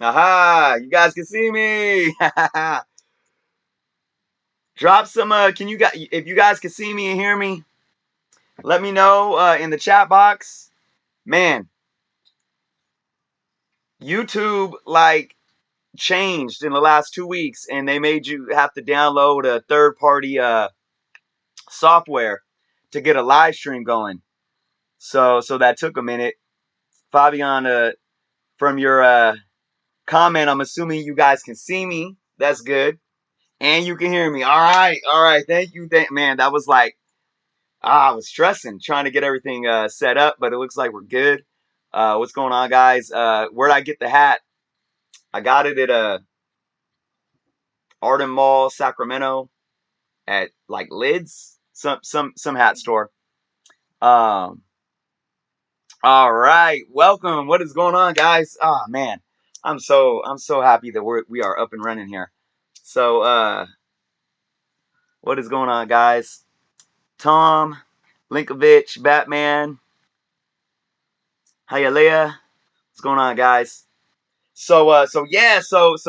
Aha! You guys can see me. Drop some. Can you guys? If you guys can see me and hear me, let me know in the chat box. Man, YouTube changed in the last 2 weeks, and they made you have to download a third-party software to get a live stream going. So that took a minute. Fabian, from your comment, I'm assuming you guys can see me. That's good. And you can hear me. All right. All right. Thank you. Man, that was I was stressing trying to get everything set up, but it looks like we're good. What's going on, guys? Where'd I get the hat? I got it at Arden Mall, Sacramento, at like Lids, some hat store. Um, all right. Welcome. What is going on, guys? Oh man, I'm so happy that we are up and running here. So what is going on, guys? Tom, Linkovich, Batman, Hialeah. What's going on, guys? So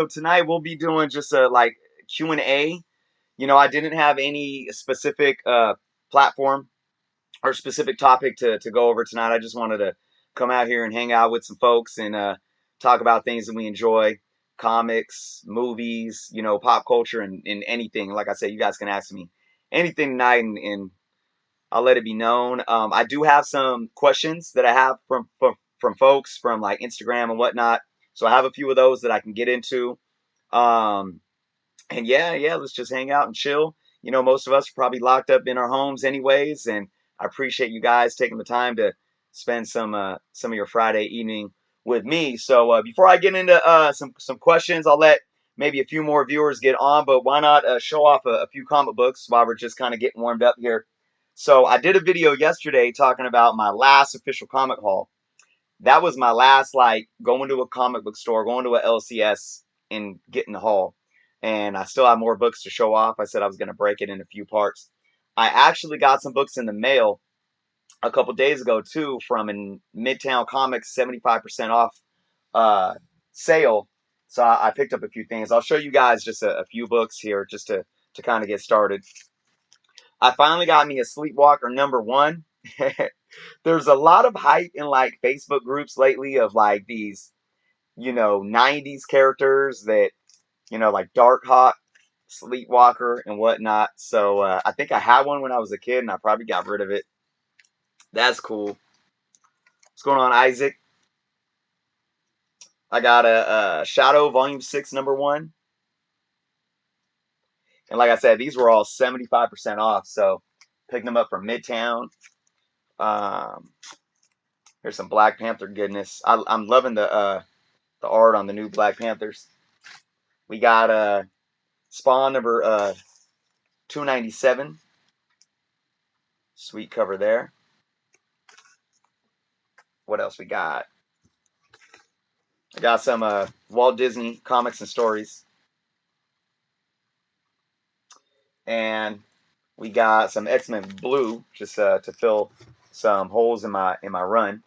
tonight we'll be doing just a Q&A. I didn't have any specific platform or specific topic to go over tonight. I just wanted to come out here and hang out with some folks and talk about things that we enjoy, comics, movies, pop culture, and anything. Like I said, you guys can ask me anything tonight, and I'll let it be known. I do have some questions that I have from folks from like Instagram and whatnot. So I have a few of those that I can get into. Um, and yeah, let's just hang out and chill. Most of us are probably locked up in our homes anyways, and I appreciate you guys taking the time to spend some of your Friday evening with me. So before I get into some questions, I'll let maybe a few more viewers get on, but why not show off a few comic books while we're just kind of getting warmed up here. So I did a video yesterday talking about my last official comic haul. That was my last going to a comic book store, going to a LCS and getting the haul. And I still have more books to show off. I said I was going to break it in a few parts. I actually got some books in the mail a couple days ago too from in Midtown Comics 75% off uh, sale. So I picked up a few things. I'll show you guys just a few books here just to kind of get started. I finally got me a Sleepwalker #1. There's a lot of hype in Facebook groups lately of these 90s characters that like Darkhawk, Sleepwalker, and whatnot. So I think I had one when I was a kid, and I probably got rid of it. That's cool. What's going on, Isaac? I got a Shadow Volume 6 #1. And like I said, these were all 75% off. So picked them up from Midtown. Um, Here's some Black Panther goodness. I'm loving the art on the new Black Panthers. We got Spawn number 297. Sweet cover there. What else we got? I got some Walt Disney comics and stories. And we got some X-Men Blue just to fill some holes in my run.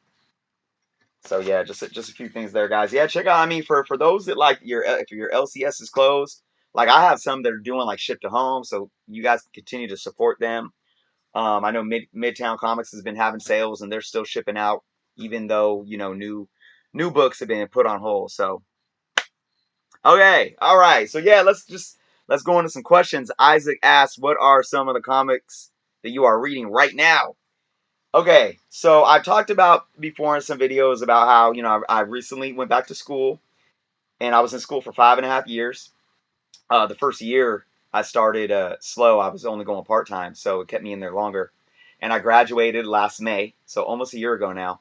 So yeah, just a few things there, guys. Yeah, check out. I mean, for those that if your LCS is closed, I have some that are doing ship to home, so you guys can continue to support them. I know Midtown Comics has been having sales, and they're still shipping out, even though new books have been put on hold. So okay, all right. So yeah, let's go into some questions. Isaac asked, "What are some of the comics that you are reading right now?" Okay, so I've talked about before in some videos about how I recently went back to school, and I was in school for 5.5 years. The first year I started slow. I was only going part time, so it kept me in there longer. And I graduated last May, so almost a year ago now.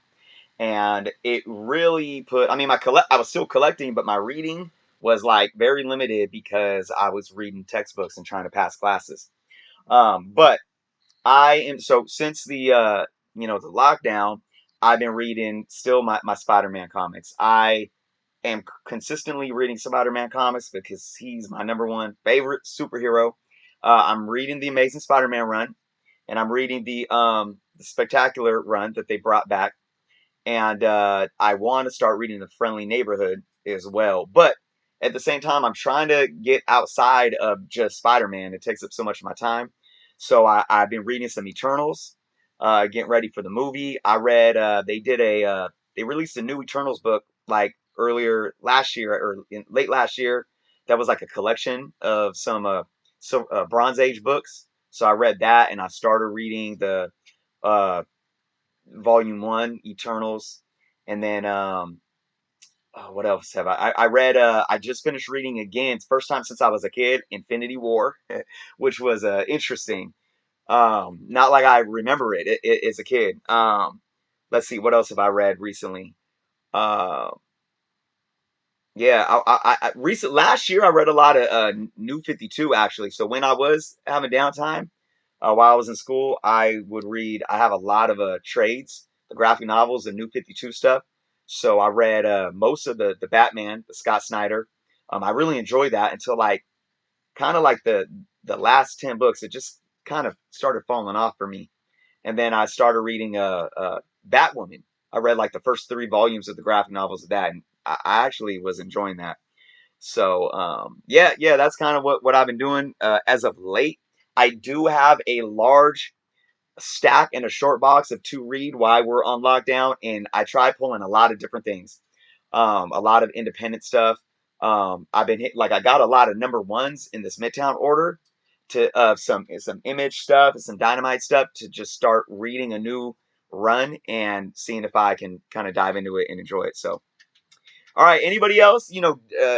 And it really put. I mean, I was still collecting, but my reading was very limited because I was reading textbooks and trying to pass classes. But I am so since the lockdown, I've been reading still my Spider-Man comics. I am consistently reading Spider-Man comics because he's my #1 favorite superhero. I'm reading the Amazing Spider-Man run, and I'm reading the Spectacular run that they brought back, and I want to start reading the Friendly Neighborhood. as well. But at the same time, I'm trying to get outside of just Spider-Man. It takes up so much of my time. So I've been reading some Eternals, getting ready for the movie. I read they released a new Eternals book like earlier last year or late last year. That was like a collection of some Bronze Age books. So I read that, and I started reading the uh, Volume One Eternals, and then what else have I read? I just finished reading again, first time since I was a kid, Infinity War, which was interesting. Not like I remember it as a kid. Let's see, what else have I read recently? Uh, yeah, last year I read a lot of New 52 actually. So when I was having downtime while I was in school, I would read. I have a lot of trades, the graphic novels, and New 52 stuff. So I read most of the Batman, the Scott Snyder. I really enjoyed that until like kind of like the last 10 books. It just kind of started falling off for me. And then I started reading Batwoman. I read like the first 3 volumes of the graphic novels of that, and I actually was enjoying that. So yeah, that's kind of what I've been doing as of late. I do have a large stack in a short box of to read while we're on lockdown, and I try pulling a lot of different things, a lot of independent stuff. I've been like I got a lot of number ones in this Midtown order to some image stuff and some dynamite stuff to just start reading a new run and seeing if I can kind of dive into it and enjoy it. So, all right, anybody else,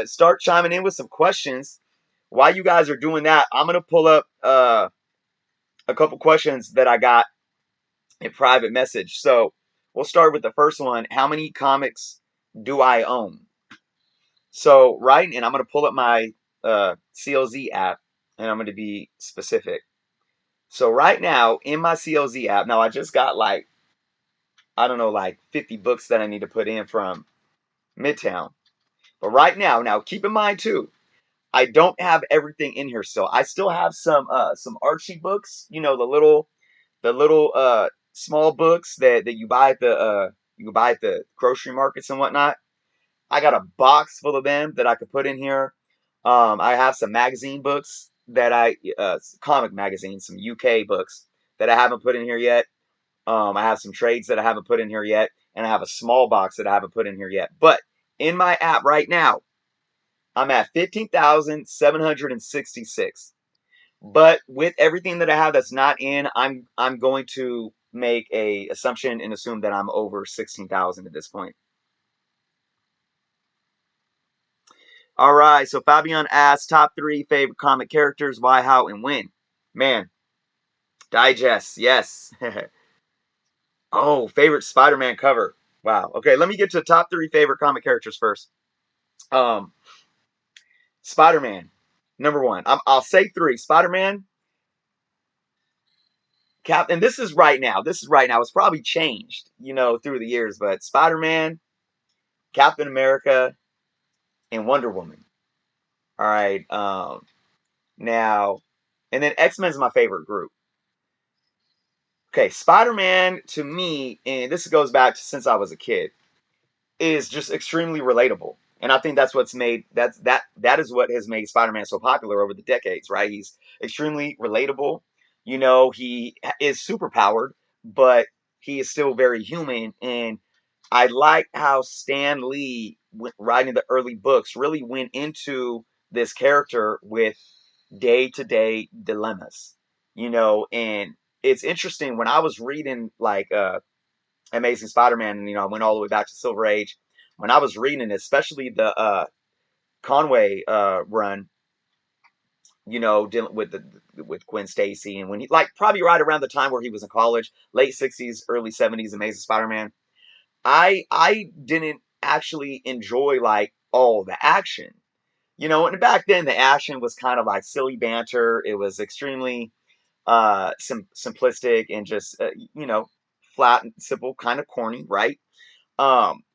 start chiming in with some questions. While you guys are doing that, I'm gonna pull up a couple questions that I got a private message. So we'll start with the first one. How many comics do I own? So right, and I'm gonna pull up my CLZ app, and I'm gonna be specific. So right now in my CLZ app, now I just got like I don't know, like 50 books that I need to put in from Midtown. But right now keep in mind too, I don't have everything in here still. I still have some Archie books, the little small books that you can buy at the grocery markets and whatnot. I got a box full of them that I could put in here. I have some magazine books that comic magazines, some UK books that I haven't put in here yet. I have some trades that I haven't put in here yet, and I have a small box that I haven't put in here yet. But in my app right now, I'm at 15,766. But with everything that I have that's not in, I'm going to make a assumption and assume that I'm over 16,000 at this point. All right, so Fabian asks top 3 favorite comic characters, why, how, and when. Man, digest, yes. Oh, favorite Spider-Man cover. Wow. Okay, let me get to the top 3 favorite comic characters first. Um, Spider-Man, number 1. I'll say 3. Spider-Man, Cap, and this is right now. This is right now. It's probably changed, through the years, but Spider-Man, Captain America, and Wonder Woman. All right. Now, and then X-Men is my favorite group. Okay, Spider-Man to me, and this goes back to since I was a kid, is just extremely relatable. And I think that's what's made that is what has made Spider-Man so popular over the decades, right? He's extremely relatable. He is super powered, but he is still very human. And I like how Stan Lee, writing the early books, really went into this character with day-to-day dilemmas. And it's interesting when I was reading like Amazing Spider-Man, and I went all the way back to Silver Age. When I was reading, especially the Conway run, dealing with Gwen Stacy, and when he like probably right around the time where he was in college, late '60s, early '70s, Amazing Spider-Man. I didn't actually enjoy like all the action, and back then the action was kind of like silly banter. It was extremely simplistic and just flat and simple, kind of corny, right?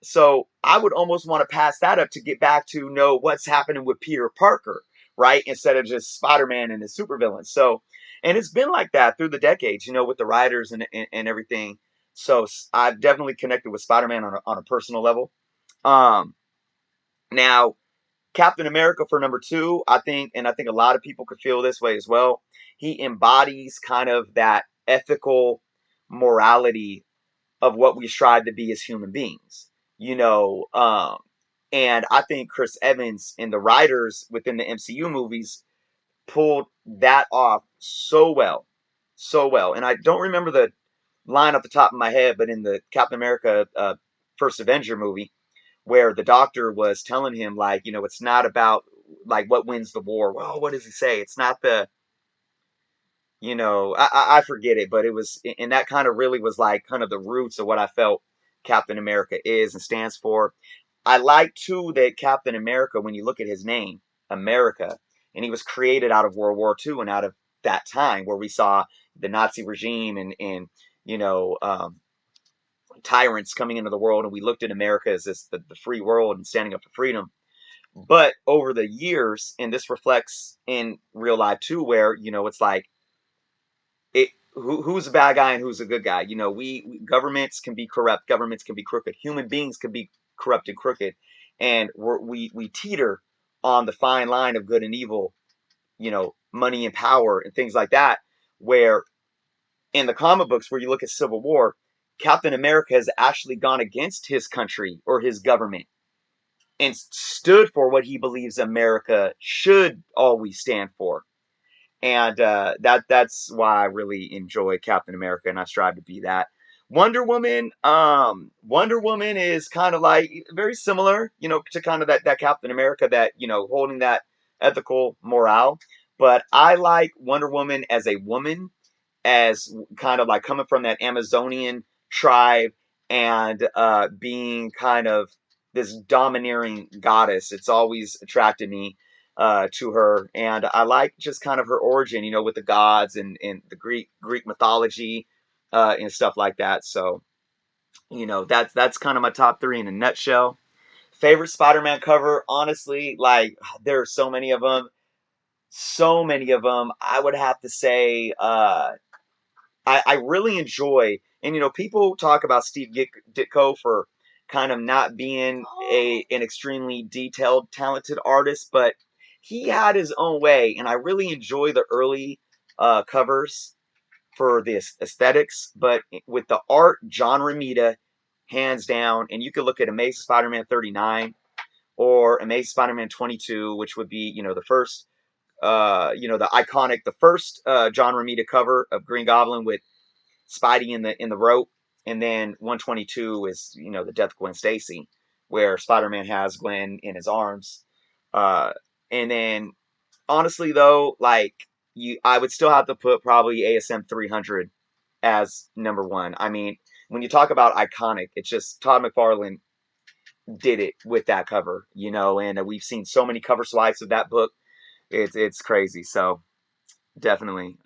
So I would almost want to pass that up to get back to know what's happening with Peter Parker, right? Instead of just Spider-Man and his supervillains. So, and it's been like that through the decades, with the writers and everything. So I've definitely connected with Spider-Man on a personal level. Um, Now, Captain America for number two, I think, and I think a lot of people could feel this way as well. He embodies kind of that ethical morality of what we strive to be as human beings, you know. And I think Chris Evans and the writers within the MCU movies pulled that off so well, so well. And I don't remember the line off the top of my head, but in the Captain America First Avenger movie, where the doctor was telling him, like, you know, it's not about like what wins the war. Well, what does he say? It's not the, you know, I forget it, but it was, and that kind of really was like kind of the roots of what I felt Captain America is and stands for. I like too that Captain America, when you look at his name, America, and he was created out of World War II and out of that time where we saw the Nazi regime and you know, tyrants coming into the world, and we looked at America as this the free world and standing up for freedom. But over the years, and this reflects in real life too, where you know it's like who's a bad guy and who's a good guy. You know, we governments can be corrupt, governments can be crooked, human beings can be corrupt and crooked, and we teeter on the fine line of good and evil. You know, money and power and things like that. Where in the comic books, where you look at Civil War, Captain America has actually gone against his country or his government and stood for what he believes America should always stand for. And that's why I really enjoy Captain America, and I strive to be that. Wonder Woman is kind of like very similar, you know, to kind of that Captain America, that you know, holding that ethical morale. But I like Wonder Woman as a woman, as kind of like coming from that Amazonian tribe and being kind of this domineering goddess. It's always attracted me to her, and I like just kind of her origin, you know, with the gods and the Greek mythology and stuff like that. So you know, that's kind of my top three in a nutshell. Favorite Spider-Man cover, honestly, like there are so many of them, so many of them. I would have to say, I really enjoy, and you know, people talk about Steve Ditko for kind of not being an extremely detailed, talented artist, but he had his own way, and I really enjoy the early covers for the aesthetics. But with the art, John Romita, hands down, and you could look at Amazing Spider-Man 39 or Amazing Spider-Man 22, which would be, you know, the first, you know, the iconic, the first John Romita cover of Green Goblin with Spidey in the rope, and then 122 is, you know, the death of Gwen Stacy, where Spider-Man has Gwen in his arms. Uh, and then honestly though, like I would still have to put probably ASM 300 as number one. I mean, when you talk about iconic, it's just Todd McFarlane did it with that cover, you know, and we've seen so many cover swipes of that book. It's crazy. So definitely.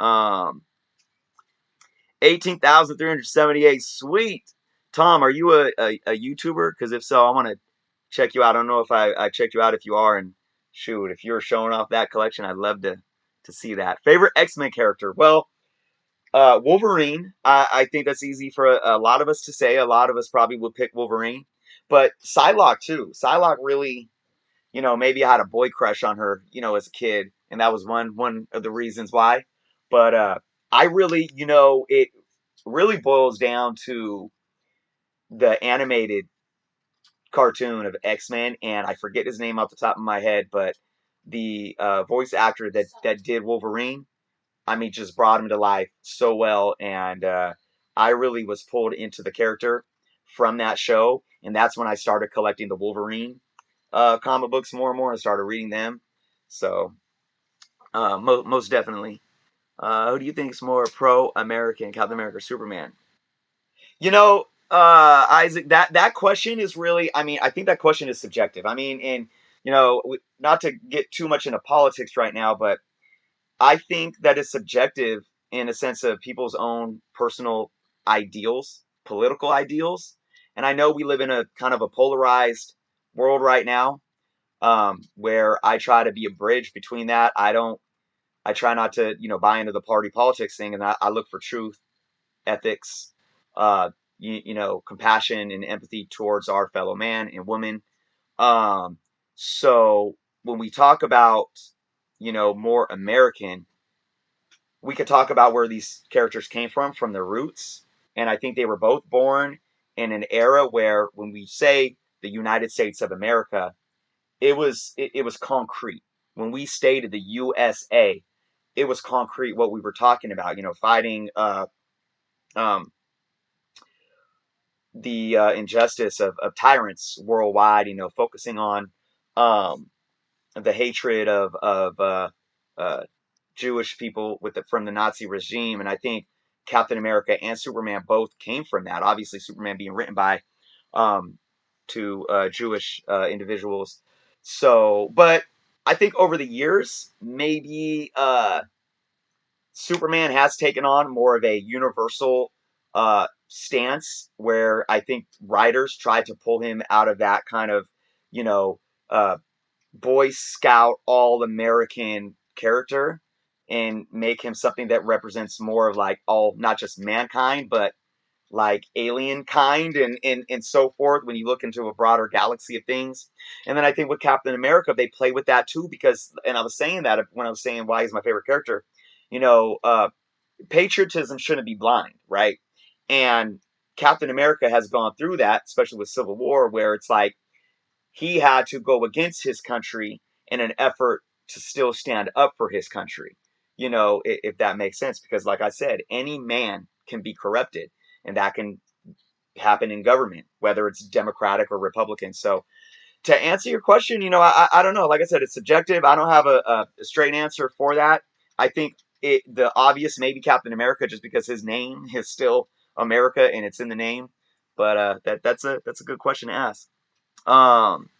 18,378. Sweet. Tom, are you a YouTuber? Because if so, I want to check you out. I don't know if I checked you out. If you are, and shoot, if you're showing off that collection, I'd love to see that. Favorite X-Men character? Well, Wolverine. I think that's easy for a lot of us to say. A lot of us probably would pick Wolverine. But Psylocke, too. Psylocke really, you know, maybe I had a boy crush on her, you know, as a kid. And that was one of the reasons why. But I really, you know, it really boils down to the animated cartoon of X-Men, and I forget his name off the top of my head, but the voice actor that did Wolverine, I mean, just brought him to life so well, and I really was pulled into the character from that show, and that's when I started collecting the Wolverine comic books more and more and started reading them. So most definitely. Who do you think is more pro-American, Captain America or Superman? You know, Isaac, that question is really, I mean, I think that question is subjective. I mean, and you know, not to get too much into politics right now, but I think that it's subjective in a sense of people's own personal ideals, political ideals. And I know we live in a kind of a polarized world right now, where I try to be a bridge between that. I try not to, you know, buy into the party politics thing, and I look for truth, ethics, uh, you know, compassion and empathy towards our fellow man and woman. Um, So when we talk about, more American, we could talk about where these characters came from their roots. And I think they were both born in an era where when we say the United States of America, it was concrete. When we stated the USA, it was concrete what we were talking about, fighting um, the injustice of tyrants worldwide, focusing on um, the hatred of uh, Jewish people from the Nazi regime. And I think Captain America and Superman both came from that. Obviously, Superman being written by um, two Jewish individuals. So, but I think over the years, maybe Superman has taken on more of a universal stance, where I think writers tried to pull him out of that kind of, you know, uh, Boy Scout all American character and make him something that represents more of like all, not just mankind, but like alien kind and so forth when you look into a broader galaxy of things. And then I think with Captain America, they play with that too because, and I was saying that when I was saying why he's my favorite character, you know, uh, patriotism shouldn't be blind, right? And Captain America has gone through that, especially with Civil War, where it's like he had to go against his country in an effort to still stand up for his country. If that makes sense, because like I said, any man can be corrupted, and that can happen in government, whether it's Democratic or Republican. So to answer your question, I don't know. Like I said, it's subjective. I don't have a straight answer for that. I think the obvious maybe Captain America, just because his name is still America and it's in the name. But that's a good question to ask. Um,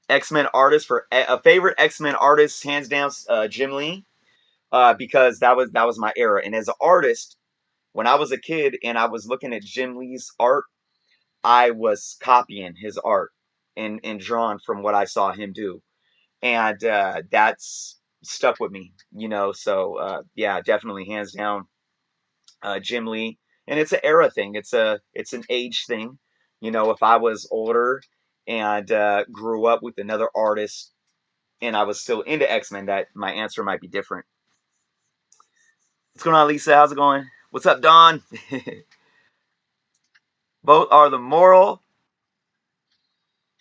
X-Men artist for a favorite X-Men artist, hands down, Jim Lee, because that was my era. And as an artist, when I was a kid and I was looking at Jim Lee's art, I was copying his art and drawn from what I saw him do, and that's stuck with me. So yeah, definitely hands down, Jim Lee. And it's an era thing. It's an age thing. If I was older and grew up with another artist and I was still into X-Men, that my answer might be different. What's going on, Lisa? How's it going? What's up, Don? Both are the moral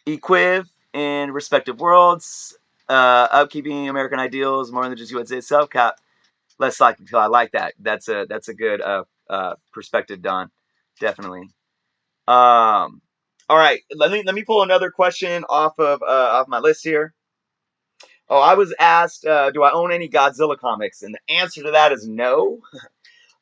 equiv in respective worlds. Upkeeping American ideals more than just USA itself. Cap, less likely to. I like that. That's a good perspective, Don. Definitely. All right. Let me pull another question off my list here. Oh, I was asked, do I own any Godzilla comics? And the answer to that is no.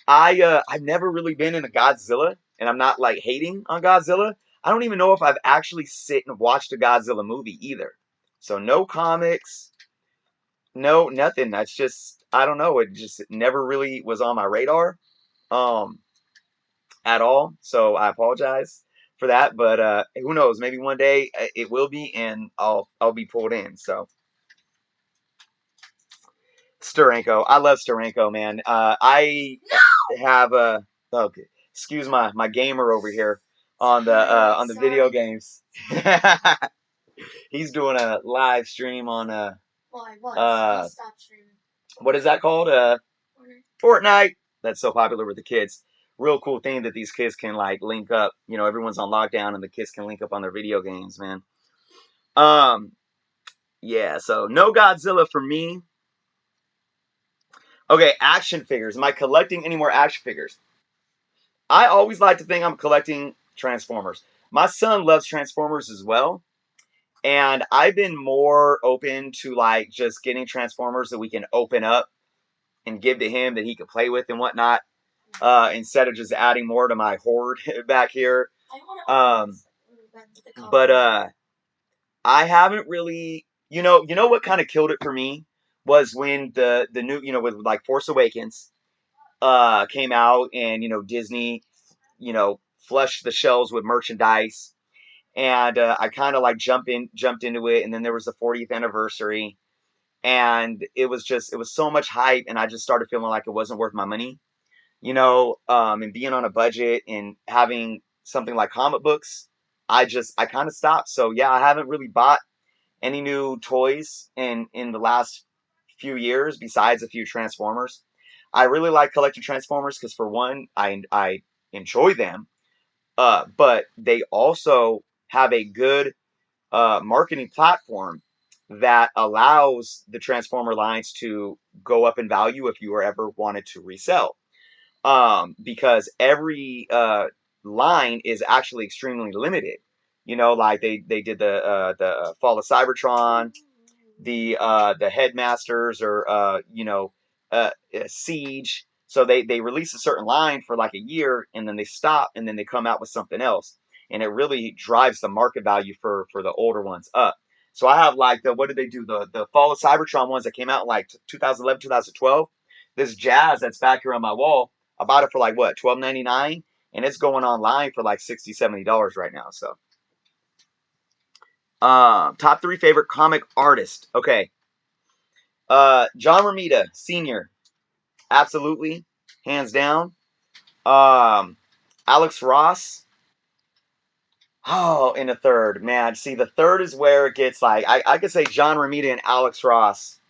I've never really been in a Godzilla, and I'm not like hating on Godzilla. I don't even know if I've actually sit and watched a Godzilla movie either. So no comics, no nothing. That's just, I don't know. It just never really was on my radar, um, at all. So I apologize for that. But who knows? Maybe one day it will be, and I'll be pulled in. So Steranko, I love Steranko, man. I have a okay. Excuse my gamer over here on the video games. He's doing a live stream on what is that called? Fortnite. That's so popular with the kids. Real cool thing that these kids can like link up. Everyone's on lockdown and the kids can link up on their video games, man. Um, yeah. So no Godzilla for me. Okay, action figures. Am I collecting any more action figures? I always like to think I'm collecting Transformers. My son loves Transformers as well. And I've been more open to like just getting Transformers that we can open up and give to him that he can play with and whatnot, instead of just adding more to my hoard back here. Um, but I haven't really, what kind of killed it for me was when the new, with like Force Awakens came out, and Disney, flushed the shelves with merchandise, and I kind of like jumped into it, and then there was the 40th anniversary, and it was so much hype, and I just started feeling like it wasn't worth my money, and being on a budget and having something like comic books. I kind of stopped. So yeah, I haven't really bought any new toys in the last few years besides a few Transformers. I really like collecting Transformers because for one, I enjoy them, but they also have a good marketing platform that allows the Transformer lines to go up in value if you ever wanted to resell. Because every line is actually extremely limited. You know, like they did the Fall of Cybertron, the headmasters, or siege. So they release a certain line for like a year, and then they stop, and then they come out with something else, and it really drives the market value for the older ones up. So I have like what did they do, the Fall of Cybertron ones that came out in like 2011 2012. This Jazz that's back here on my wall, I bought it for like what, 12.99, and it's going online for like $60 $70 right now. So top three favorite comic artist. Okay. John Romita Sr., absolutely, hands down. Um, Alex Ross. Oh, in the third, man. See, the third is where it gets like I could say John Romita and Alex Ross,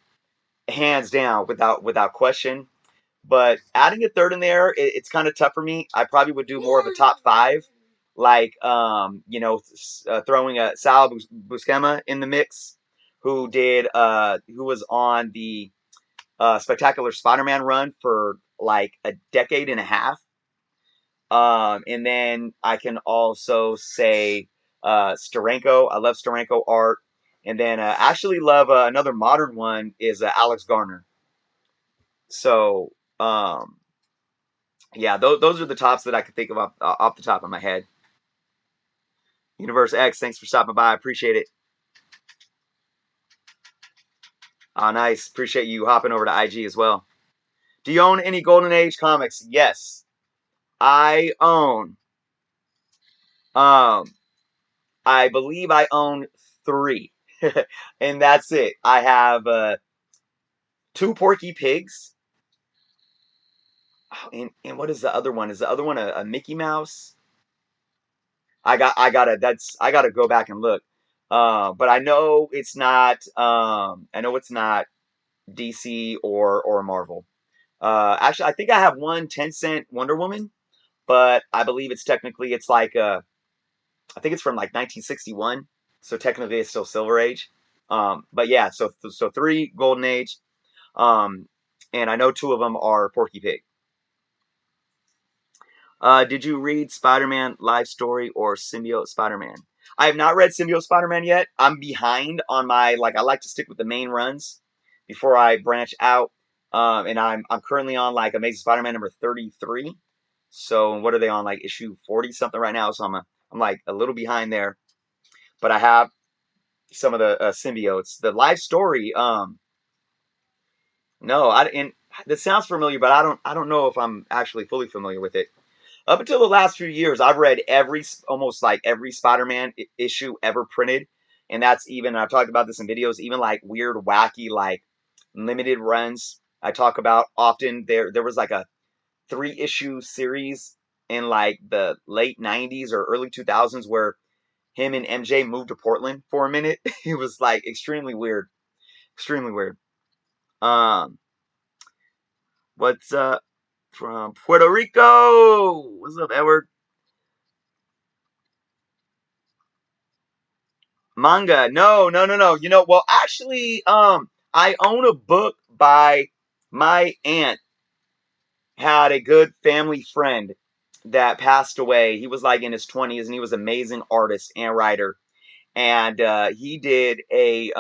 hands down, without question. But adding a third in there, it's kind of tough for me. I probably would do more of a top five, like throwing a Sal Buscema in the mix, who was on the Spectacular Spider-Man run for like a decade and a half. And then I can also say Steranko. I love Steranko art. And then actually love another modern one is Alex Garner. So yeah, those are the tops that I could think of off the top of my head. Universe X, thanks for stopping by. I appreciate it. Nice. Appreciate you hopping over to IG as well. Do you own any Golden Age comics? Yes. I own um I believe I own three. And that's it. I have two Porky Pigs. Oh, and what is the other one? Is the other one a Mickey Mouse? I gotta go back and look. But I know it's not DC or Marvel. Actually, I think I have one 10-cent Wonder Woman, but I believe it's like I think it's from like 1961, so technically it's still Silver Age. But yeah, so three Golden Age, um, and I know two of them are Porky Pig. Did you read Spider-Man Live Story or Symbiote Spider-Man? I have not read Symbiote Spider-Man yet. I'm behind on my like. I like to stick with the main runs before I branch out. And I'm currently on like Amazing Spider-Man number 33. So what are they on, like issue 40 something right now? So I'm like a little behind there. But I have some of the symbiotes. The live story. No, and that sounds familiar, but I don't know if I'm actually fully familiar with it. Up until the last few years, I've read almost like every Spider-Man issue ever printed, and that's even, I've talked about this in videos, even like weird, wacky, like limited runs. I talk about often. There was like a 3-issue series in like the late 90s or early 2000s where him and MJ moved to Portland for a minute. It was like extremely weird, extremely weird. Um, what's from Puerto Rico? What's up, Edward? Manga. No, no, no, no. Well, actually, I own a book by my aunt. Had a good family friend that passed away. He was like in his 20s, and he was an amazing artist and writer. And he did a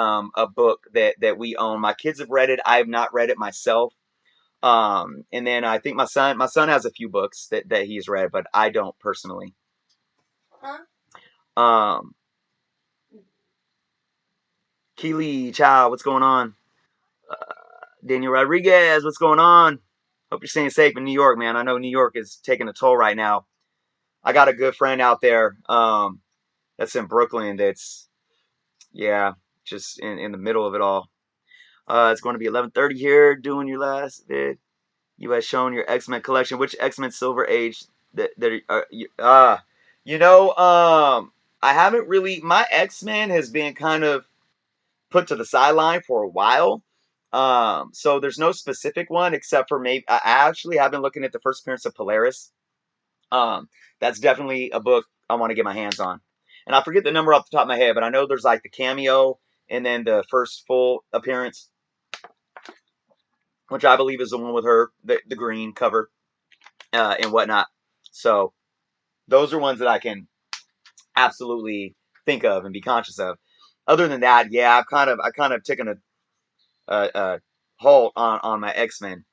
book that we own. My kids have read it. I have not read it myself. And then I think my son has a few books that he's read, but I don't personally. Um, Keely, Chow, what's going on? Daniel Rodriguez, what's going on? Hope you're staying safe in New York, man. I know New York is taking a toll right now. I got a good friend out there that's in Brooklyn that's, yeah, just in the middle of it all. It's going to be 11:30 here, doing your last bit. You had shown your X-Men collection. Which X-Men Silver Age that are you know I haven't really. My X-Men has been kind of put to the sideline for a while. So there's no specific one except for maybe I actually have been looking at the first appearance of Polaris. Um, that's definitely a book I want to get my hands on. And I forget the number off the top of my head, but I know there's like the cameo and then the first full appearance, which I believe is the one with her, the green cover, and whatnot. So those are ones that I can absolutely think of and be conscious of. Other than that, yeah, I kind of taken a halt on my X-Men.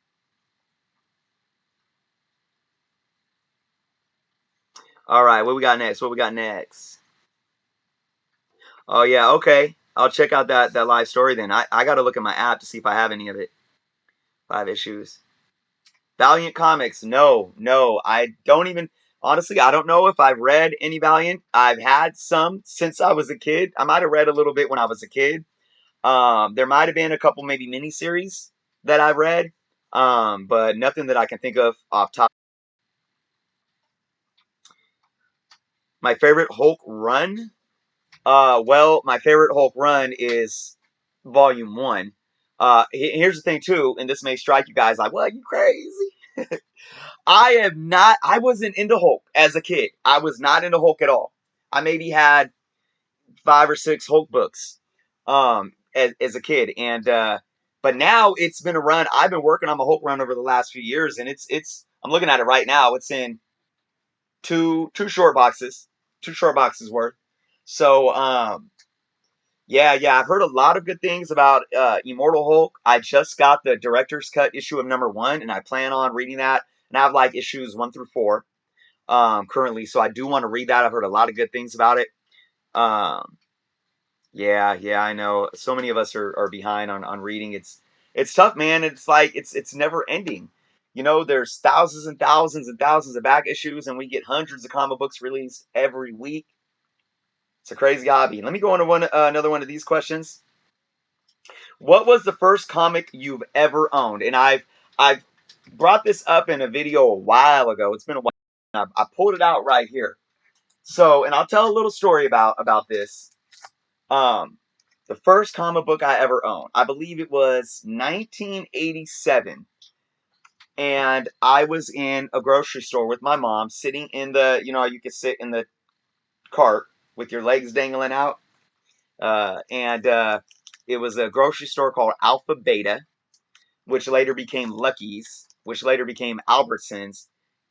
All right, what we got next? What we got next? Oh yeah, okay. I'll check out that live story then. I got to look at my app to see if I have any of it. 5 issues. Valiant Comics. No, no. I don't even honestly, I don't know if I've read any Valiant. I've had some since I was a kid. I might have read a little bit when I was a kid. There might have been a couple maybe miniseries that I've read. But nothing that I can think of off top. My favorite Hulk run. Well, my favorite Hulk run is Volume One. Here's the thing too, and this may strike you guys like, "What? You crazy?" I am not. I wasn't into Hulk as a kid. I was not into Hulk at all. I maybe had 5 or 6 Hulk books, as a kid, and but now it's been a run. I've been working on my Hulk run over the last few years, and it's. I'm looking at it right now. It's in two short boxes, 2 short boxes worth. So yeah, I've heard a lot of good things about Immortal Hulk. I just got the director's cut issue of #1, and I plan on reading that. And I have like issues 1 through 4 currently, so I do want to read that. I've heard a lot of good things about it. Um, yeah, I know. So many of us are behind on reading. It's tough, man. It's like it's never ending. You know, there's thousands and thousands and thousands of back issues, and we get hundreds of comic books released every week. It's a crazy hobby. Let me go on to another one of these questions. What was the first comic you've ever owned? And I've brought this up in a video a while ago. It's been a while. I pulled it out right here. So, and I'll tell a little story about this. Um, the first comic book I ever owned, I believe it was 1987, and I was in a grocery store with my mom, sitting in the, you could sit in the cart with your legs dangling out, and it was a grocery store called Alpha Beta, which later became Lucky's, which later became Albertsons,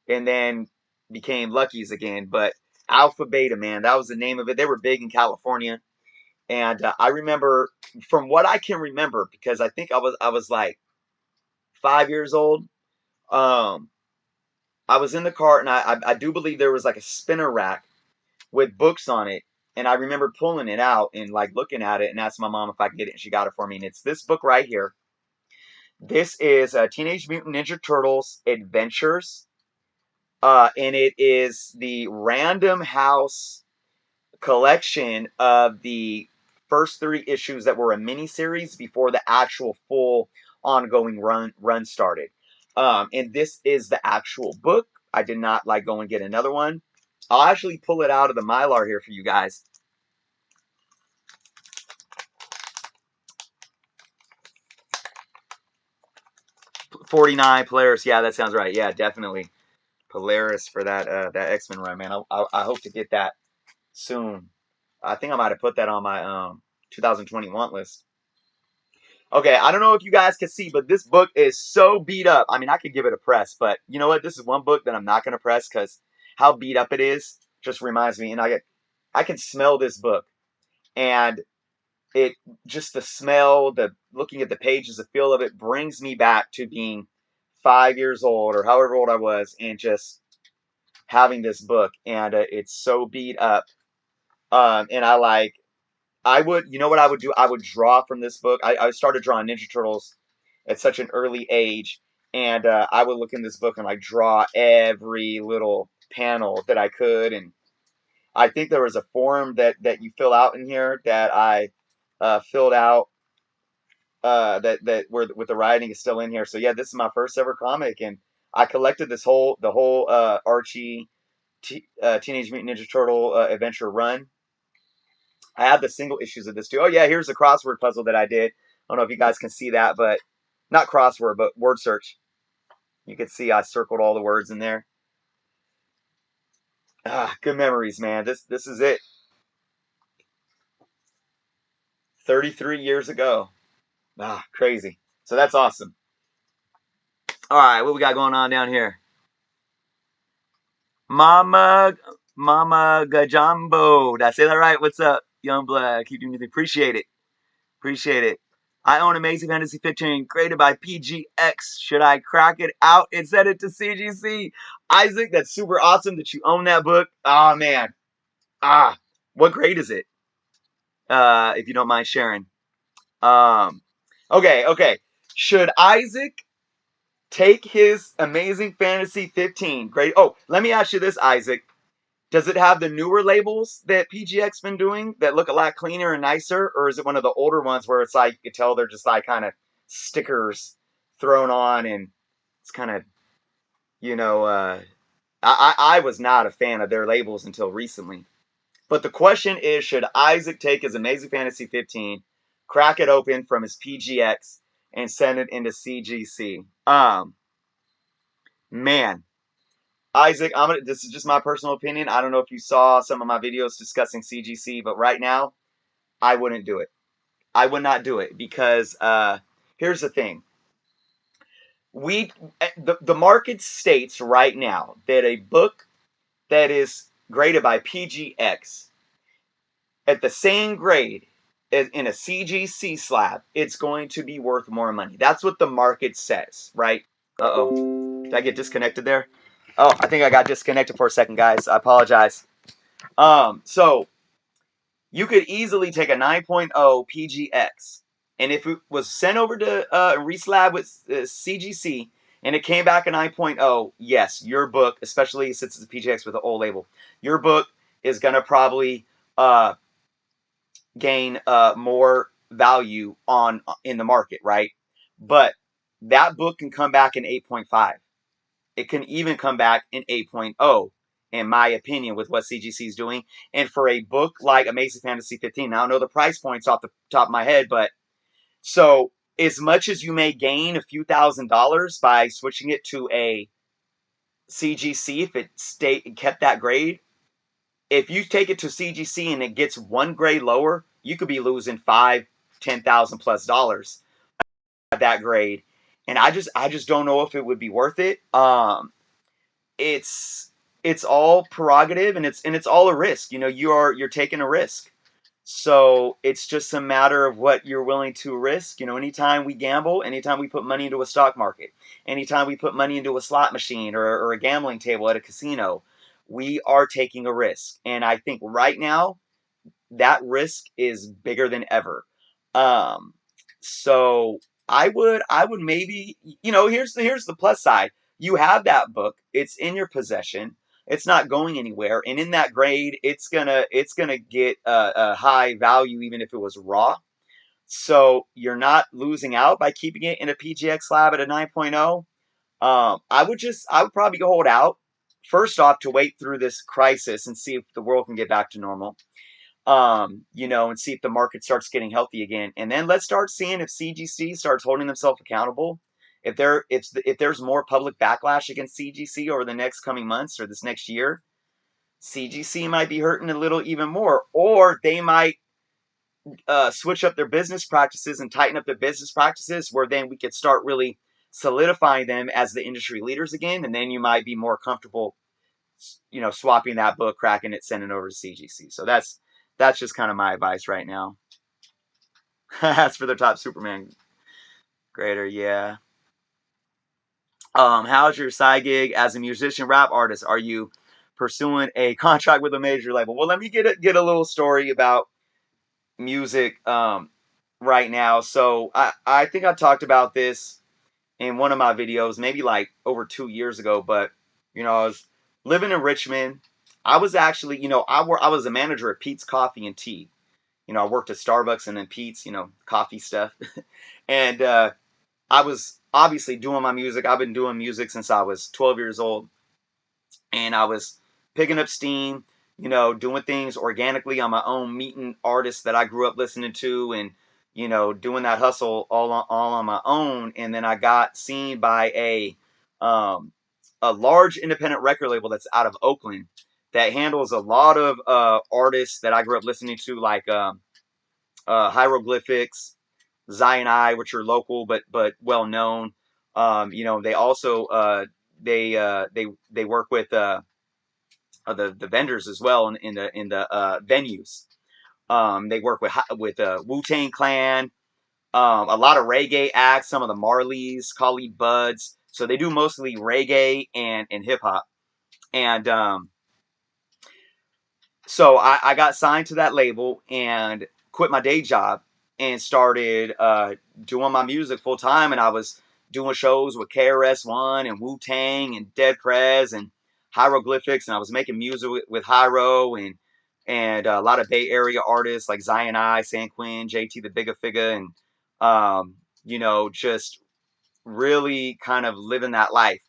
and then became Lucky's again. But Alpha Beta, man, that was the name of it. They were big in California, and I remember, from what I can remember, because I think I was like 5 years old. Um, I was in the cart, and I do believe there was like a spinner rack with books on it. And I remember pulling it out and like looking at it and asking my mom if I could get it, and she got it for me. And it's this book right here. This is Teenage Mutant Ninja Turtles Adventures, and it is the Random House collection of the first 3 issues that were a miniseries before the actual full ongoing run started. And this is the actual book. I did not like go and get another one. I'll actually pull it out of the Mylar here for you guys. 49 Polaris. Yeah, that sounds right. Yeah, definitely Polaris for that X-Men run, man. I hope to get that soon. I think I might have put that on my 2021 list. Okay, I don't know if you guys can see, but this book is so beat up. I mean, I could give it a press, but you know what? This is one book that I'm not going to press because how beat up it is just reminds me. And I can smell this book, and it just the smell, the looking at the pages, the feel of it brings me back to being 5 years old or however old I was, and just having this book. And it's so beat up. And I would, you know what I would do? I would draw from this book. I started drawing Ninja Turtles at such an early age, and I would look in this book and like draw every little panel that I could. And I think there was a form that you fill out in here that I filled out, that where with the writing is still in here. So yeah, this is my first ever comic, and I collected the whole Archie Teenage Mutant Ninja Turtle adventure run. I have the single issues of this too. Oh yeah, here's the crossword puzzle that I did. I don't know if you guys can see that, but not crossword, but word search. You can see I circled all the words in there. Ah, good memories, man. This is it. 33 years ago. Ah, crazy. So that's awesome. All right, what we got going on down here? Mama Gajambo. Did I say that right? What's up, Young Blood? Keep doing anything. Appreciate it. Appreciate it. I own Amazing Fantasy 15, created by PGX. Should I crack it out and send it to CGC? Isaac, that's super awesome that you own that book. Oh, man. What grade is it? If you don't mind sharing. Okay. Should Isaac take his Amazing Fantasy 15 grade? Oh, let me ask you this, Isaac. Does it have the newer labels that PGX been doing that look a lot cleaner and nicer, or is it one of the older ones where it's like you can tell they're just like kind of stickers thrown on and it's kind of you know I was not a fan of their labels until recently. But the question is, should Isaac take his Amazing Fantasy 15, crack it open from his PGX, and send it into CGC? Man, Isaac, this is just my personal opinion. I don't know if you saw some of my videos discussing CGC, but right now, I wouldn't do it. I would not do it because here's the thing. The market states right now that a book that is graded by PGX at the same grade as in a CGC slab, it's going to be worth more money. That's what the market says, right? Uh-oh. Did I get disconnected there? Oh, I think I got disconnected for a second, guys. I apologize. So you could easily take a 9.0 PGX, and if it was sent over to reslab with CGC, and it came back a 9.0, yes, your book, especially since it's a PGX with an old label, your book is gonna probably gain more value on in the market, right? But that book can come back in 8.5. It can even come back in 8.0, in my opinion, with what CGC is doing. And for a book like Amazing Fantasy 15, now I don't know the price points off the top of my head, but so as much as you may gain a few $1,000s by switching it to a CGC, if it kept that grade, if you take it to CGC and it gets one grade lower, you could be losing five, 10,000 plus dollars at that grade. And I just don't know if it would be worth it. It's it's all prerogative and it's all a risk. You're taking a risk. So it's just a matter of what you're willing to risk. Anytime we gamble, anytime we put money into a stock market, anytime we put money into a slot machine or a gambling table at a casino, we are taking a risk. And I think right now that risk is bigger than ever. Um, so I would maybe here's the plus side. You have that book. It's in your possession. It's not going anywhere, and in that grade, it's gonna get a high value even if it was raw. So you're not losing out by keeping it in a PGX lab at a 9.0. I would probably go hold out first off to wait through this crisis and see if the world can get back to normal, and see if the market starts getting healthy again. And then let's start seeing if CGC starts holding themselves accountable. If there's more public backlash against CGC over the next coming months or this next year, CGC might be hurting a little even more, or they might switch up their business practices and tighten up their business practices, where then we could start really solidifying them as the industry leaders again, and then you might be more comfortable swapping that book, cracking it, sending it over to CGC. So that's just kind of my advice right now. As for the top Superman grader, yeah. How's your side gig as a musician, rap artist? Are you pursuing a contract with a major label? Well, let me get a little story about music right now. So I think I talked about this in one of my videos, maybe like over 2 years ago. But I was living in Richmond. I was actually, I was a manager at Pete's Coffee and Tea. I worked at Starbucks and then Pete's, coffee stuff. And I was obviously doing my music. I've been doing music since I was 12 years old. And I was picking up steam, doing things organically on my own, meeting artists that I grew up listening to, and doing that hustle all on my own. And then I got seen by um, a large independent record label that's out of Oakland that handles a lot of artists that I grew up listening to, like Hieroglyphics, Zion I, which are local but well known. They also they work with the vendors as well in the venues. They work with Wu-Tang Clan, a lot of reggae acts, some of the Marleys, Khalid Buds. So they do mostly reggae and hip hop. And so I got signed to that label and quit my day job and started doing my music full time. And I was doing shows with KRS-One and Wu-Tang and Dead Prez and Hieroglyphics. And I was making music with Hyro and a lot of Bay Area artists like Zion I, San Quinn, JT the Bigger Figure, and just really kind of living that life.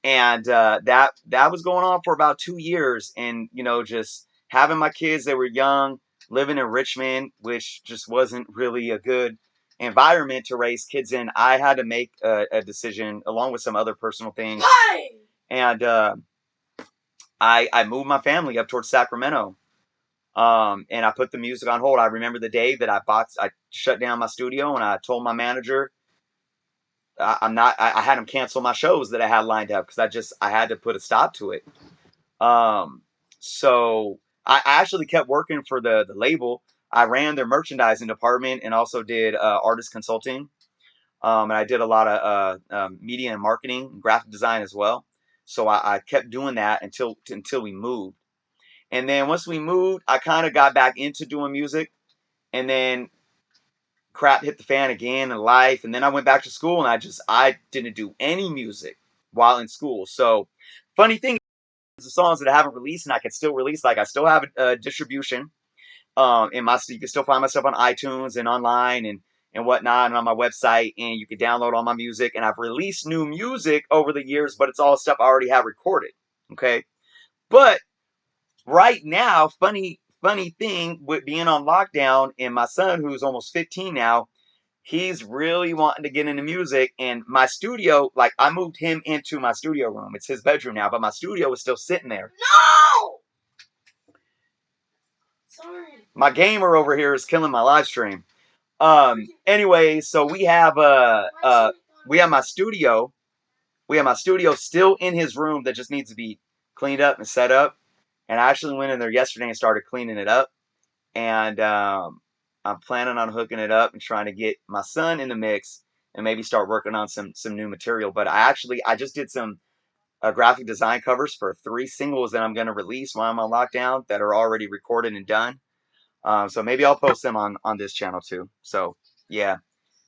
And that was going on for about 2 years. And just having my kids, they were young, living in Richmond, which just wasn't really a good environment to raise kids in. I had to make a decision along with some other personal things. And I moved my family up towards Sacramento. And I put the music on hold. I remember the day that I shut down my studio, and I told my manager I had him cancel my shows that I had lined up because I had to put a stop to it. Um, so I actually kept working for the label. I ran their merchandising department and also did artist consulting. And I did a lot of media and marketing, and graphic design as well. So I kept doing that until we moved. And then once we moved, I kind of got back into doing music. And then crap hit the fan again in life. And then I went back to school, and I didn't do any music while in school. So funny thing is, the songs that I haven't released and I can still release, like I still have a distribution. You can still find my stuff on iTunes and online and whatnot, and on my website, and you can download all my music. And I've released new music over the years, but it's all stuff I already have recorded. Okay, but right now, funny thing with being on lockdown, and my son, who's almost 15 now, he's really wanting to get into music. And my studio, like, I moved him into my studio room. It's his bedroom now, but my studio is still sitting there. No! Sorry. My gamer over here is killing my live stream. Anyway, so we have my studio. We have my studio still in his room that just needs to be cleaned up and set up. And I actually went in there yesterday and started cleaning it up. And I'm planning on hooking it up and trying to get my son in the mix and maybe start working on some new material. But I just did some graphic design covers for 3 singles that I'm going to release while I'm on lockdown that are already recorded and done. So maybe I'll post them on this channel too. So yeah,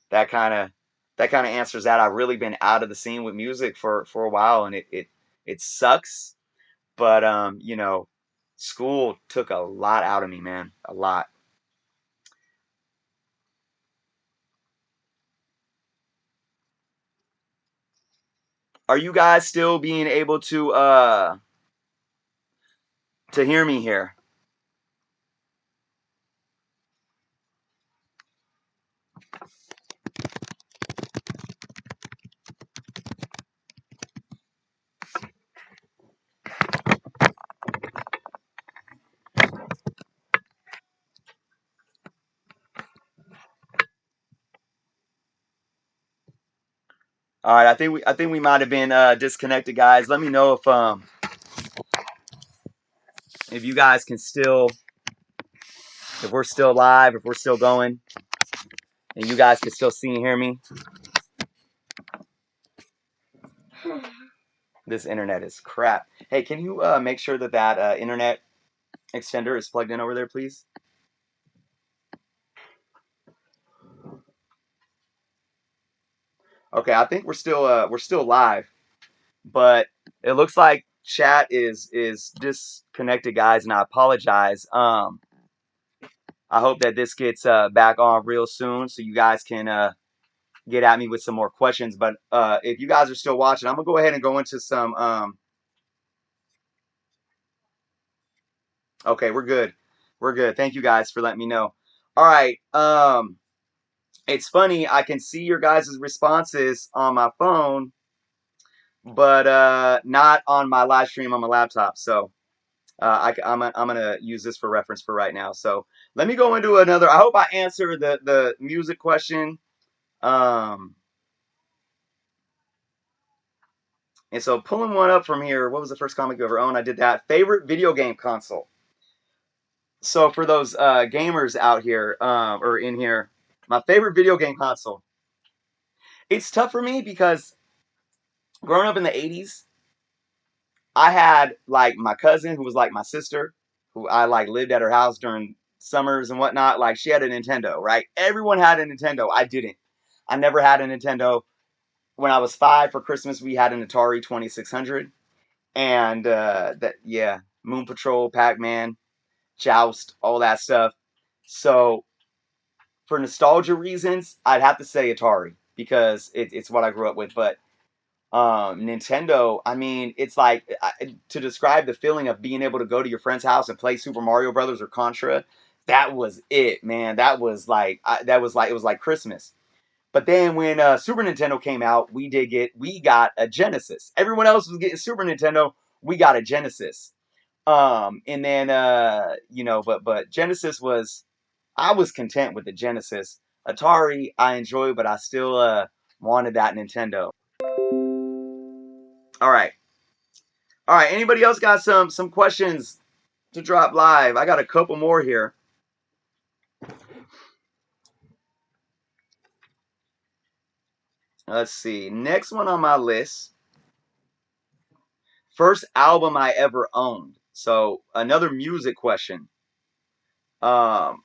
that kind of answers that. I've really been out of the scene with music for a while, and it sucks. But school took a lot out of me, man, a lot. Are you guys still being able to hear me here? All right, I think we might have been disconnected, guys. Let me know if you guys can still, if we're still live, if we're still going, and you guys can still see and hear me. This internet is crap. Hey, can you make sure that internet extender is plugged in over there, please? Okay, I think we're still live, but it looks like chat is disconnected, guys, and I apologize. I hope that this gets back on real soon, so you guys can get at me with some more questions. But if you guys are still watching, I'm gonna go ahead and go into some Okay, we're good. We're good. Thank you guys for letting me know. All right. It's funny. I can see your guys' responses on my phone, but not on my live stream on my laptop. So I'm gonna use this for reference for right now. So let me go into another. I hope I answer the music question. Um, and so pulling one up from here. What was the first comic you ever owned? I did that. Favorite video game console. So for those gamers out here or in here, my favorite video game console. It's tough for me because growing up in the 80s, I had like my cousin who was like my sister, who I like lived at her house during summers and whatnot. Like she had a Nintendo, right? Everyone had a Nintendo. I didn't. I never had a Nintendo. When I was 5 for Christmas, we had an Atari 2600, and yeah, Moon Patrol, Pac-Man, Joust, all that stuff. So for nostalgia reasons, I'd have to say Atari because it's what I grew up with. But Nintendo, I mean, it's like to describe the feeling of being able to go to your friend's house and play Super Mario Brothers or Contra. That was it, man. That was like it was like Christmas. But then when Super Nintendo came out, we got a Genesis. Everyone else was getting Super Nintendo. We got a Genesis. And then but Genesis was I was content with the Genesis. Atari I enjoyed, but I still wanted that Nintendo. All right. All right. Anybody else got some questions to drop live? I got a couple more here. Let's see. Next one on my list. First album I ever owned. So another music question. Um,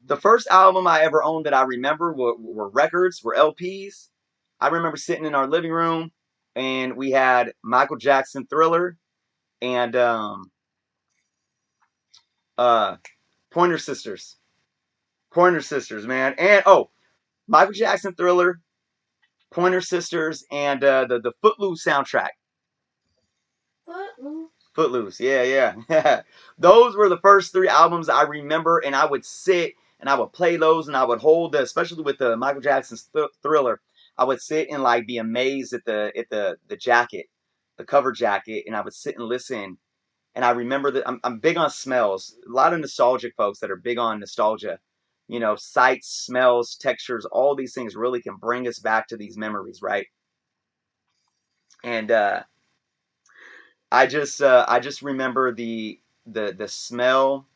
the first album I ever owned that I remember were records, were LPs. I remember sitting in our living room and we had Michael Jackson Thriller and uh, Pointer Sisters. Pointer Sisters, man. And oh, Michael Jackson Thriller, Pointer Sisters, and the Footloose soundtrack. Footloose. Footloose, yeah, yeah. Those were the first 3 albums I remember, and I would sit and I would play those, and I would hold, especially with the Michael Jackson's Thriller. I would sit and like be amazed at the jacket, the cover jacket, and I would sit and listen. And I remember that I'm big on smells. A lot of nostalgic folks that are big on nostalgia. You know, sights, smells, textures, all these things really can bring us back to these memories, right? And I just remember the smell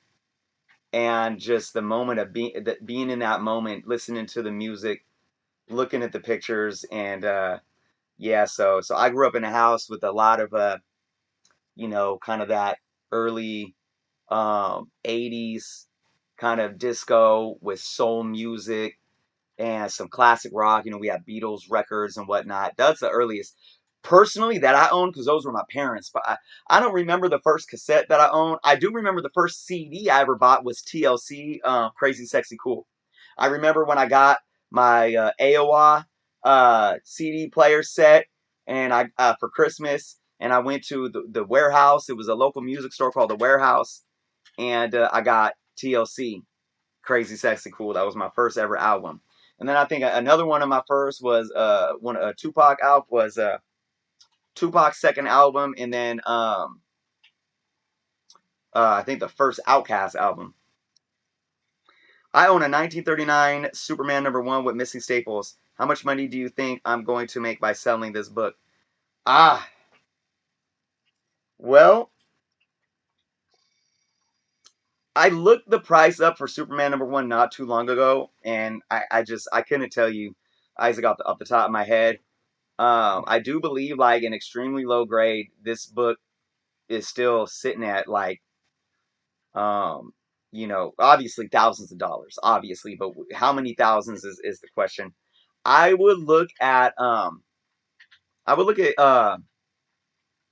and just the moment of being in that moment, listening to the music, looking at the pictures, and yeah. So I grew up in a house with a lot of kind of that early 80s kind of disco with soul music and some classic rock. You know, we had Beatles records and whatnot. That's the earliest personally that I owned because those were my parents. But I don't remember the first cassette that I owned. I do remember the first CD I ever bought was TLC, Crazy Sexy Cool. I remember when I got my AOA CD player set and I for Christmas. And I went to the warehouse. It was a local music store called the Warehouse, and I got TLC, Crazy Sexy Cool. That was my first ever album. And then I think another one of my first was one Tupac album was Tupac's second album, and then I think the first Outkast album. I own a 1939 Superman #1 with missing staples. How much money do you think I'm going to make by selling this book? Ah, well, I looked the price up for Superman #1 not too long ago, and I couldn't tell you, Isaac, off the top of my head. I do believe like an extremely low grade. This book is still sitting at like um, obviously thousands of dollars, obviously, but how many thousands is the question. I would look at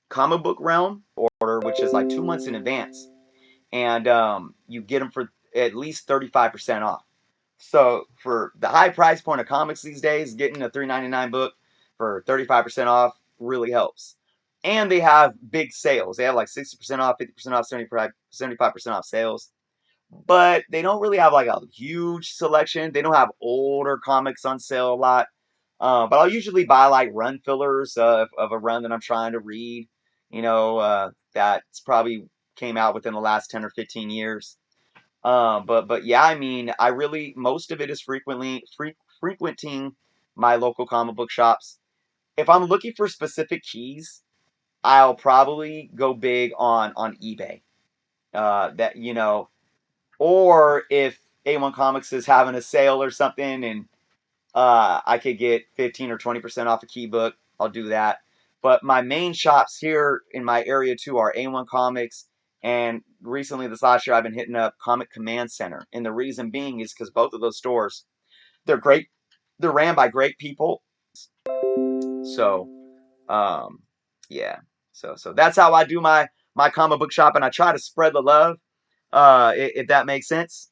Comic Book Realm order, which is like 2 months in advance, and you get them for at least 35% off. So for the high price point of comics these days, getting a $3.99 book for 35% off really helps. and they have big sales. They have like 60% off, 50% off, 75% off sales. But they don't really have like a huge selection. They don't have older comics on sale a lot. But I'll usually buy like run fillers of a run that I'm trying to read. That's probably came out within the last 10 or 15 years. But yeah, I mean, I really most of it is frequenting my local comic book shops. If I'm looking for specific keys, I'll probably go big on eBay. That or if A1 Comics is having a sale or something, and I could get 15 or 20% off a key book, I'll do that. But my main shops here in my area too are A1 Comics, and recently this last year I've been hitting up Comic Command Center. And the reason being is because both of those stores, they're great. They're ran by great people. So, um, yeah. So that's how I do my comic book shop, and I try to spread the love. If that makes sense.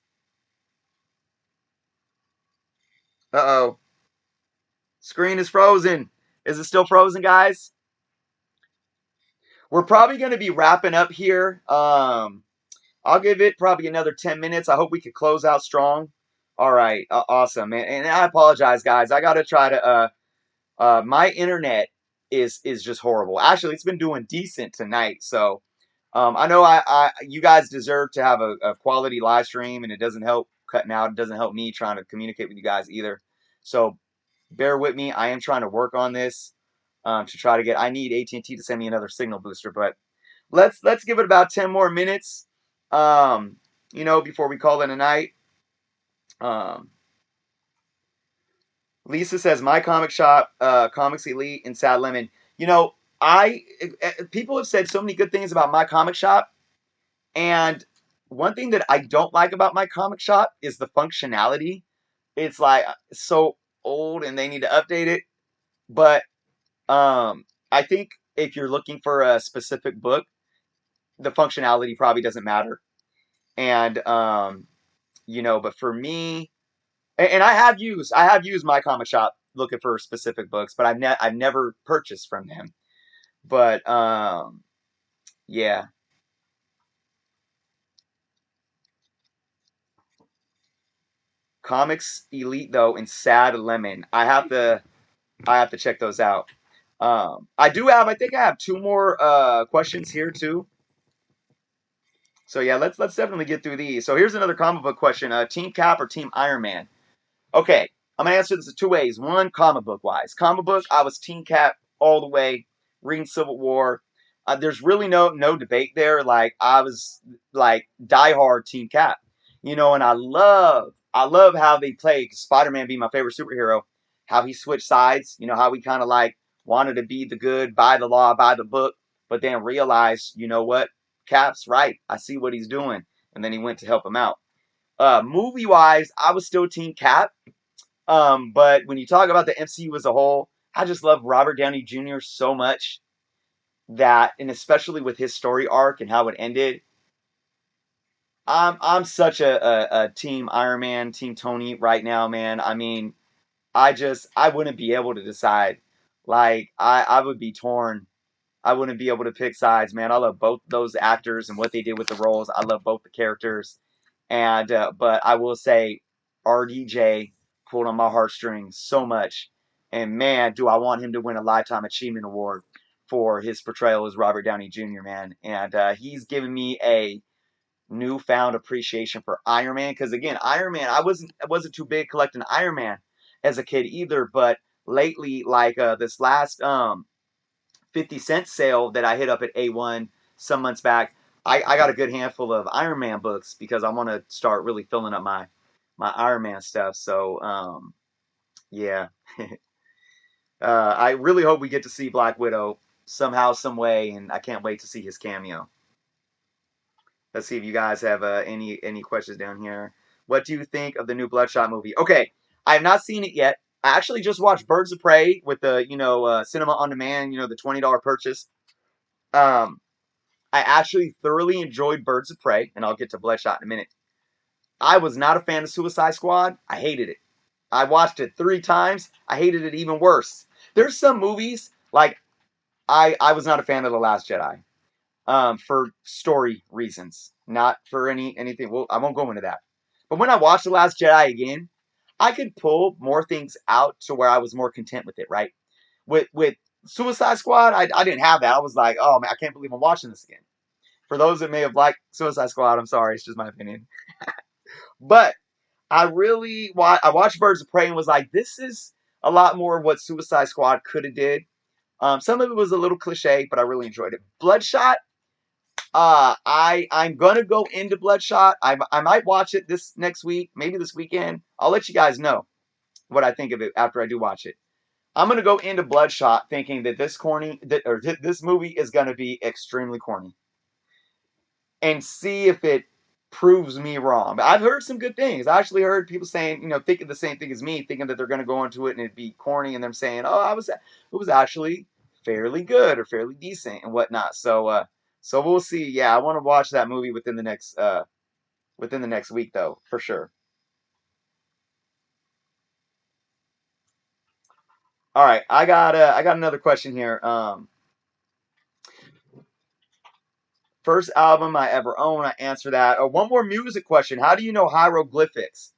Uh-oh. Screen is frozen. Is it still frozen, guys? We're probably going to be wrapping up here. I'll give it probably another 10 minutes. I hope we could close out strong. All right. Awesome. And I apologize, guys. I got to try to my internet is just horrible. Actually, it's been doing decent tonight. So, I know you guys deserve to have a quality live stream, and it doesn't help cutting out. It doesn't help me trying to communicate with you guys either. So bear with me. I am trying to work on this to try to get. I need AT&T to send me another signal booster, but let's give it about 10 more minutes. Before we call it a night. Um, Lisa says my comic shop, Comics Elite in Sad Lemon. You know, I people have said so many good things about my comic shop, and one thing that I don't like about my comic shop is the functionality. It's like so old, and they need to update it. But I think if you're looking for a specific book, the functionality probably doesn't matter. And but for me, and I have used my comic shop looking for specific books, but I've never purchased from them. But yeah, Comics Elite though and Sad Lemon, I have to check those out. I think I have two more questions here too. So yeah, let's definitely get through these. So here's another comic book question: Team Cap or Team Iron Man? Okay, I'm gonna answer this in two ways. One, comic book wise. Comic book, I was Team Cap all the way. Reading Civil War. There's really no debate there. Like I was like diehard Team Cap, and I love how they play Spider-Man being my favorite superhero. How he switched sides. How he kind of like wanted to be the good, by the law, by the book, but then realized, you know what, Cap's right. I see what he's doing, and then he went to help him out. Movie wise, I was still Team Cap. But when you talk about the MCU as a whole, I just love Robert Downey Jr. so much and especially with his story arc and how it ended, I'm such a Team Iron Man, Team Tony right now, man. I mean, I wouldn't be able to decide. Like I would be torn. I wouldn't be able to pick sides, man. I love both those actors and what they did with the roles. I love both the characters, and but I will say, RDJ pulled on my heartstrings so much, and man, do I want him to win a Lifetime Achievement Award for his portrayal as Robert Downey Jr. Man, and he's given me a newfound appreciation for Iron Man because again, Iron Man, I wasn't too big collecting Iron Man as a kid either, but lately, like this last 50 cent sale that I hit up at A1 some months back, I got a good handful of Iron Man books because I want to start really filling up my Iron Man stuff. So yeah, I really hope we get to see Black Widow somehow, some way, and I can't wait to see his cameo. Let's see if you guys have any questions down here. What do you think of the new Bloodshot movie? Okay, I have not seen it yet. I actually just watched Birds of Prey with the Cinema on Demand, the $20 purchase. Um, I actually thoroughly enjoyed Birds of Prey, and I'll get to Bloodshot in a minute. I was not a fan of Suicide Squad. I hated it. I watched it 3 times. I hated it even worse. There's some movies like I was not a fan of The Last Jedi. For story reasons, not for anything. Well, I won't go into that. But when I watched The Last Jedi again, I could pull more things out to where I was more content with it, right? With Suicide Squad, I didn't have that. I was like, oh man, I can't believe I'm watching this again. For those that may have liked Suicide Squad, I'm sorry, it's just my opinion. But I watched Birds of Prey and was like, this is a lot more of what Suicide Squad could have did. Some of it was a little cliche, but I really enjoyed it. Bloodshot, I'm gonna go into Bloodshot. I might watch it this next week, maybe this weekend. I'll let you guys know what I think of it after I do watch it. I'm gonna go into Bloodshot thinking that this movie is gonna be extremely corny, and see if it proves me wrong. I've heard some good things. I actually heard people saying, thinking the same thing as me, thinking that they're gonna go into it and it'd be corny, and them saying, "Oh, it was actually fairly good or fairly decent and whatnot." So we'll see. Yeah, I want to watch that movie within the next week though, for sure. All right, I got another question here. First album I ever own. I answer that. One more music question. How do you know hieroglyphics?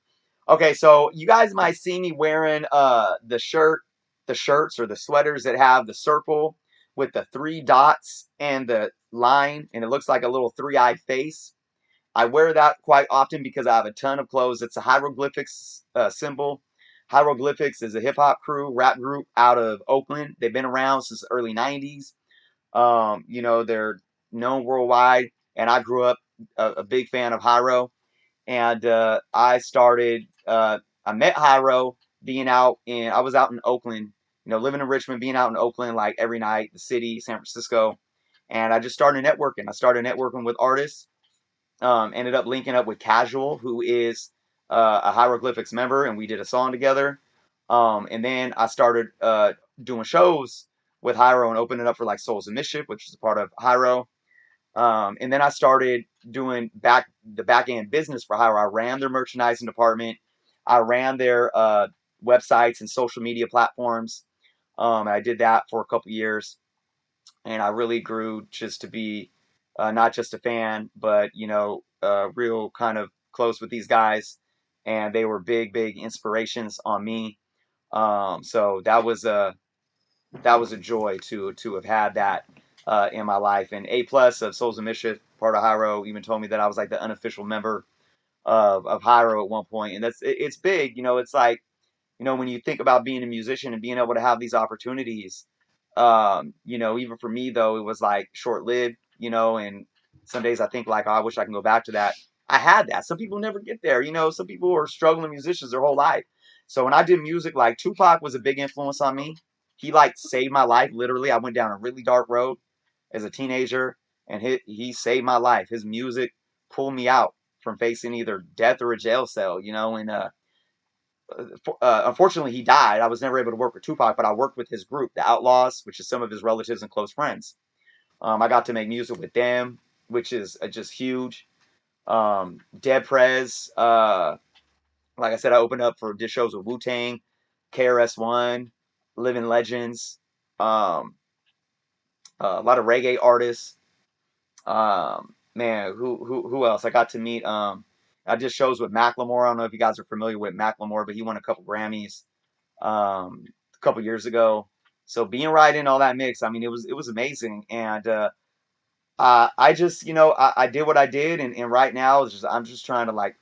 Okay, so you guys might see me wearing the shirts or the sweaters that have the circle with the three dots and the line, and it looks like a little three-eyed face. I wear that quite often because I have a ton of clothes. It's a hieroglyphics symbol. Hieroglyphics is a hip hop crew, rap group out of Oakland. They've been around since the early '90s. They're known worldwide, and I grew up a big fan of Hyro. And I met Hyro I was out in Oakland, living in Richmond, being out in Oakland like every night, the city, San Francisco. And I just started networking. I started networking with artists. Ended up linking up with Casual, who is a Hieroglyphics member, and we did a song together. And then I started doing shows with Hyro and opening up for like Souls of Mischief, which is a part of Hyro. And then I started doing the back end business for Hyro. I ran their merchandising department. I ran their websites and social media platforms. And I did that for a couple years, and I really grew just to be not just a fan, but real kind of close with these guys, and they were big inspirations on me. So that was a joy to have had that in my life. And A plus of Souls of Mischief, part of Hyro, even told me that I was like the unofficial member of Hyro at one point, and it's big. It's like when you think about being a musician and being able to have these opportunities, even for me though, it was like short lived, and some days I think like, oh, I wish I can go back to that. I had that. Some people never get there, some people are struggling musicians their whole life. So when I did music, like Tupac was a big influence on me. He like saved my life, literally. I went down a really dark road as a teenager, and he saved my life. His music pulled me out from facing either death or a jail cell, and unfortunately, he died. I was never able to work with Tupac, but I worked with his group, the Outlaws, which is some of his relatives and close friends. I got to make music with them, which is just huge. Dead Prez, like I said, I opened up for did shows with Wu Tang, KRS-One, Living Legends, um, a lot of reggae artists. Man, who else? I got to meet. I did shows with Macklemore. I don't know if you guys are familiar with Macklemore, but he won a couple Grammys a couple years ago. So being right in all that mix, I mean, it was amazing. And I just, I did what I did, and right now I'm just trying to like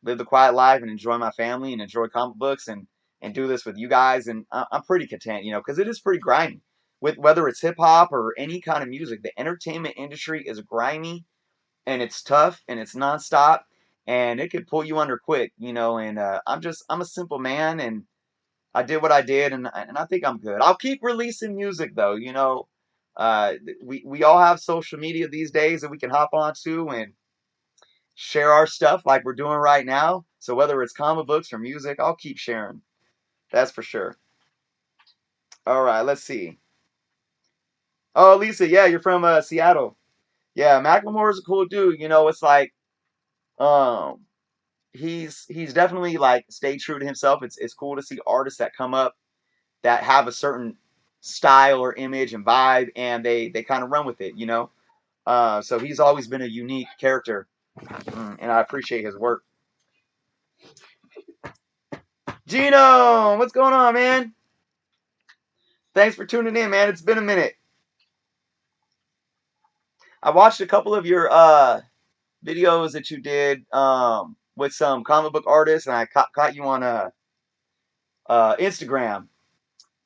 live the quiet life and enjoy my family and enjoy comic books and do this with you guys, and I'm pretty content, because it is pretty grimy. With whether it's hip hop or any kind of music, the entertainment industry is grimy, and it's tough, and it's nonstop, and it could pull you under quick, and I'm a simple man, and I did what I did, and I think I'm good. I'll keep releasing music though. We all have social media these days that we can hop onto and share our stuff like we're doing right now. So whether it's comic books or music, I'll keep sharing. That's for sure. All right, let's see. Oh, Lisa, yeah, you're from Seattle. Yeah, Macklemore is a cool dude. It's like um he's definitely like stayed true to himself. It's cool to see artists that come up that have a certain style or image and vibe, and they kind of run with it, you know. So he's always been a unique character, and I appreciate his work. Gino, what's going on, man? Thanks for tuning in, man. It's been a minute. I watched a couple of your videos that you did with some comic book artists, and I caught you on Instagram.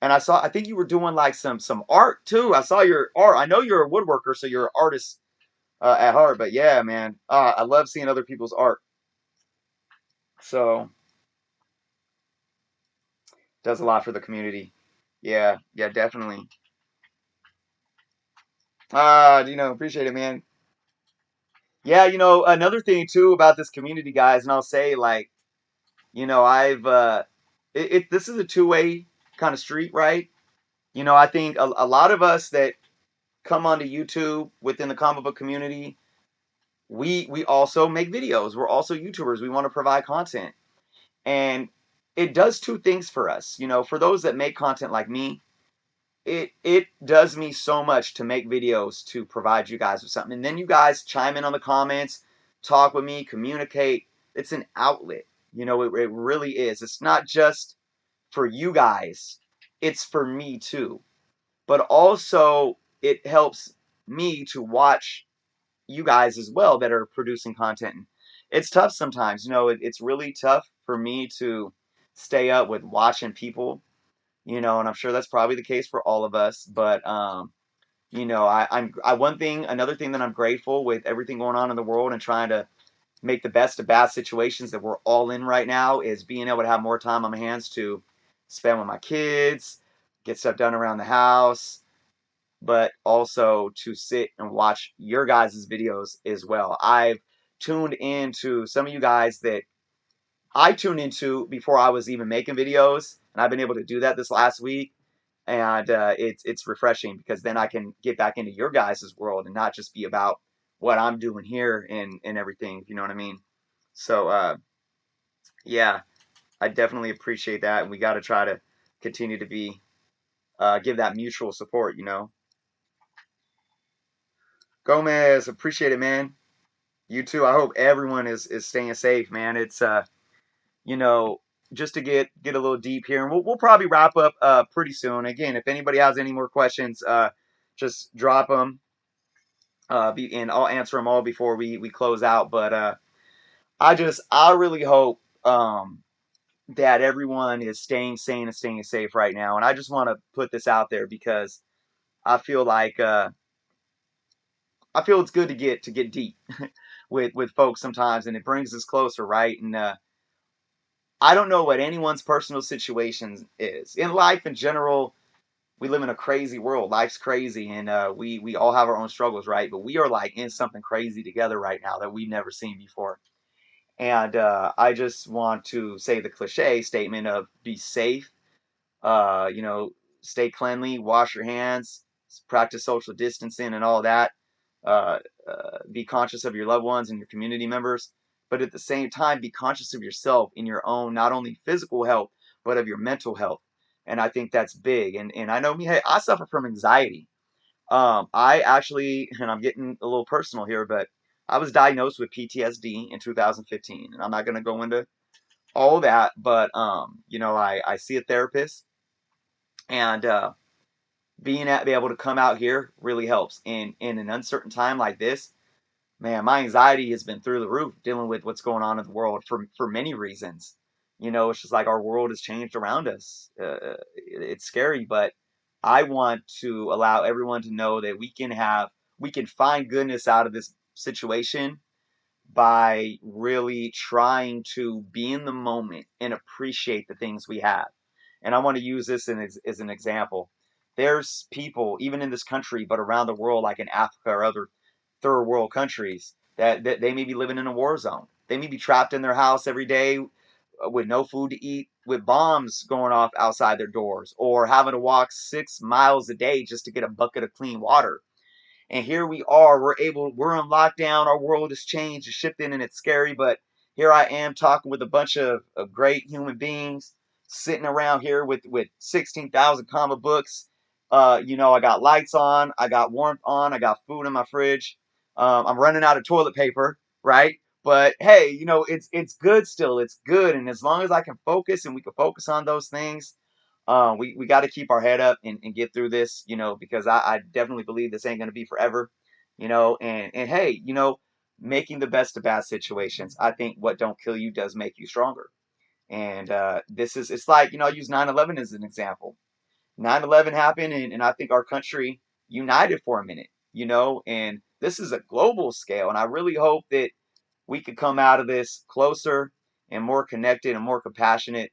And I think you were doing like some art too. I saw your art. I know you're a woodworker, so you're an artist at heart. But yeah, man, I love seeing other people's art. So does a lot for the community. Yeah, yeah, definitely. Appreciate it, man. Yeah, another thing too about this community, guys, and I'll say like, I've this is a two-way kind of street, right? I think a lot of us that come onto YouTube within the comic book community, we also make videos. We're also YouTubers. We want to provide content. And it does two things for us. For those that make content like me, it does me so much to make videos to provide you guys with something. And then you guys chime in on the comments, talk with me, communicate. It's an outlet. It really is. It's not just for you guys. It's for me too. But also it helps me to watch you guys as well that are producing content. It's tough sometimes. It's really tough for me to stay up with watching people, and I'm sure that's probably the case for all of us. But another thing that I'm grateful with everything going on in the world and trying to make the best of bad situations that we're all in right now is being able to have more time on my hands to spend with my kids, get stuff done around the house, but also to sit and watch your guys' videos as well. I've tuned into some of you guys that I tuned into before I was even making videos, and I've been able to do that this last week. And it's refreshing because then I can get back into your guys' world and not just be about what I'm doing here and everything. If you know what I mean? So yeah, I definitely appreciate that, and we got to try to continue to be give that mutual support. Gomez, appreciate it, man. You too. I hope everyone is staying safe, man. It's you know, just to get a little deep here, and we'll probably wrap up pretty soon. Again, if anybody has any more questions, just drop them. And I'll answer them all before we close out. But I really hope that everyone is staying sane and staying safe right now. And I just want to put this out there because I feel like I feel it's good to get deep with folks sometimes, and it brings us closer, right? And I don't know what anyone's personal situation is in life in general. We live in a crazy world. Life's crazy, and we all have our own struggles, right? But we are like in something crazy together right now that we've never seen before. And I just want to say the cliche statement of be safe, uh, you know, stay cleanly, wash your hands, practice social distancing and all that. Uh, be conscious of your loved ones and your community members, but at the same time, be conscious of yourself in your own, not only physical health, but of your mental health. And I think that's big. And I know me, hey, I suffer from anxiety. I actually, and I'm getting a little personal here, but I was diagnosed with PTSD in 2015, and I'm not going to go into all that, but I see a therapist, and be able to come out here really helps in an uncertain time like this. Man, my anxiety has been through the roof dealing with what's going on in the world for many reasons. It's just like our world has changed around us. It's scary, but I want to allow everyone to know that we can find goodness out of this situation by really trying to be in the moment and appreciate the things we have. And I want to use this as an example. There's people, even in this country, but around the world, like in Africa or other third world countries, that they may be living in a war zone. They may be trapped in their house every day with no food to eat, with bombs going off outside their doors, or having to walk 6 miles a day just to get a bucket of clean water. And here we are, we're in lockdown, our world has changed, it's shifting, and it's scary, but here I am talking with a bunch of great human beings, sitting around here with 16,000 comic books, You know, I got lights on, I got warmth on, I got food in my fridge. I'm running out of toilet paper, right? But hey, you know, it's good still. It's good, and as long as I can focus and we can focus on those things, we got to keep our head up and get through this, you know, because I definitely believe this ain't gonna be forever, you know. And hey, you know, making the best of bad situations. I think what don't kill you does make you stronger. And this is it's like, you know, I use 9/11 as an example. 9/11 happened, and I think our country united for a minute, you know, and this is a global scale. And I really hope that we could come out of this closer and more connected and more compassionate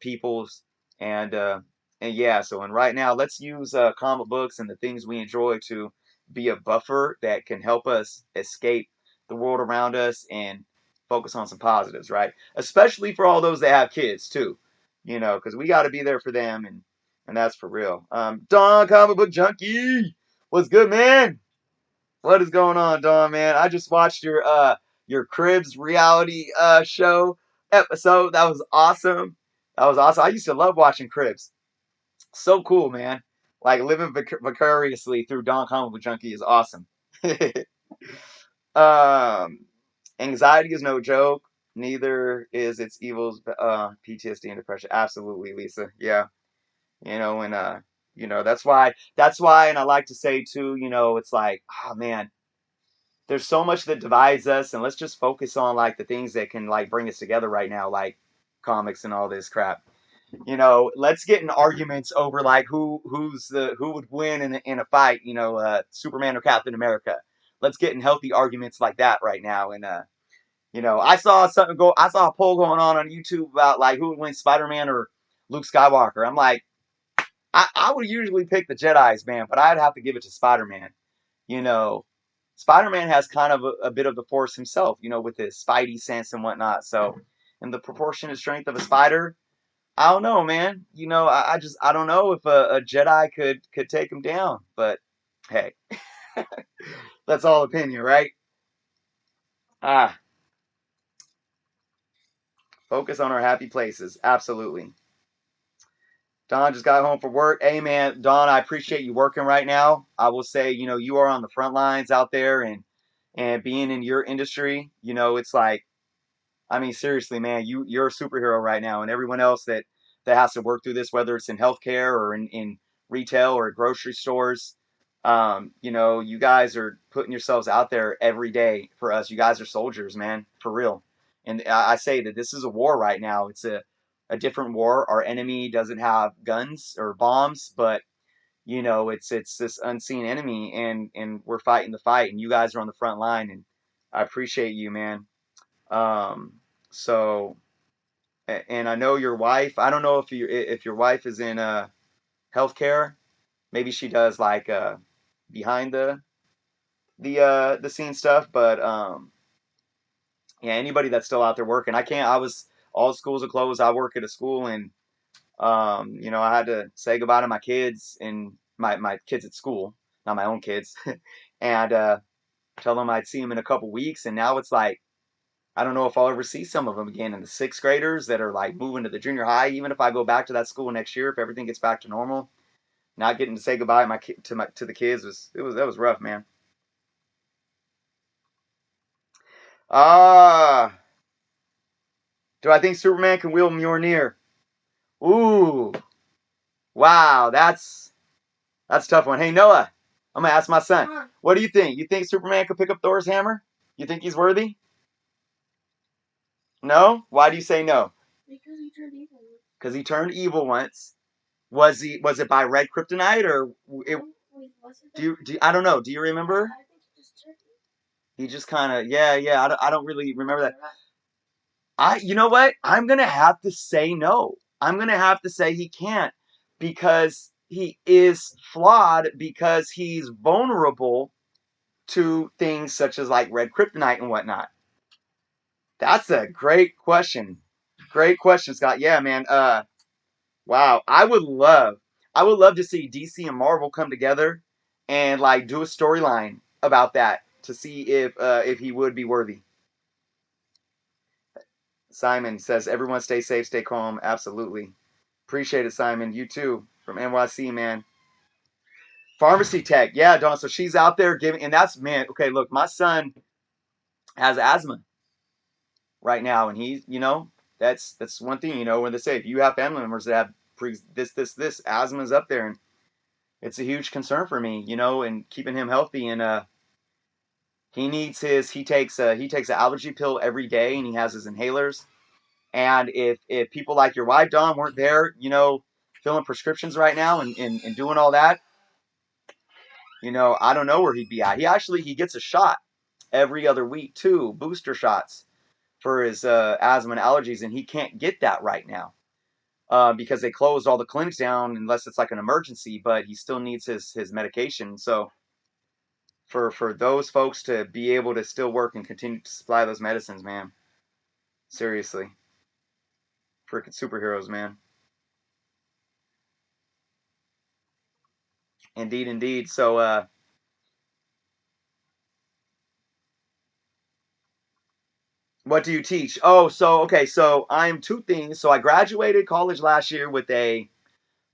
peoples. And yeah, so and right now, let's use comic books and the things we enjoy to be a buffer that can help us escape the world around us and focus on some positives, right? Especially for all those that have kids too, you know, because we got to be there for them, and that's for real. Don, comic book junkie, what's good, man? What is going on, Don, man? I just watched your Cribs reality show episode. That was awesome. That was awesome. I used to love watching Cribs. So cool, man. Like living vicariously through Don Comic Book Junkie is awesome. um, Anxiety is no joke. Neither is its evils. PTSD and depression. Absolutely, Lisa. Yeah, you know, and you know, that's why, and I like to say too, you know, it's like, oh man, there's so much that divides us, and let's just focus on like the things that can like bring us together right now, like comics and all this crap. You know, let's get in arguments over like who would win in a fight, you know, Superman or Captain America. Let's get in healthy arguments like that right now. And you know, I saw a poll going on YouTube about like who would win, Spider-Man or Luke Skywalker. I'm like, I would usually pick the Jedi's, man, but I'd have to give it to Spider-Man. You know, Spider-Man has kind of a bit of the force himself, you know, with his spidey sense and whatnot. So, and the proportionate strength of a spider, I don't know, man. You know, I don't know if a Jedi could take him down. But hey, that's all opinion, right? Ah, focus on our happy places. Absolutely. Don just got home from work. Hey, man, Don, I appreciate you working right now. I will say, you know, you are on the front lines out there, and being in your industry, you know, it's like, I mean, seriously, man, you're a superhero right now, and everyone else that has to work through this, whether it's in healthcare or in retail or grocery stores, you know, you guys are putting yourselves out there every day for us. You guys are soldiers, man, for real. And I say that this is a war right now. It's a different war. Our enemy doesn't have guns or bombs, but you know, it's this unseen enemy, and we're fighting the fight, and you guys are on the front line, and I appreciate you, man. Um, so, and I know your wife. I don't know if your wife is in healthcare. Maybe she does like behind the scene stuff. But yeah, anybody that's still out there working, I can't. I was all schools are closed. I work at a school, and you know, I had to say goodbye to my kids and my kids at school, not my own kids, and tell them I'd see them in a couple weeks. And now it's like, I don't know if I'll ever see some of them again, in the sixth graders that are like moving to the junior high. Even if I go back to that school next year, if everything gets back to normal, not getting to say goodbye to the kids was that was rough, man. Ah, do I think Superman can wield Mjolnir? Ooh, wow, that's a tough one. Hey Noah, I'm gonna ask my son. What do you think? You think Superman could pick up Thor's hammer? You think he's worthy? No. Why do you say no? Because he turned evil once. Was it by red kryptonite or it? I don't know. Do you remember? He just kind of yeah. I don't really remember that. You know what? I'm gonna have to say no. I'm gonna have to say he can't, because he is flawed, because he's vulnerable to things such as like red kryptonite and whatnot. That's a great question. Great question, Scott. Yeah, man. Wow. I would love to see DC and Marvel come together and like do a storyline about that to see if he would be worthy. Simon says, everyone stay safe, stay calm. Absolutely. Appreciate it, Simon. You too. From NYC, man. Pharmacy tech, yeah, Dawn. So she's out there giving, and that's man. Okay, look, my son has asthma right now, and he's, that's one thing, when they say if you have family members that have this asthma is up there, and it's a huge concern for me, and keeping him healthy, and he takes an allergy pill every day, and he has his inhalers, and if people like your wife, Dawn, weren't there, filling prescriptions right now and doing all that, I don't know where he'd be at. He gets a shot every other week too, booster shots for his asthma and allergies, and he can't get that right now because they closed all the clinics down unless it's like an emergency. But he still needs his medication. So for those folks to be able to still work and continue to supply those medicines, man, seriously, freaking superheroes, man. Indeed, indeed. So what do you teach? Oh, so okay, so I'm two things. So I graduated college last year with a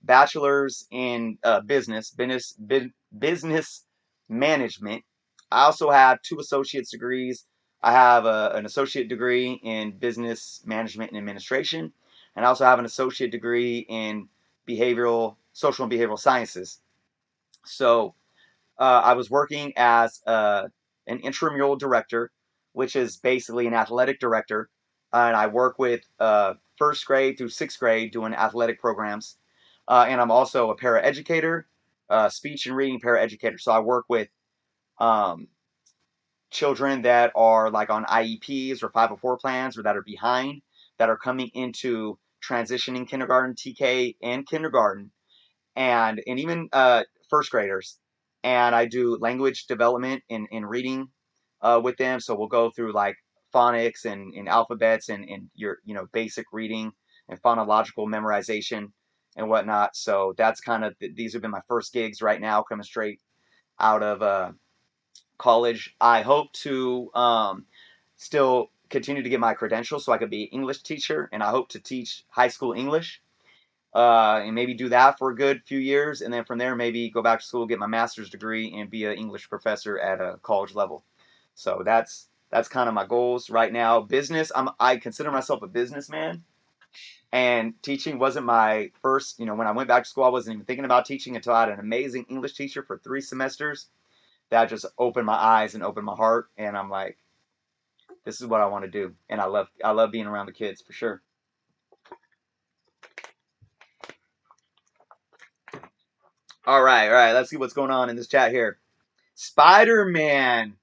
bachelor's in business management. I also have two associate's degrees. I have an associate degree in business management and administration, and I also have an associate degree in social and behavioral sciences. So I was working as an intramural director, which is basically an athletic director, and I work with first grade through sixth grade doing athletic programs. And I'm also a paraeducator, speech and reading paraeducator. So I work with um, children that are like on IEPs or 504 plans or that are behind, that are coming into transitioning kindergarten, TK, and kindergarten and even first graders. And I do language development in reading with them. So we'll go through like phonics and alphabets and your basic reading and phonological memorization and whatnot. So that's kind of these have been my first gigs right now, coming straight out of college. I hope to still continue to get my credentials so I could be an English teacher, and I hope to teach high school English and maybe do that for a good few years, and then from there maybe go back to school, get my master's degree, and be an English professor at a college level. So that's kind of my goals right now. Business, I consider myself a businessman, and teaching wasn't my first. When I went back to school, I wasn't even thinking about teaching until I had an amazing English teacher for 3 semesters that just opened my eyes and opened my heart, and I'm like, this is what I want to do, and I love being around the kids for sure. All right, let's see what's going on in this chat here. Spider-Man.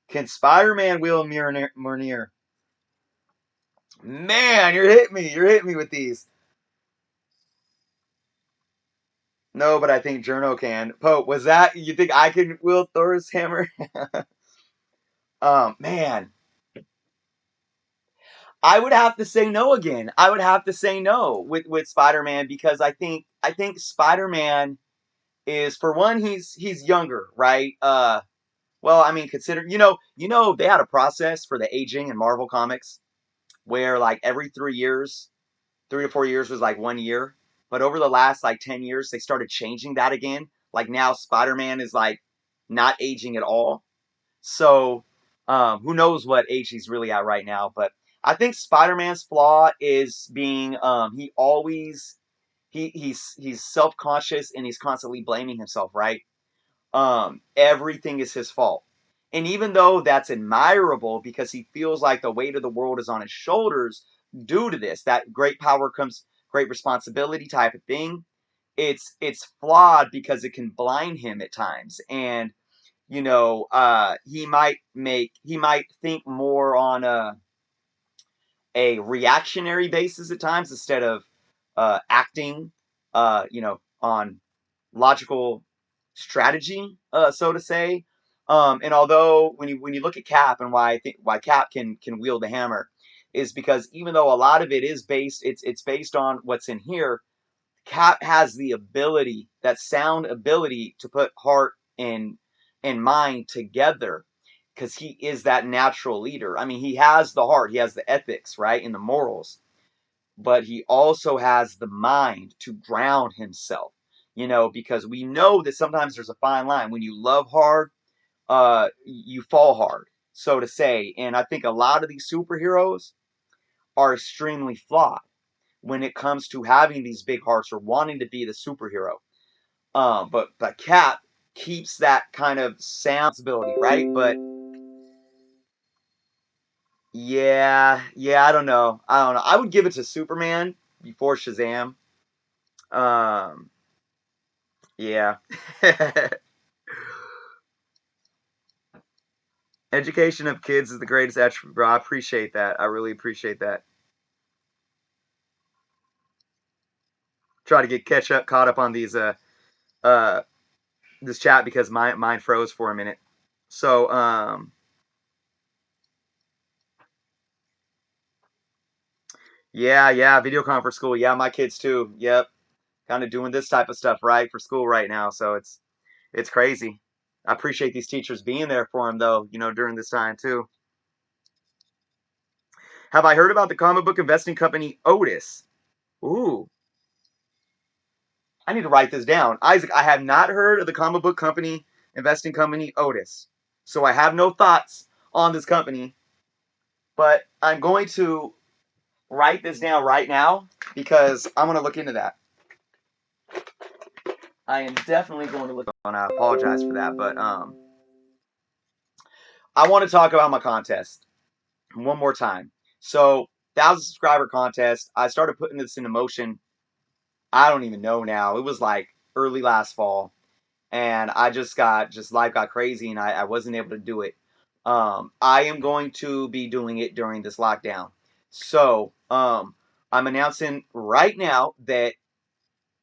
Can Spider-Man wield Mjolnir? Man, you're hitting me. You're hitting me with these. No, but I think Jerno can. Pope, was that you think I can wield Thor's hammer? Man, I would have to say no again. I would have to say no with Spider-Man because I think Spider-Man is, for one, he's younger, right? Well, I mean, consider they had a process for the aging in Marvel Comics where like every 3 years 3 to 4 years was like 1 year. But over the last like 10 years, they started changing that again. Like now, Spider Man is like not aging at all. So who knows what age he's really at right now. But I think Spider Man's flaw is being he's self conscious and he's constantly blaming himself, right? Everything is his fault. And even though that's admirable because he feels like the weight of the world is on his shoulders due to this, that great power comes great responsibility type of thing, it's flawed because it can blind him at times. And he might think more on a reactionary basis at times instead of acting on logical strategy, so to say. And although when you look at Cap and why I think why Cap can wield the hammer is because even though a lot of it is it's based on what's in here. Cap has the ability, that sound ability, to put heart and mind together because he is that natural leader. I mean, he has the heart, he has the ethics, right, and the morals, but he also has the mind to ground himself. You know, because we know that sometimes there's a fine line. When you love hard, you fall hard, so to say. And I think a lot of these superheroes are extremely flawed when it comes to having these big hearts or wanting to be the superhero. But Cap keeps that kind of sensibility, right? But yeah, I don't know. I would give it to Superman before Shazam. Um, yeah. Education of kids is the greatest attribute, bro. I appreciate that. I really appreciate that. Try to get caught up on these uh this chat because mine froze for a minute. So yeah, video conference school. Yeah, my kids too. Yep, kind of doing this type of stuff right for school right now. So it's crazy. I appreciate these teachers being there for them though. You know, during this time too. Have I heard about the comic book investing company Otis? Ooh, I need to write this down. Isaac, I have not heard of the comic book company investing company Otis. So I have no thoughts on this company, but I'm going to write this down right now because I'm going to look into that. I am definitely going to look on. I apologize for that, but I want to talk about my contest one more time. So, 1,000 subscriber contest. I started putting this into motion. I don't even know now. It was like early last fall, and I just life got crazy, and I wasn't able to do it. I am going to be doing it during this lockdown. So, I'm announcing right now that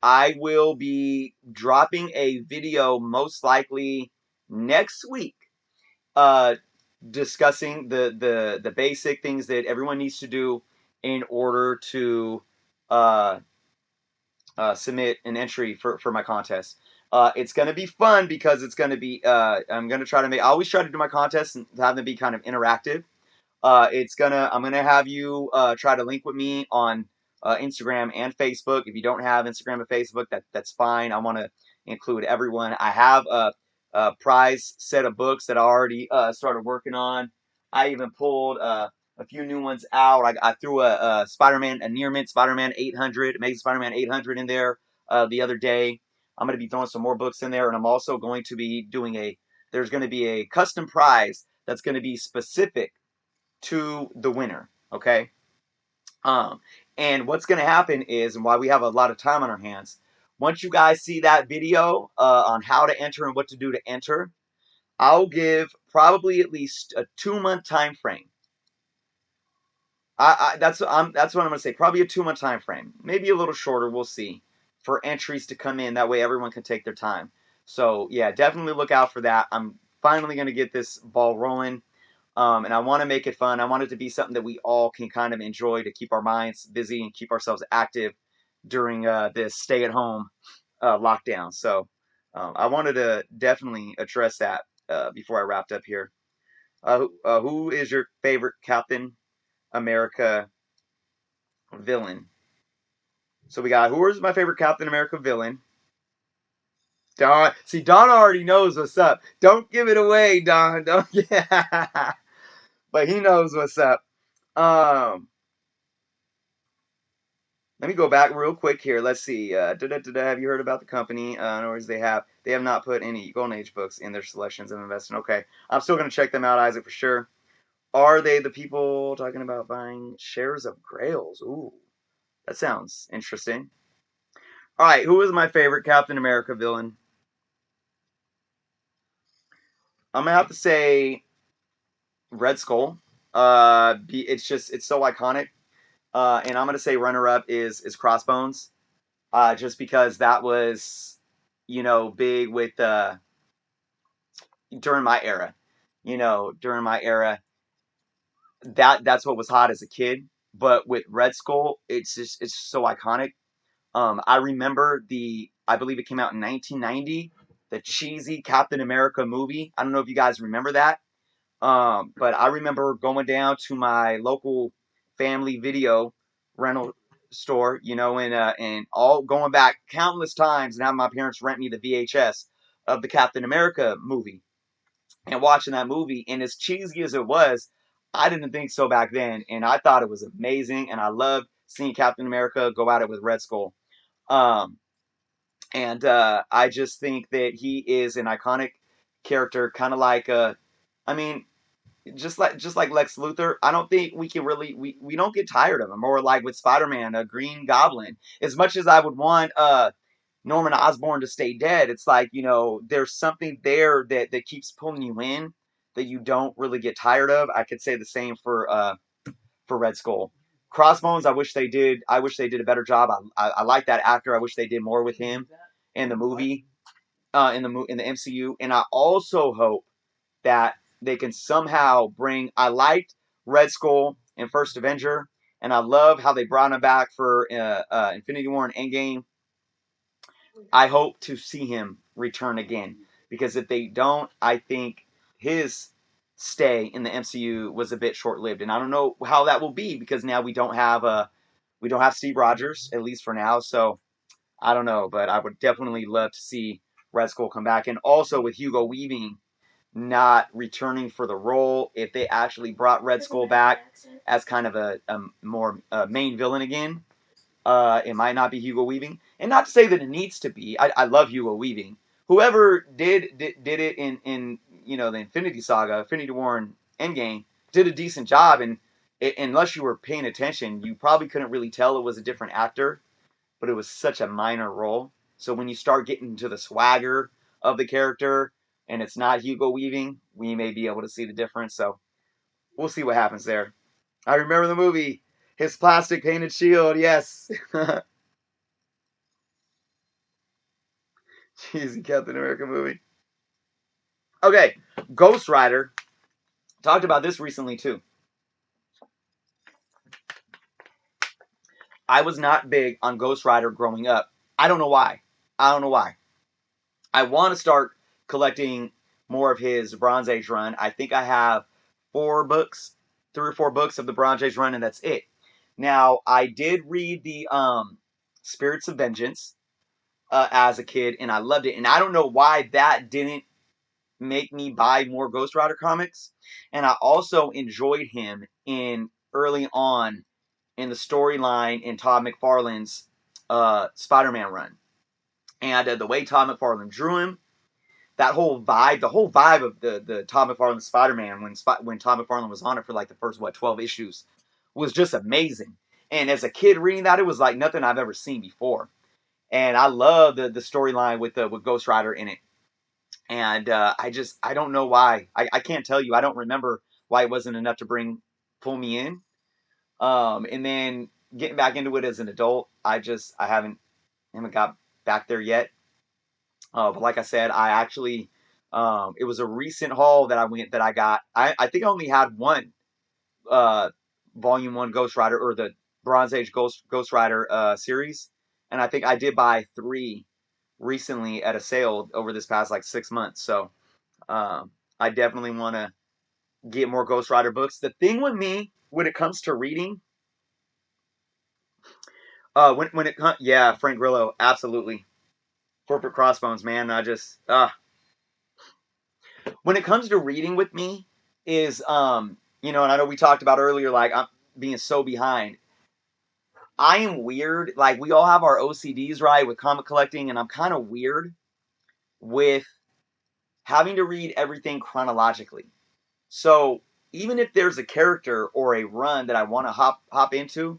I will be dropping a video most likely next week, uh, discussing the basic things that everyone needs to do in order to uh, submit an entry for my contest. It's going to be fun because it's going to be. I'm going to try to make. I always try to do my contests and have them be kind of interactive. I'm gonna have you try to link with me on Instagram and Facebook. If you don't have Instagram and Facebook, that's fine. I want to include everyone. I have a prize set of books that I already started working on. I even pulled a few new ones out. I threw a Spider-Man, a near mint Spider-Man 800, Amazing Spider-Man 800 in there the other day. I'm going to be throwing some more books in there, and I'm also going to be doing there's going to be a custom prize that's going to be specific to the winner. Okay. Um, and what's going to happen is, and why we have a lot of time on our hands, once you guys see that video on how to enter and what to do to enter, I'll give probably at least a 2 month time frame. That's what I'm gonna say. Probably a 2 month time frame, maybe a little shorter. We'll see for entries to come in. That way, everyone can take their time. So yeah, definitely look out for that. I'm finally gonna get this ball rolling. And I want to make it fun. I want it to be something that we all can kind of enjoy to keep our minds busy and keep ourselves active during this stay-at-home lockdown. So I wanted to definitely address that before I wrapped up here. Who is your favorite Captain America villain? So we got who is my favorite Captain America villain? Don. See, Don already knows what's up. Don't give it away, Don. Don't. Yeah. But he knows what's up. Um, Let me go back real quick here. Let's see. Have you heard about the company? In other words, they have not put any Golden Age books in their selections of investing. Okay, I'm still gonna check them out, Isaac, for sure. Are they the people talking about buying shares of Grails? Ooh, that sounds interesting. All right, who is my favorite Captain America villain? I'm gonna have to say Red Skull. It's so iconic. And I'm gonna say runner up is Crossbones. Just because that was big with during my era. During my era, that's what was hot as a kid. But with Red Skull, it's so iconic. I remember I believe it came out in 1990, the cheesy Captain America movie. I don't know if you guys remember that. But I remember going down to my local family video rental store, you know, and all going back countless times, and having my parents rent me the VHS of the Captain America movie, and watching that movie. And as cheesy as it was, I didn't think so back then, and I thought it was amazing, and I loved seeing Captain America go at it with Red Skull. Um, and I just think that he is an iconic character, kind of like I mean, just like Lex Luthor. I don't think we can really we don't get tired of him. Or like with Spider-Man, a Green Goblin. As much as I would want Norman Osborn to stay dead, it's like, you know, there's something there that keeps pulling you in, that you don't really get tired of. I could say the same for Red Skull. Crossbones, I wish they did a better job. I like that actor. I wish they did more with him in the movie, in the MCU. And I also hope that they can somehow bring. I liked Red Skull in First Avenger, and I love how they brought him back for Infinity War and Endgame. I hope to see him return again, because if they don't, I think his stay in the MCU was a bit short-lived, and I don't know how that will be, because now we don't have Steve Rogers, at least for now. So I don't know, but I would definitely love to see Red Skull come back, and also with Hugo Weaving not returning for the role, if they actually brought Red Skull back as kind of a more main villain again, it might not be Hugo Weaving. And not to say that it needs to be. I love Hugo Weaving. Whoever did it in you know, the Infinity Saga, Infinity War and Endgame, did a decent job. And unless you were paying attention, you probably couldn't really tell it was a different actor, but it was such a minor role. So when you start getting into the swagger of the character, and it's not Hugo Weaving, we may be able to see the difference. So we'll see what happens there. I remember the movie, his plastic painted shield. Yes. Cheesy Captain America movie. Okay, Ghost Rider. Talked about this recently too. I was not big on Ghost Rider growing up. I don't know why. I don't know why. I want to start collecting more of his Bronze Age run. I think I have 4 books, 3 or 4 books of the Bronze Age run, and that's it. Now, I did read the Spirits of Vengeance as a kid, and I loved it. And I don't know why that didn't make me buy more Ghost Rider comics. And I also enjoyed him in early on in the storyline in Todd McFarlane's Spider-Man run. And the way Todd McFarlane drew him, that whole vibe, the whole vibe of the Todd McFarlane Spider-Man when Todd McFarlane was on it for like the first 12 issues was just amazing. And as a kid reading that, it was like nothing I've ever seen before. And I love the storyline with Ghost Rider in it. And I don't know why. I can't tell you. I don't remember why it wasn't enough to pull me in. And then getting back into it as an adult, I haven't got back there yet. But like I said, I actually, it was a recent haul that I got. I think I only had one Volume 1 Ghost Rider, or the Bronze Age Ghost Rider series, and I think I did buy 3 recently at a sale over this past like 6 months. So I definitely want to get more Ghost Rider books. The thing with me when it comes to reading, when it comes, yeah, Frank Grillo, absolutely. Corporate Crossbones, man. I just when it comes to reading with me is you know, and I know we talked about earlier, like I'm being so behind. I am weird. Like we all have our OCDs, right, with comic collecting, and I'm kind of weird with having to read everything chronologically. So even if there's a character or a run that I want to hop into,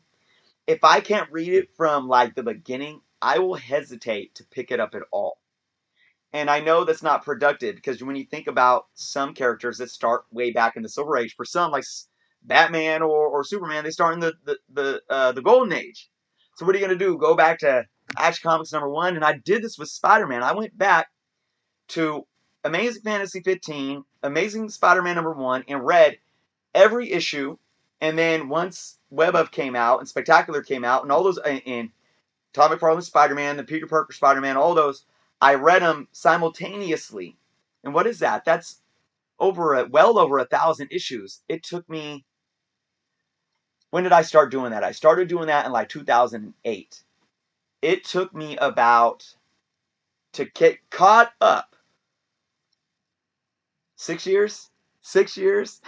if I can't read it from like the beginning, I will hesitate to pick it up at all. And I know that's not productive, because when you think about some characters that start way back in the Silver Age, for some like Batman or Superman, they start in the Golden Age. So what are you gonna do? Go back to Action Comics #1? And I did this with Spider-Man. I went back to Amazing Fantasy 15, Amazing Spider-Man #1, and read every issue. And then once Web of came out and Spectacular came out, and all those, and Tom McFarlane's Spider-Man, the Peter Parker Spider-Man, all those, I read them simultaneously. And what is that? That's well over 1,000 issues. It took me when did I start doing that? I started doing that in like 2008. It took me about to get caught up 6 years. 6 years.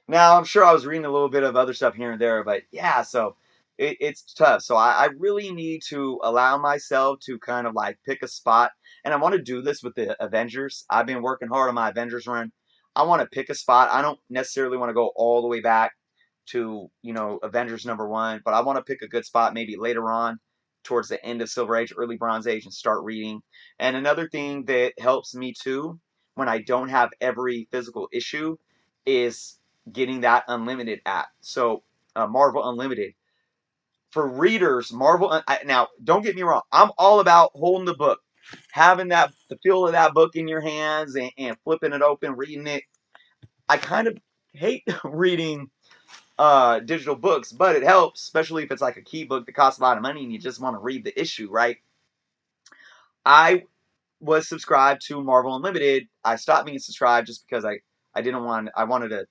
Now, I'm sure I was reading a little bit of other stuff here and there, but yeah, so it's tough. So I really need to allow myself to kind of like pick a spot. And I want to do this with the Avengers. I've been working hard on my Avengers run. I want to pick a spot. I don't necessarily want to go all the way back to, Avengers #1, but I want to pick a good spot maybe later on towards the end of Silver Age, early Bronze Age, and start reading. And another thing that helps me too, when I don't have every physical issue, is getting that Unlimited app. So Marvel Unlimited for readers. Now, don't get me wrong. I'm all about holding the book, having the feel of that book in your hands, and flipping it open, reading it. I kind of hate reading digital books, but it helps, especially if it's like a key book that costs a lot of money and you just want to read the issue, right? I was subscribed to Marvel Unlimited. I stopped being subscribed just because I wanted to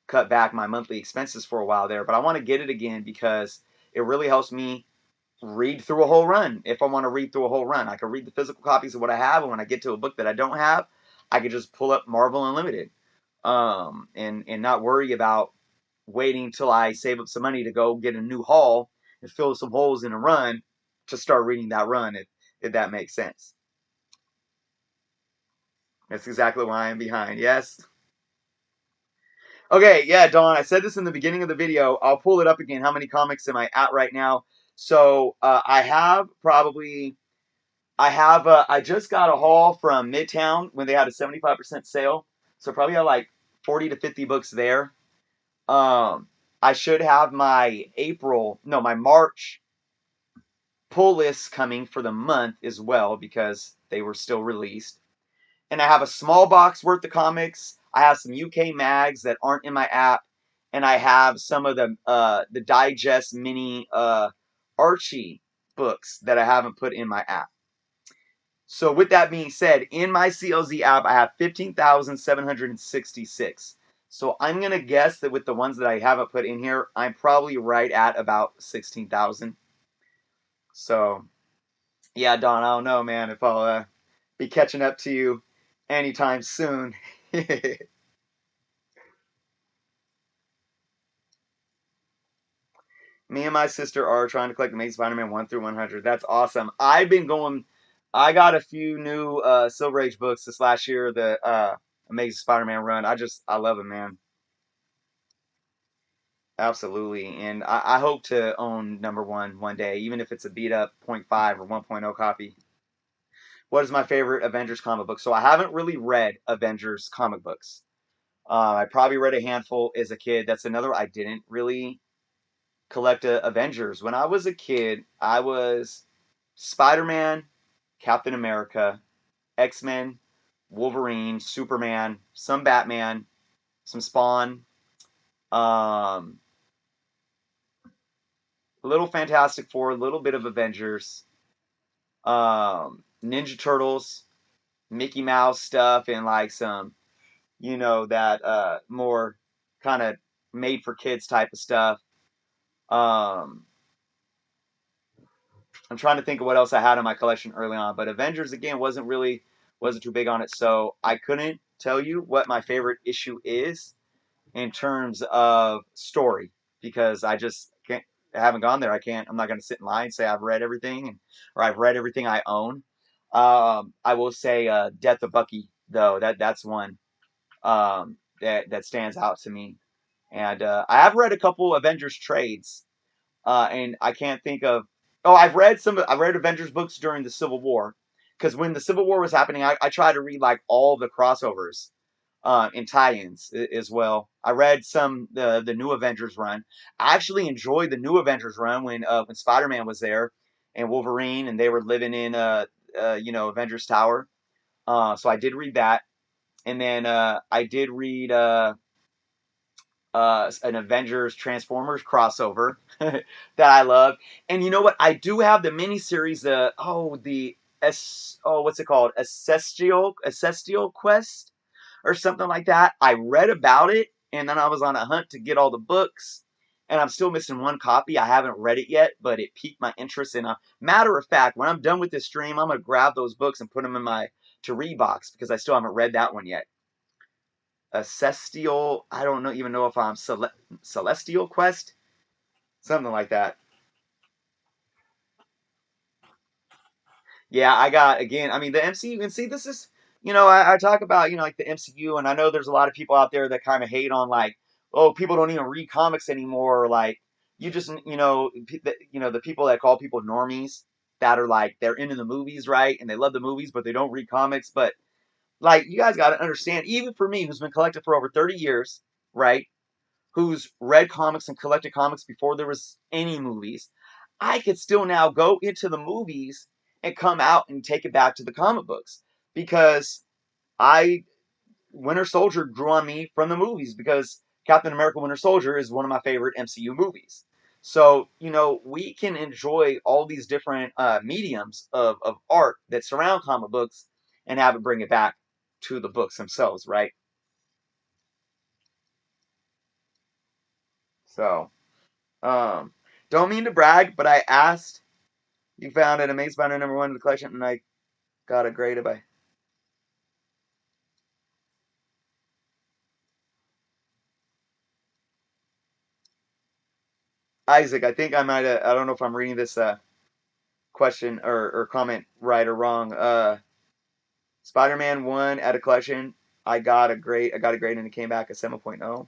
cut back my monthly expenses for a while there, but I want to get it again because it really helps me read through a whole run. If I want to read through a whole run, I can read the physical copies of what I have, and when I get to a book that I don't have, I can just pull up Marvel Unlimited, and not worry about waiting till I save up some money to go get a new haul and fill some holes in a run to start reading that run. If that makes sense. That's exactly why I'm behind. Yes. Okay, yeah, Dawn, I said this in the beginning of the video. I'll pull it up again. How many comics am I at right now? So I just got a haul from Midtown when they had a 75% sale. So probably have like 40 to 50 books there. I should have my March pull lists coming for the month as well because they were still released. And I have a small box worth of comics. I have some UK mags that aren't in my app, and I have some of the digest mini Archie books that I haven't put in my app. So with that being said, in my CLZ app, I have 15,766. So I'm gonna guess that with the ones that I haven't put in here, I'm probably right at about 16,000. So yeah, Don, I don't know, man, if I'll be catching up to you anytime soon. Me and my sister are trying to collect Amazing Spider-Man 1 through 100. That's awesome. I got a few new Silver Age books this last year, the Amazing Spider-Man run. I love it, man. Absolutely. And I hope to own #1 one day, even if it's a beat up point 0.5 or 1.0 copy. What is my favorite Avengers comic book? So I haven't really read Avengers comic books. I probably read a handful as a kid. That's another. I didn't really collect Avengers. When I was a kid, I was Spider-Man, Captain America, X-Men, Wolverine, Superman, some Batman, some Spawn, um, a little Fantastic Four, a little bit of Avengers, Ninja Turtles, Mickey Mouse stuff, and like some, that more kind of made for kids type of stuff. Um, I'm trying to think of what else I had in my collection early on, but Avengers again wasn't too big on it, so I couldn't tell you what my favorite issue is in terms of story because I haven't gone there. I'm not going to sit in line and say I've read everything or I've read everything I own. I will say Death of Bucky though. That's one that stands out to me. And I have read a couple Avengers trades, and I can't think of. Oh, I've read Avengers books during the Civil War, because when the Civil War was happening, I tried to read like all the crossovers, and tie-ins as well. I read the New Avengers run. I actually enjoyed the New Avengers run when Spider-Man was there and Wolverine, and they were living in Avengers Tower. So I did read that, and then I did read an Avengers Transformers crossover that I love. And you know what? I do have the miniseries. What's it called? Ancestral Quest or something like that. I read about it, and then I was on a hunt to get all the books, and I'm still missing one copy. I haven't read it yet, but it piqued my interest. And matter of fact, when I'm done with this stream, I'm gonna grab those books and put them in my to read box because I still haven't read that one yet. A Celestial, I don't know even know if I'm Celestial Quest, something like that. Yeah, I got again. I mean, the MCU, and see, this is, I talk about, like the MCU, and I know there's a lot of people out there that kind of hate on like, oh, people don't even read comics anymore, or like you just, the people that call people normies that are like they're into the movies, right, and they love the movies, but they don't read comics. But like, you guys got to understand, even for me, who's been collecting for over 30 years, right? Who's read comics and collected comics before there was any movies, I could still now go into the movies and come out and take it back to the comic books because I Winter Soldier grew on me from the movies because Captain America Winter Soldier is one of my favorite MCU movies. So, we can enjoy all these different mediums of art that surround comic books and have it bring it back to the books themselves, right? So, um, don't mean to brag, but I asked. You found an Amazing Spider #1 in the collection, and I got a grade by Isaac. I think I might. I don't know if I'm reading this question or comment right or wrong. Spider-Man 1 at a collection. I got a grade. I got a grade, and it came back a 7.0.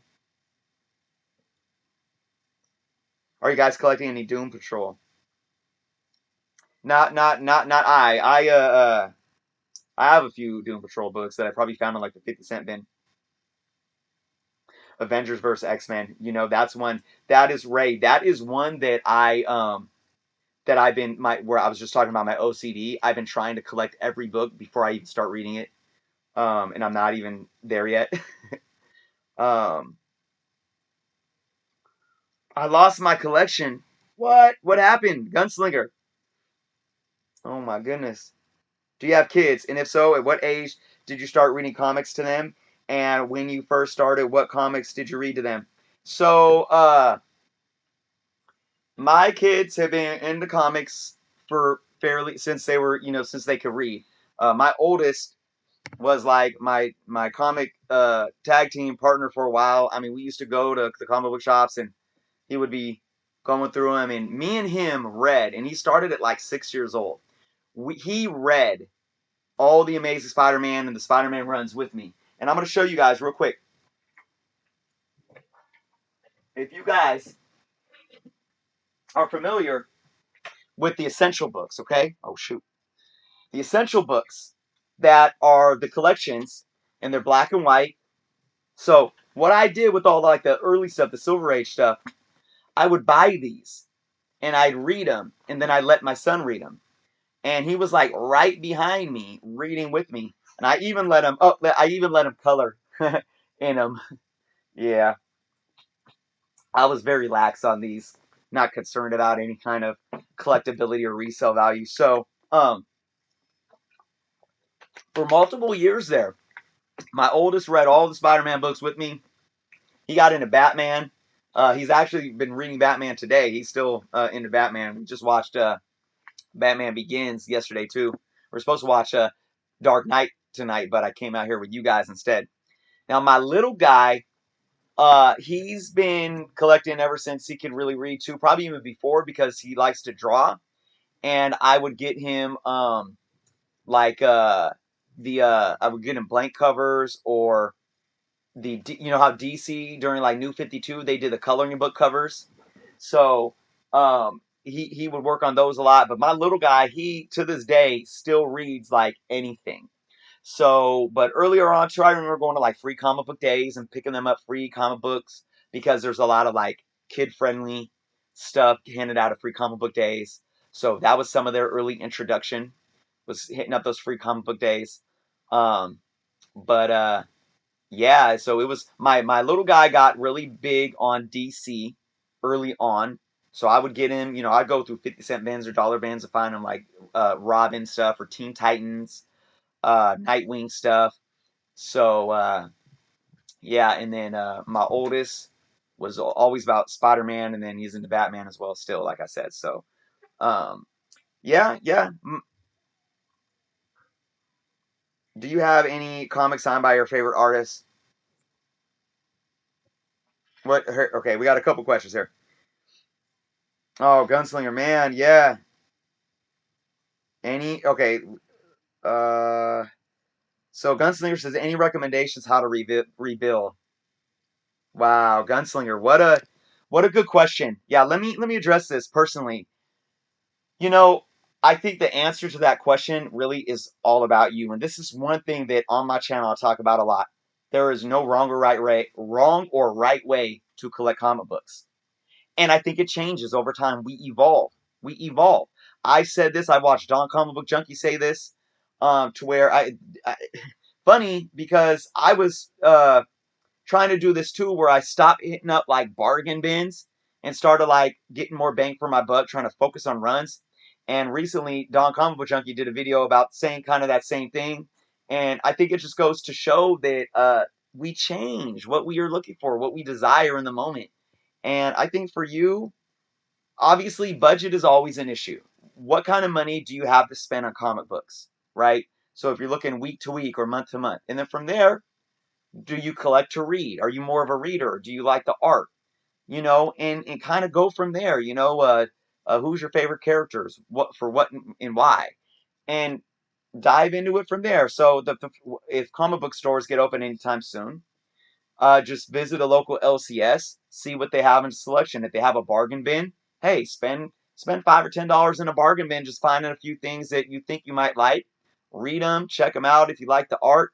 Are you guys collecting any Doom Patrol? Not I. I have a few Doom Patrol books that I probably found in like the 50-cent bin. Avengers versus X-Men. That's one. That is Ray. That is one that I've been where I was just talking about my OCD. I've been trying to collect every book before I even start reading it. And I'm not even there yet. um, I lost my collection. What? What happened? Gunslinger. Oh my goodness. Do you have kids? And if so, at what age did you start reading comics to them? And when you first started, what comics did you read to them? So, my kids have been into comics for fairly since they were, since they could read. My oldest was like my comic tag team partner for a while. I mean, we used to go to the comic book shops, and he would be going through them. And me and him read, and he started at like 6 years old. He read all the Amazing Spider-Man and the Spider-Man runs with me. And I'm going to show you guys real quick. If you guys are familiar with the essential books, okay? Oh, shoot. The essential books that are the collections, and they're black and white. So what I did with all like the early stuff, the Silver Age stuff, I would buy these and I'd read them, and then I'd let my son read them. And he was like right behind me, reading with me. And I even let him. Oh, I even let him color in them. Yeah, I was very lax on these, not concerned about any kind of collectability or resale value. So, for multiple years there, my oldest read all the Spider-Man books with me. He got into Batman. He's actually been reading Batman today. He's still into Batman. We just watched Batman Begins yesterday too. We're supposed to watch Dark Knight tonight, but I came out here with you guys instead. Now my little guy, he's been collecting ever since he could really read too, probably even before because he likes to draw. And I would get him like I would get him blank covers or how DC during like New 52 they did the coloring book covers. So he would work on those a lot. But my little guy, he to this day still reads like anything. So, but earlier on, too, I remember going to like free comic book days and picking them up free comic books because there's a lot of like kid friendly stuff handed out at free comic book days. So that was some of their early introduction, was hitting up those free comic book days. Um, but yeah, so it was my little guy got really big on DC early on. So I would get him, I'd go through 50-cent bins or dollar bins to find him like Robin stuff or Teen Titans, Nightwing stuff. So yeah, and then my oldest, was always about Spider-Man, and then he's into Batman as well still, like I said. So, um, yeah, yeah. Do you have any comics signed by your favorite artist? What? Okay, we got a couple questions here. Oh, Gunslinger, man, yeah. Any? Okay. Uh, so Gunslinger says, any recommendations how to rebuild? Wow, Gunslinger, what a good question. Yeah, let me address this personally. You know, I think the answer to that question really is all about you, and this is one thing that on my channel I talk about a lot. There is no wrong or right way to collect comic books. And I think it changes over time. We evolve. We evolve. I said this. I watched Don Comic Book Junkie say this. To where I funny because I was trying to do this too, where I stopped hitting up like bargain bins and started like getting more bang for my buck, trying to focus on runs. And recently, Don Comic Book Junkie did a video about saying kind of that same thing. And I think it just goes to show that we change what we are looking for, what we desire in the moment. And I think for you, obviously, budget is always an issue. What kind of money do you have to spend on comic books, right? So if you're looking week to week or month to month, and then from there, do you collect to read? Are you more of a reader? Do you like the art? And kind of go from there. Who's your favorite characters? What and why? And dive into it from there. So if comic book stores get open anytime soon, just visit a local LCS, see what they have in selection. If they have a bargain bin, hey, spend $5 or $10 in a bargain bin, just finding a few things that you think you might like. Read them, check them out if you like the art.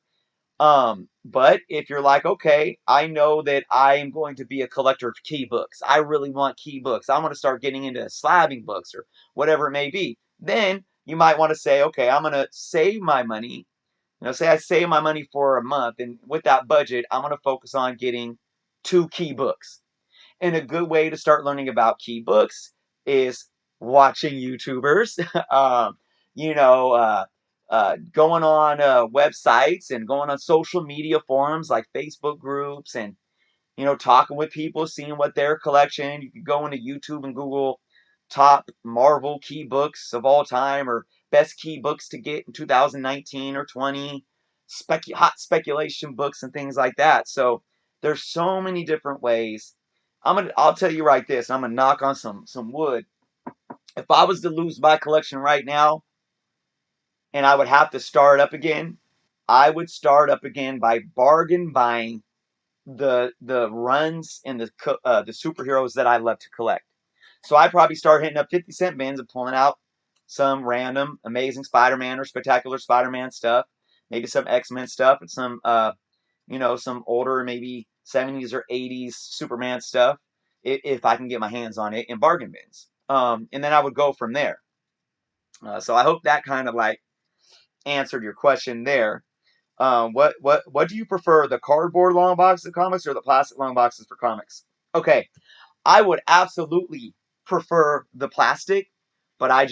But if you're like, okay, I know that I am going to be a collector of key books. I really want key books. I want to start getting into slabbing books or whatever it may be. Then you might want to say, okay, I'm going to save my money. Say I save my money for a month, and with that budget, I'm going to focus on getting 2 key books. And a good way to start learning about key books is watching YouTubers, you know, going on websites and going on social media forums like Facebook groups and talking with people, seeing what their collection. You could go into YouTube and Google top Marvel key books of all time or best key books to get in 2019 or 20, hot speculation books and things like that. So there's so many different ways. I'll tell you right this. I'm gonna knock on some wood. If I was to lose my collection right now and I would have to start up again, I would start up again by bargain buying the runs and the superheroes that I love to collect. So I probably start hitting up 50-cent bins and pulling out some random Amazing Spider-Man or Spectacular Spider-Man stuff, maybe some X-Men stuff, and some older maybe 70s or 80s Superman stuff, if I can get my hands on it in bargain bins. And then I would go from there. So I hope that kind of like answered your question there. What do you prefer, the cardboard long boxes of comics or the plastic long boxes for comics? Okay, I would absolutely prefer the plastic, but I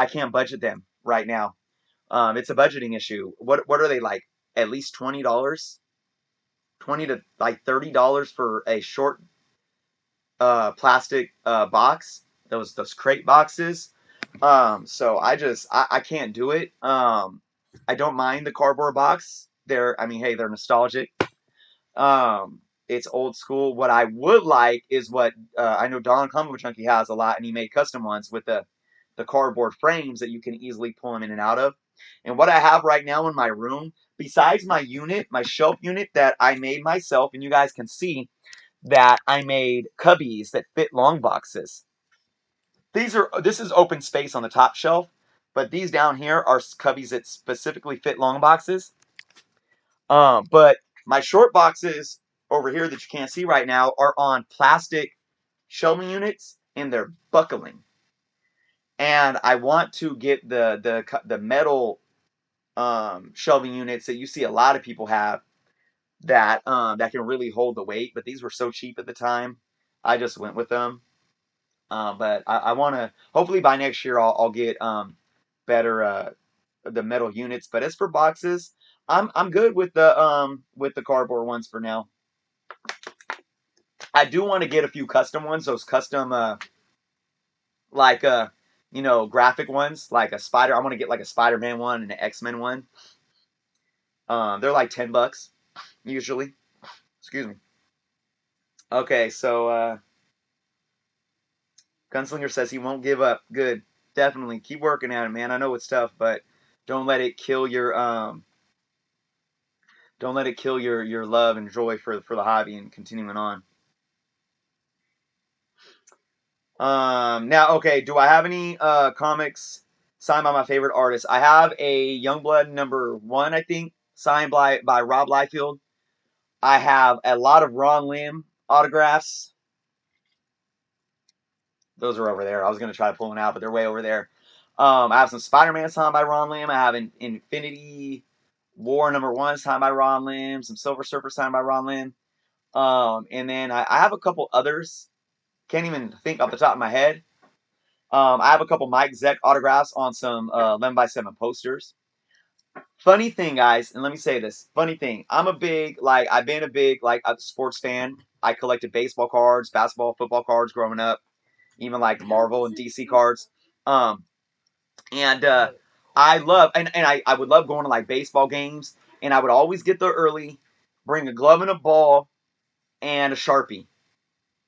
can't budget them right now. It's a budgeting issue. What are they like? At least $20, 20 to like $30 for a short plastic box. Those crate boxes. So I can't do it. I don't mind the cardboard box. Hey, they're nostalgic. It's old school. What I would like is what I know Don Comic Junkie has a lot, and he made custom ones with the cardboard frames that you can easily pull them in and out of. And what I have right now in my room, besides my unit, my shelf unit that I made myself, and you guys can see that I made cubbies that fit long boxes. This is open space on the top shelf, but these down here are cubbies that specifically fit long boxes. But my short boxes over here that you can't see right now are on plastic shelving units, and they're buckling. And I want to get the metal shelving units that you see a lot of people have that can really hold the weight. But these were so cheap at the time, I just went with them. But I want to hopefully by next year I'll get better the metal units. But as for boxes, I'm good with the cardboard ones for now. I do want to get a few custom ones. Those custom, like graphic ones, like a Spider. I want to get like a Spider-Man one and an X-Men one. They're like $10 usually. Excuse me. Okay, so Gunslinger says he won't give up. Good, definitely keep working at it, man. I know it's tough, but don't let it kill your don't let it kill your love and joy for the hobby and continuing on. Now, okay, do I have any comics signed by my favorite artists? I have a Youngblood #1, I think, signed by Rob Liefeld. I have a lot of Ron Lim autographs. Those are over there. I was gonna try to pull them out, but they're way over there. I have some Spider-Man signed by Ron Lim. I have an Infinity War #1 signed by Ron Lim. Some Silver Surfer signed by Ron Lim. And then I have a couple others. Can't even think off the top of my head. I have a couple Mike Zeck autographs on some 11x7 posters. Funny thing, guys, and let me say this. Funny thing, I've been a big, sports fan. I collected baseball cards, basketball, football cards growing up, even like Marvel and DC cards. Um, and I love, and I would love going to like baseball games, and I would always get there early, bring a glove and a ball, and a Sharpie,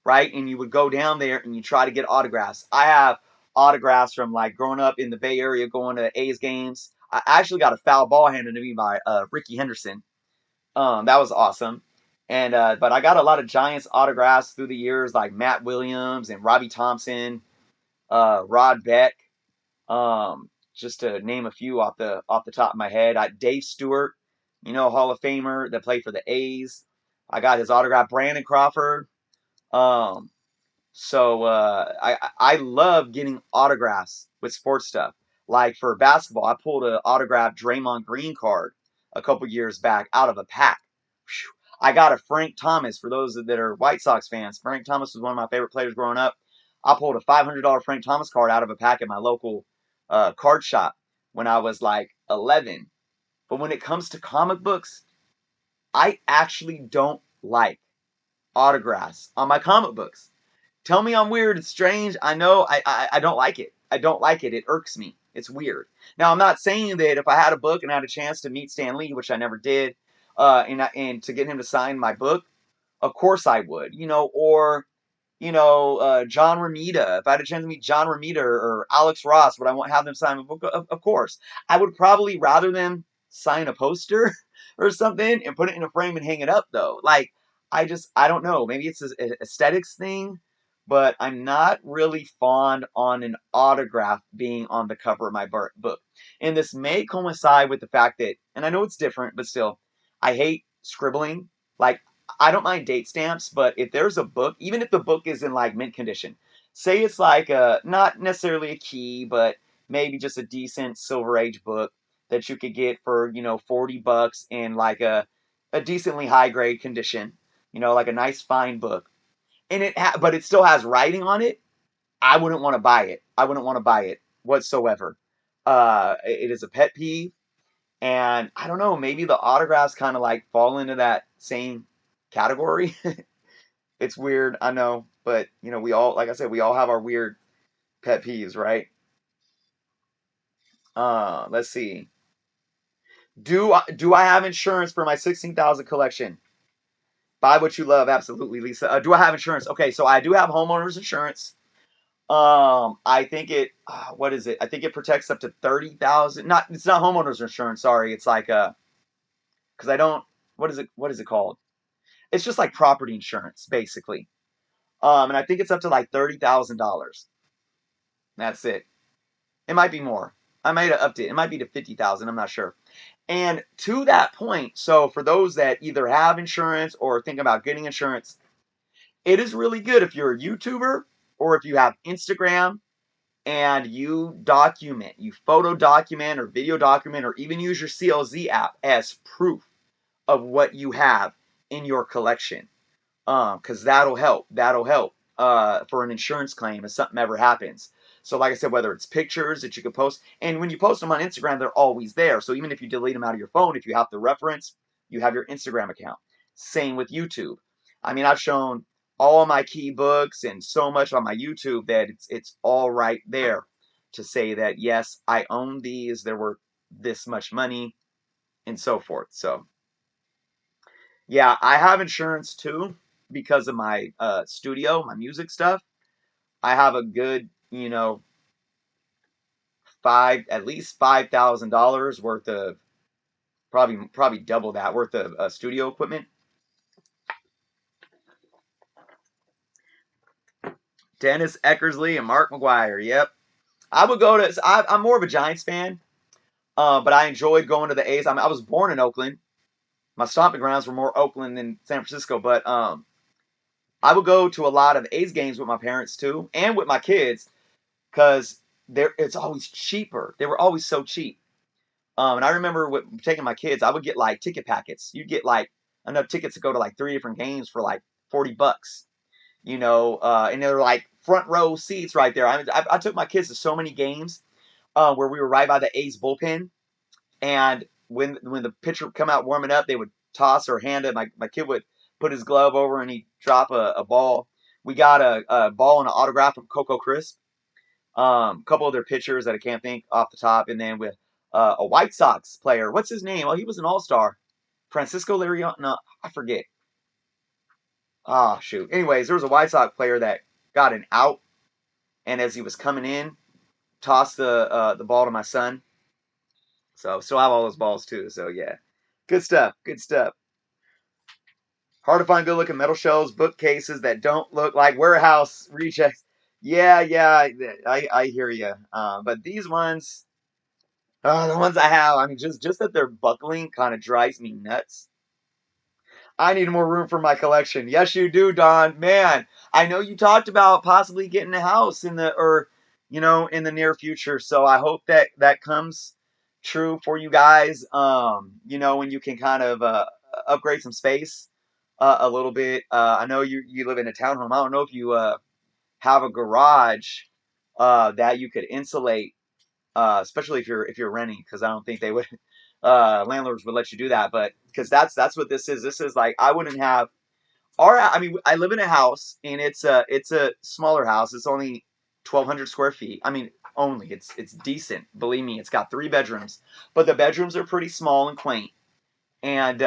right? And you would go down there and you try to get autographs. I have autographs from like growing up in the Bay Area, going to A's games. I actually got a foul ball handed to me by Ricky Henderson. That was awesome. And but I got a lot of Giants autographs through the years, like Matt Williams and Robbie Thompson, Rod Beck, just to name a few off the top of my head. Dave Stewart, Hall of Famer that played for the A's. I got his autograph. Brandon Crawford. Um, so I love getting autographs with sports stuff. Like for basketball, I pulled an autographed Draymond Green card a couple years back out of a pack. Whew. I got a Frank Thomas, for those that are White Sox fans. Frank Thomas was one of my favorite players growing up. I pulled a $500 Frank Thomas card out of a pack at my local card shop when I was like 11. But when it comes to comic books, I actually don't like autographs on my comic books. Tell me I'm weird. It's strange. I know. I don't like it. I don't like it. It irks me. It's weird. Now, I'm not saying that if I had a book and I had a chance to meet Stan Lee, which I never did, and to get him to sign my book, of course I would. Or John Romita. If I had a chance to meet John Romita or Alex Ross, would I want to have them sign a book? Of course. I would probably rather them sign a poster or something and put it in a frame and hang it up, though. Like, I don't know. Maybe it's an aesthetics thing, but I'm not really fond on an autograph being on the cover of my book. And this may coincide with the fact that, and I know it's different, but still, I hate scribbling. Like, I don't mind date stamps, but if there's a book, even if the book is in like mint condition, say it's like not necessarily a key, but maybe just a decent Silver Age book that you could get for $40 in like a decently high grade condition, like a nice fine book, and but it still has writing on it. I wouldn't want to buy it. I wouldn't want to buy it whatsoever. It is a pet peeve. And I don't know, maybe the autographs kind of like fall into that same category. It's weird, I know, but we all, like I said, we all have our weird pet peeves, right? Let's see. Do I have insurance for my 16,000 collection? Buy what you love, absolutely, Lisa. Do I have insurance? Okay, so I do have homeowners insurance. I think what is it? I think it protects up to 30,000. Not, it's not homeowners insurance. Sorry, it's like because I don't. What is it? What is it called? It's just like property insurance, basically. And I think it's up to like $30,000. That's it. It might be more. I might have upped it. It might be to 50,000. I'm not sure. And to that point, so for those that either have insurance or think about getting insurance, it is really good if you're a YouTuber or if you have Instagram and you photo document or video document or even use your CLZ app as proof of what you have in your collection. Because that'll help. That'll help for an insurance claim if something ever happens. So, like I said, whether it's pictures that you can post, and when you post them on Instagram, they're always there. So even if you delete them out of your phone, if you have the reference, you have your Instagram account. Same with YouTube. I mean, I've shown all my key books and so much on my YouTube that it's all right there to say that yes, I own these. They're worth this much money and so forth. So yeah, I have insurance too because of my studio, my music stuff. I have a good, at least $5,000 worth of probably double that worth of studio equipment. Dennis Eckersley and Mark McGuire. Yep, I would go to. I'm more of a Giants fan, but I enjoyed going to the A's. I was born in Oakland. My stomping grounds were more Oakland than San Francisco, but I would go to a lot of A's games with my parents too, and with my kids, because it's always cheaper. They were always so cheap. And I remember taking my kids, I would get like ticket packets. You'd get like enough tickets to go to like 3 different games for like $40. And they're like front row seats right there. I took my kids to so many games where we were right by the A's bullpen, and when the pitcher would come out warming up, they would toss or hand it. My kid would put his glove over and he'd drop a ball. We got a ball and an autograph from Coco Crisp. A couple of their pitchers that I can't think off the top, and then with a White Sox player. What's his name? Oh, he was an all-star. Francisco Liriano? No, I forget. Ah, shoot. Anyways, there was a White Sox player that got an out, and as he was coming in, tossed the ball to my son. So still have all those balls too. So yeah, good stuff. Good stuff. Hard to find good looking metal shelves, bookcases that don't look like warehouse rejects. Yeah, yeah, I hear you. But these ones, the ones I have, I mean, just that they're buckling kind of drives me nuts. I need more room for my collection. Yes, you do, Don. Man, I know you talked about possibly getting a house in the near future. So I hope that that comes true for you guys. When you can kind of upgrade some space a little bit. I know you live in a townhome. I don't know if you have a garage that you could insulate, especially if you're renting, because I don't think they would landlords would let you do that. But because that's what this is. This is like I wouldn't have I mean, I live in a house and it's a smaller house. It's only 1,200 square feet. I mean, only it's decent. Believe me, it's got 3 bedrooms, but the bedrooms are pretty small and quaint. And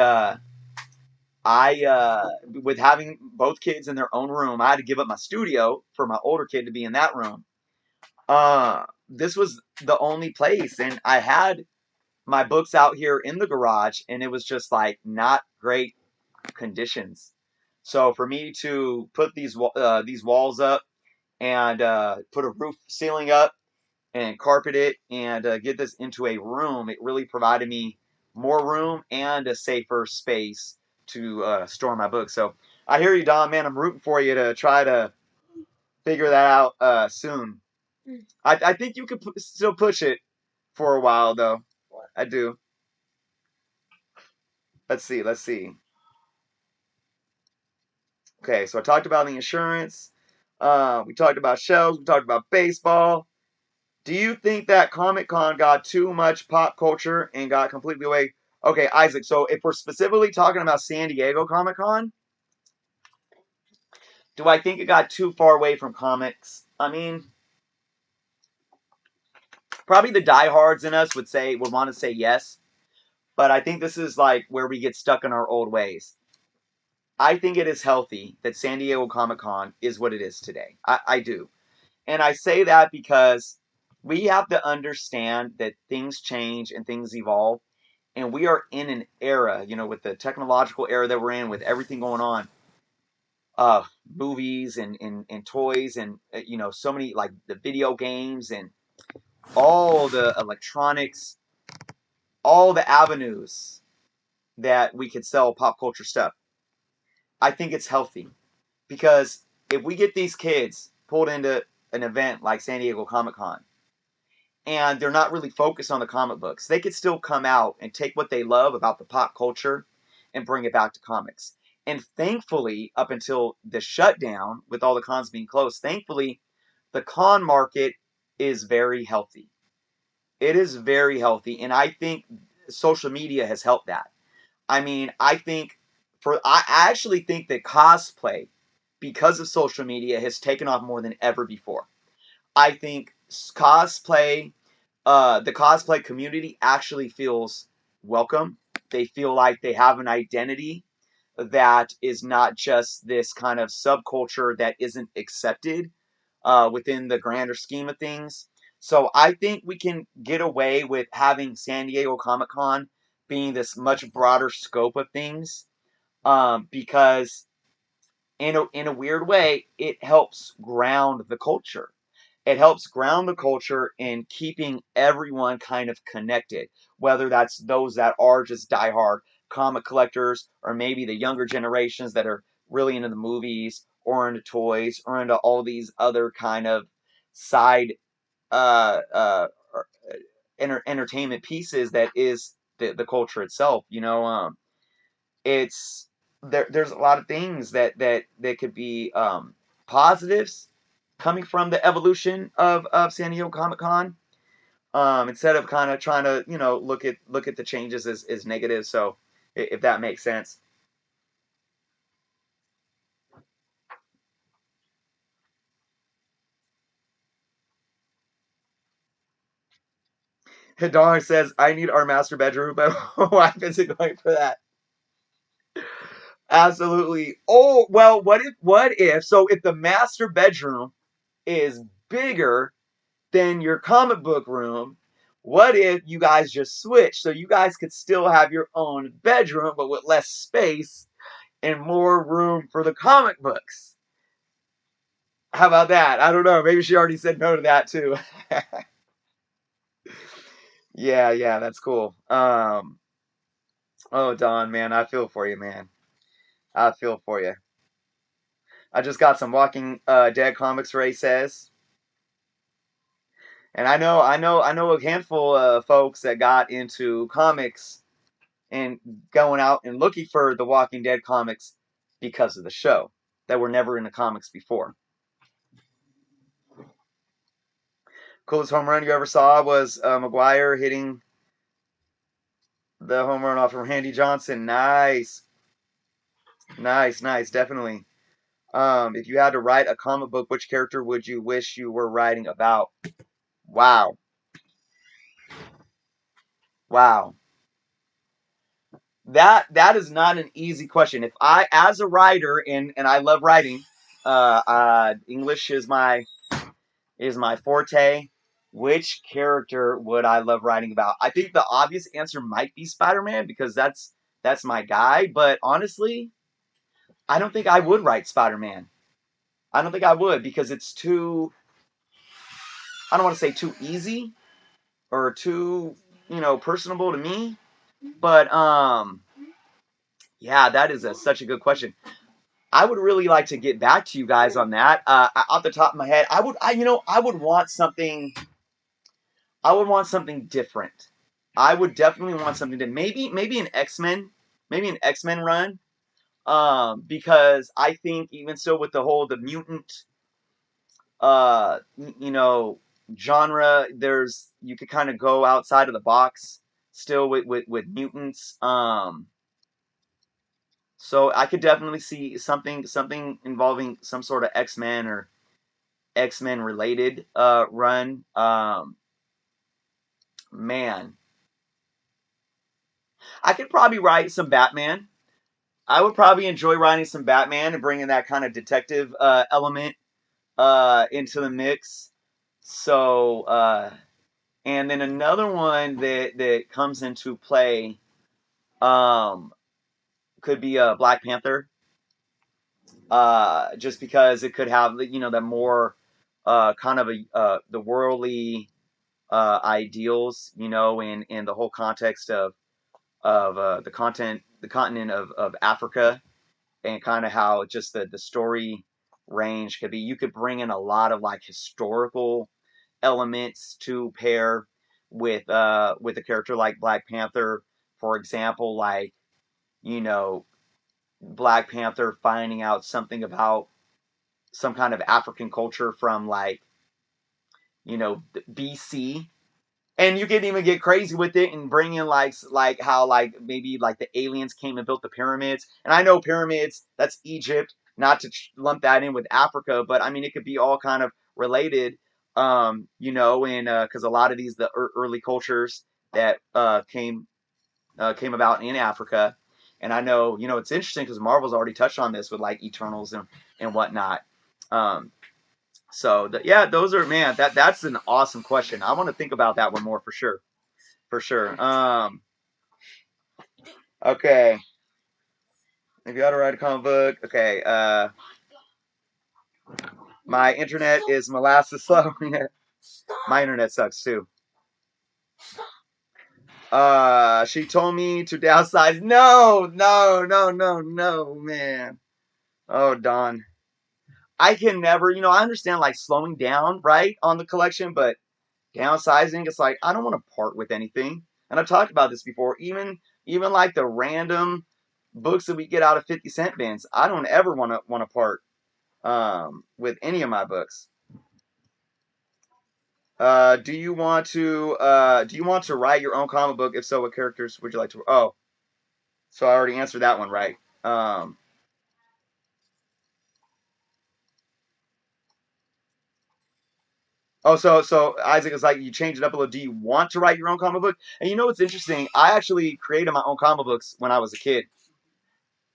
with having both kids in their own room, I had to give up my studio for my older kid to be in that room. This was the only place, and I had my books out here in the garage, and it was just like not great conditions. So for me to put these walls up and put a roof ceiling up and carpet it and get this into a room, it really provided me more room and a safer space to store my books. So I hear you, Don. Man, I'm rooting for you to try to figure that out soon. I think you could still push it for a while, though. I do. Let's see. Let's see. Okay, so I talked about the insurance. We talked about shelves. We talked about baseball. Do you think that Comic Con got too much pop culture and got completely away? Okay, Isaac. So if we're specifically talking about San Diego Comic Con, do I think it got too far away from comics? I mean, probably the diehards in us would want to say yes, but I think this is like where we get stuck in our old ways. I think it is healthy that San Diego Comic Con is what it is today. I do. And I say that because we have to understand that things change and things evolve. And we are in an era, with the technological era that we're in, with everything going on, movies and toys and, so many like the video games and all the electronics, all the avenues that we could sell pop culture stuff. I think it's healthy because if we get these kids pulled into an event like San Diego Comic Con, and they're not really focused on the comic books, they could still come out and take what they love about the pop culture and bring it back to comics. And thankfully, up until the shutdown, with all the cons being closed, thankfully, the con market is very healthy. It is very healthy, and I think social media has helped that. I mean, I actually think that cosplay because of social media, has taken off more than ever before. I think cosplay, the cosplay community actually feels welcome. They feel like they have an identity that is not just this kind of subculture that isn't accepted within the grander scheme of things. So I think we can get away with having San Diego Comic Con being this much broader scope of things, because in a weird way, it helps ground the culture. It helps ground the culture in keeping everyone kind of connected, whether that's those that are just diehard comic collectors, or maybe the younger generations that are really into the movies or into toys or into all these other kind of side uh, uh, entertainment pieces that is the culture itself. It's there's a lot of things that could be positives coming from the evolution of San Diego Comic Con, instead of kind of trying to look at the changes as negative. So if that makes sense. Hidong says, I need our master bedroom, but my wife isn't going for that. Absolutely. Oh, well, what if so if the master bedroom is bigger than your comic book room, what if you guys just switch so you guys could still have your own bedroom but with less space and more room for the comic books? How about that? I don't know. Maybe she already said no to that too. Yeah, yeah, that's cool. Oh, Don, man, I feel for you, man. I feel for you. I just got some Walking Dead comics, Ray says. And I know a handful of folks that got into comics and going out and looking for the Walking Dead comics because of the show, that were never in the comics before. Coolest home run you ever saw was McGuire hitting the home run off of Randy Johnson. Nice, nice, nice, definitely. If you had to write a comic book, which character would you wish you were writing about? Wow, wow. That is not an easy question. If I, as a writer, and I love writing, English is my forte. Which character would I love writing about? I think the obvious answer might be Spider-Man, because that's my guy. But honestly, I don't think I would write Spider-Man. I don't think I would, because it's too, I don't want to say too easy or too, personable to me. But yeah, that is such a good question. I would really like to get back to you guys on that. Off the top of my head, I would want something different. I would definitely want something to maybe an X Men run. Because I think even still with the whole the mutant uh you know genre, you could kind of go outside of the box still with mutants. So I could definitely see something involving some sort of X-Men or X-Men related run. Man, I could probably write some Batman. I would probably enjoy writing some Batman and bringing that kind of detective element into the mix. So, and then another one that comes into play, um, could be a Black Panther. Just because it could have that more kind of the worldly ideals, in the whole context of the continent of Africa, and kind of how just the story range could be. You could bring in a lot of like historical elements to pair with a character like Black Panther, for example, like you know Black Panther finding out something about some kind of African culture from like BC. And you can even get crazy with it and bring in how like maybe like the aliens came and built the pyramids. And I know pyramids, that's Egypt. not to lump that in with Africa, but I mean it could be all kind of related. You know, and because a lot of these the early cultures that came about in Africa, and I know you know it's interesting because Marvel's already touched on this with like Eternals and whatnot. Um, so yeah, those are man that's an awesome question. I want to think about that one more for sure, for sure. Okay, if you had to write a comic book, okay. My internet is molasses slow. My internet sucks too. She told me to downsize. No, no, no, no, no, man. Oh, Don. I can never, you know, I understand like slowing down, right, on the collection, but downsizing, it's like I don't want to part with anything. And I've talked about this before. Even like the random books that we get out of 50-cent bins, I don't ever want to part with any of my books. Do you want to write your own comic book? If so, what characters would you like to? Oh, so I already answered that one right. Oh, so Isaac is like you change it up a little. Do you want to write your own comic book? And you know what's interesting? I actually created my own comic books when I was a kid.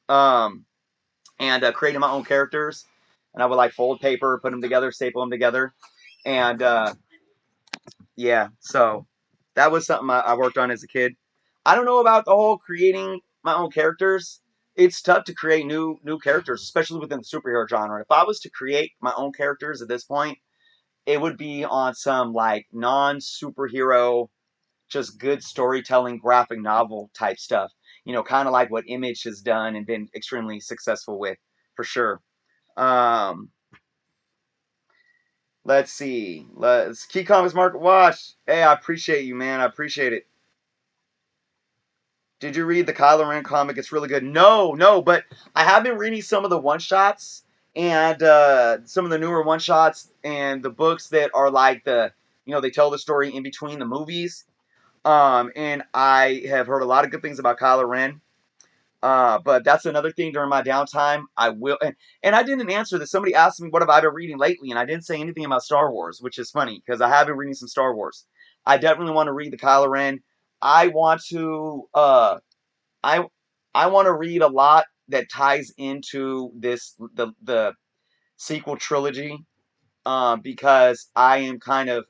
Um, and created my own characters, and I would like fold paper, put them together, staple them together, and yeah. So that was something I worked on as a kid. I don't know about the whole creating my own characters. It's tough to create new characters, especially within the superhero genre. If I was to create my own characters at this point, it would be on some like non superhero, just good storytelling graphic novel type stuff. You know, kind of like what Image has done and been extremely successful with, for sure. Um, let's see. Let's Key Comics Market Watch. Hey, I appreciate you, man. I appreciate it. Did you read the Kylo Ren comic? It's really good. No, no, but I have been reading some of the one shots and some of the newer one shots and the books that are like you know, they tell the story in between the movies. And I have heard a lot of good things about Kylo Ren. But that's another thing during my downtime. I will, and I didn't answer this. Somebody asked me what have I been reading lately, and I didn't say anything about Star Wars, which is funny because I have been reading some Star Wars. I definitely want to read the Kylo Ren. I want to, I, I want to read a lot that ties into the sequel trilogy. Because I am kind of,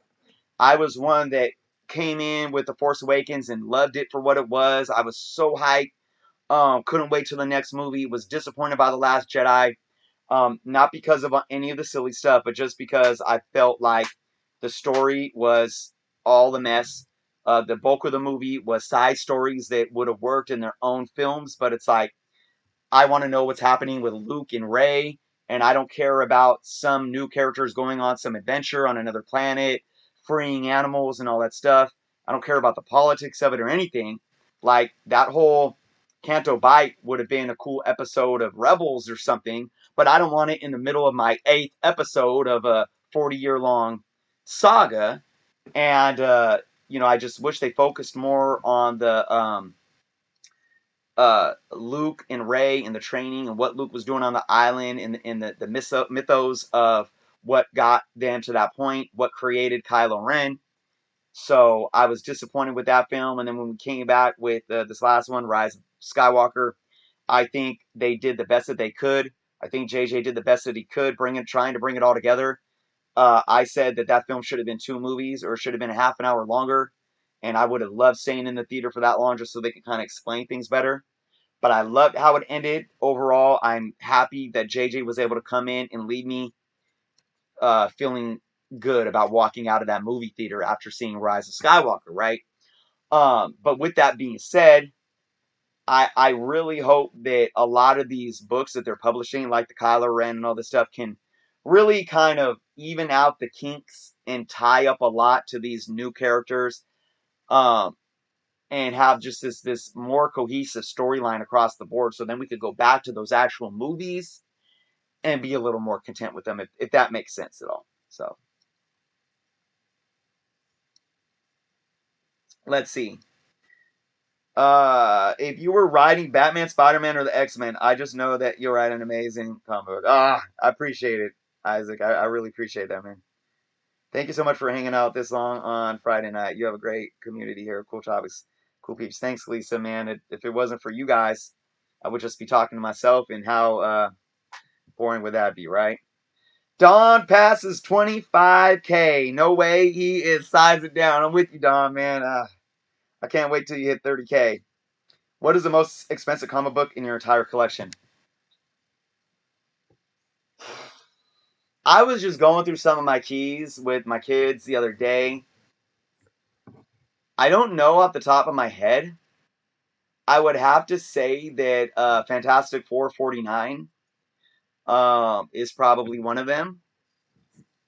I was one that came in with the Force Awakens and loved it for what it was. I was so hyped. Couldn't wait till the next movie. Was disappointed by The Last Jedi. Not because of any of the silly stuff, but just because I felt like the story was all a mess. The bulk of the movie was side stories that would have worked in their own films, but it's like I want to know what's happening with Luke and Rey, and I don't care about some new characters going on some adventure on another planet, freeing animals and all that stuff. I don't care about the politics of it or anything. Like that whole Canto Bite would have been a cool episode of Rebels or something, but I don't want it in the middle of my eighth episode of a 40-year long saga. And you know, I just wish they focused more on the Luke and Rey and the training and what Luke was doing on the island and the mythos of what got them to that point, what created Kylo Ren. So I was disappointed with that film. And then when we came back with this last one, Rise of Skywalker, I think they did the best that they could. I think JJ did the best that he could, trying to bring it all together. I said that that film should have been two movies or should have been a half an hour longer. And I would have loved staying in the theater for that long just so they could kind of explain things better, but I loved how it ended. Overall, I'm happy that JJ was able to come in and leave me feeling good about walking out of that movie theater after seeing Rise of Skywalker, right? But with that being said, I really hope that a lot of these books that they're publishing, like the Kylo Ren and all this stuff, can really kind of even out the kinks and tie up a lot to these new characters. Um, and have just this more cohesive storyline across the board. So then we could go back to those actual movies and be a little more content with them, if that makes sense at all. So let's see. If you were writing Batman, Spider-Man, or the X-Men, I just know that you'll write an amazing comic book. I appreciate it, Isaac. I really appreciate that, man. Thank you so much for hanging out this long on Friday night. You have a great community here. Cool topics, cool peeps. Thanks, Lisa, man. If it wasn't for you guys, I would just be talking to myself, and how boring would that be, right? Don passes 25K. No way he is sizing down. I'm with you, Don, man. I can't wait till you hit 30K. What is the most expensive comic book in your entire collection? I was just going through some of my keys with my kids the other day. I don't know off the top of my head. I would have to say that Fantastic Four 49 is probably one of them.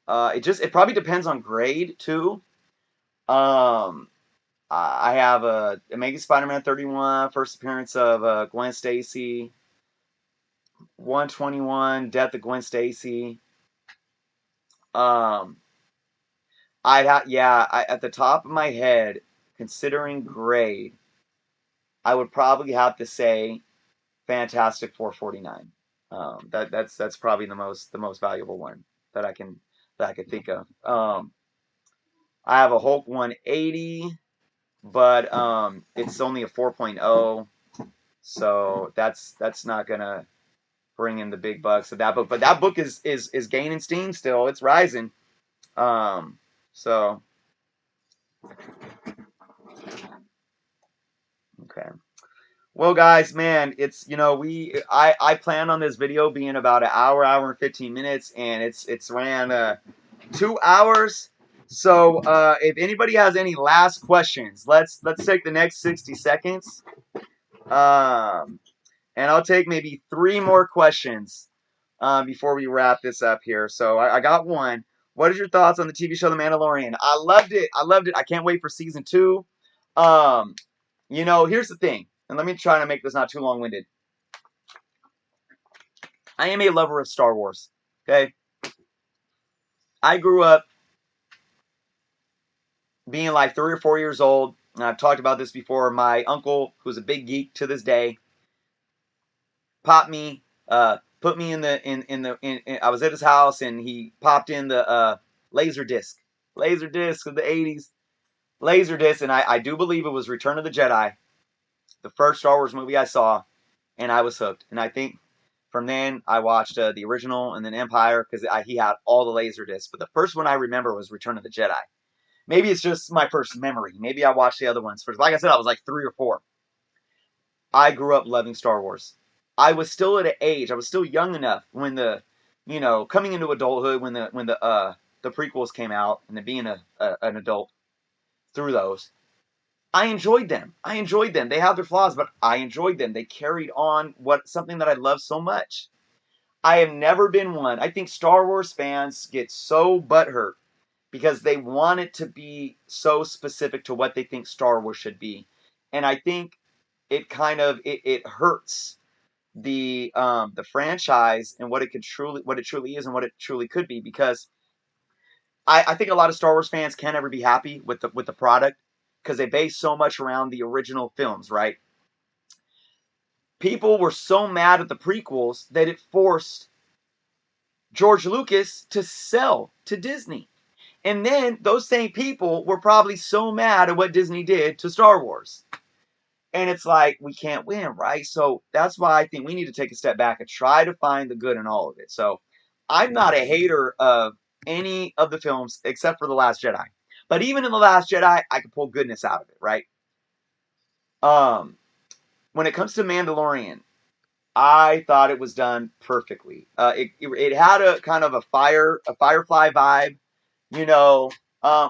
It probably depends on grade too. Um, I have a Amazing Spider-Man 31, first appearance of Gwen Stacy, 121, Death of Gwen Stacy. Um, at the top of my head, considering grade, I would probably have to say Fantastic 449. That's probably the most valuable one that I can that I could think of. I have a Hulk 180, but it's only a 4.0, so that's not gonna bring in the big bucks of that book. But that book is gaining steam still. It's rising. Um, so okay. Well, guys, man, it's I plan on this video being about an hour and 15 minutes, and it's ran 2 hours. So if anybody has any last questions, let's take the next 60 seconds. Um, and I'll take maybe 3 more questions before we wrap this up here. So I got one. What is your thoughts on the TV show The Mandalorian? I loved it. I loved it. I can't wait for season 2. Um, here's the thing, and let me try to make this not too long-winded. I am a lover of Star Wars. Okay, I grew up being like 3 or 4 years old, and I've talked about this before. My uncle, who's a big geek to this day, popped me, put me in the in I was at his house, and he popped in the laser disc, of the '80s, laser disc, and I do believe it was Return of the Jedi, the first Star Wars movie I saw, and I was hooked. And I think from then I watched the original and then Empire, because he had all the laser discs. But the first one I remember was Return of the Jedi. Maybe it's just my first memory. Maybe I watched the other ones first. Like I said, I was like 3 or 4. I grew up loving Star Wars. I was still at an age. I was still young enough when coming into adulthood, when the prequels came out, and then being an adult through those. I enjoyed them. I enjoyed them. They have their flaws, but I enjoyed them. They carried on something that I love so much. I have never been one. I think Star Wars fans get so butthurt because they want it to be so specific to what they think Star Wars should be. And I think it hurts the franchise and what it truly is and what it truly could be, because I think a lot of Star Wars fans can't ever be happy with the product because they base so much around the original films, right? People were so mad at the prequels that it forced George Lucas to sell to Disney. And then those same people were probably so mad at what Disney did to Star Wars. And it's like, we can't win, right? So that's why I think we need to take a step back and try to find the good in all of it. So I'm not a hater of any of the films except for The Last Jedi. But even in The Last Jedi, I can pull goodness out of it, right? Um, when it comes to Mandalorian, I thought it was done perfectly. It had a kind of a Firefly vibe, you know,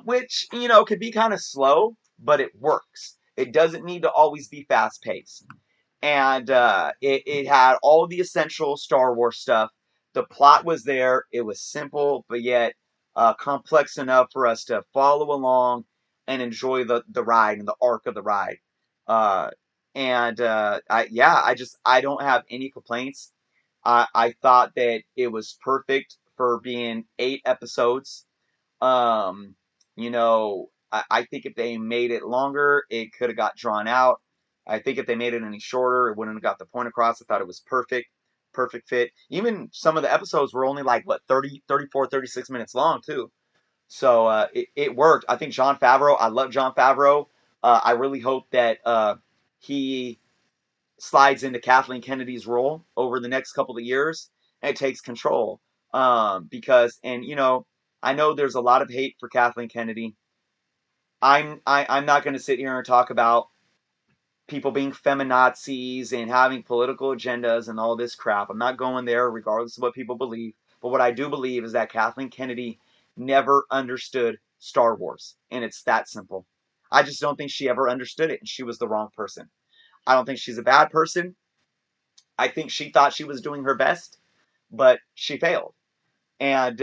which could be kind of slow, but it works. It doesn't need to always be fast paced, and it had all the essential Star Wars stuff. The plot was there. It was simple, but yet complex enough for us to follow along and enjoy the ride and the arc of the ride. Uh, and I don't have any complaints. I thought that it was perfect for being 8 episodes. Um, I think if they made it longer, it could have got drawn out. I think if they made it any shorter, it wouldn't have got the point across. I thought it was perfect, perfect fit. Even some of the episodes were only like, what, 30, 34, 36 minutes long, too. So it worked. I think Jon Favreau, I love Jon Favreau. I really hope that he slides into Kathleen Kennedy's role over the next couple of years and takes control. Because, and I know there's a lot of hate for Kathleen Kennedy. I'm not going to sit here and talk about people being feminazis and having political agendas and all this crap. I'm not going there, regardless of what people believe. But what I do believe is that Kathleen Kennedy never understood Star Wars, and it's that simple. I just don't think she ever understood it, and she was the wrong person. I don't think she's a bad person. I think she thought she was doing her best, but she failed. And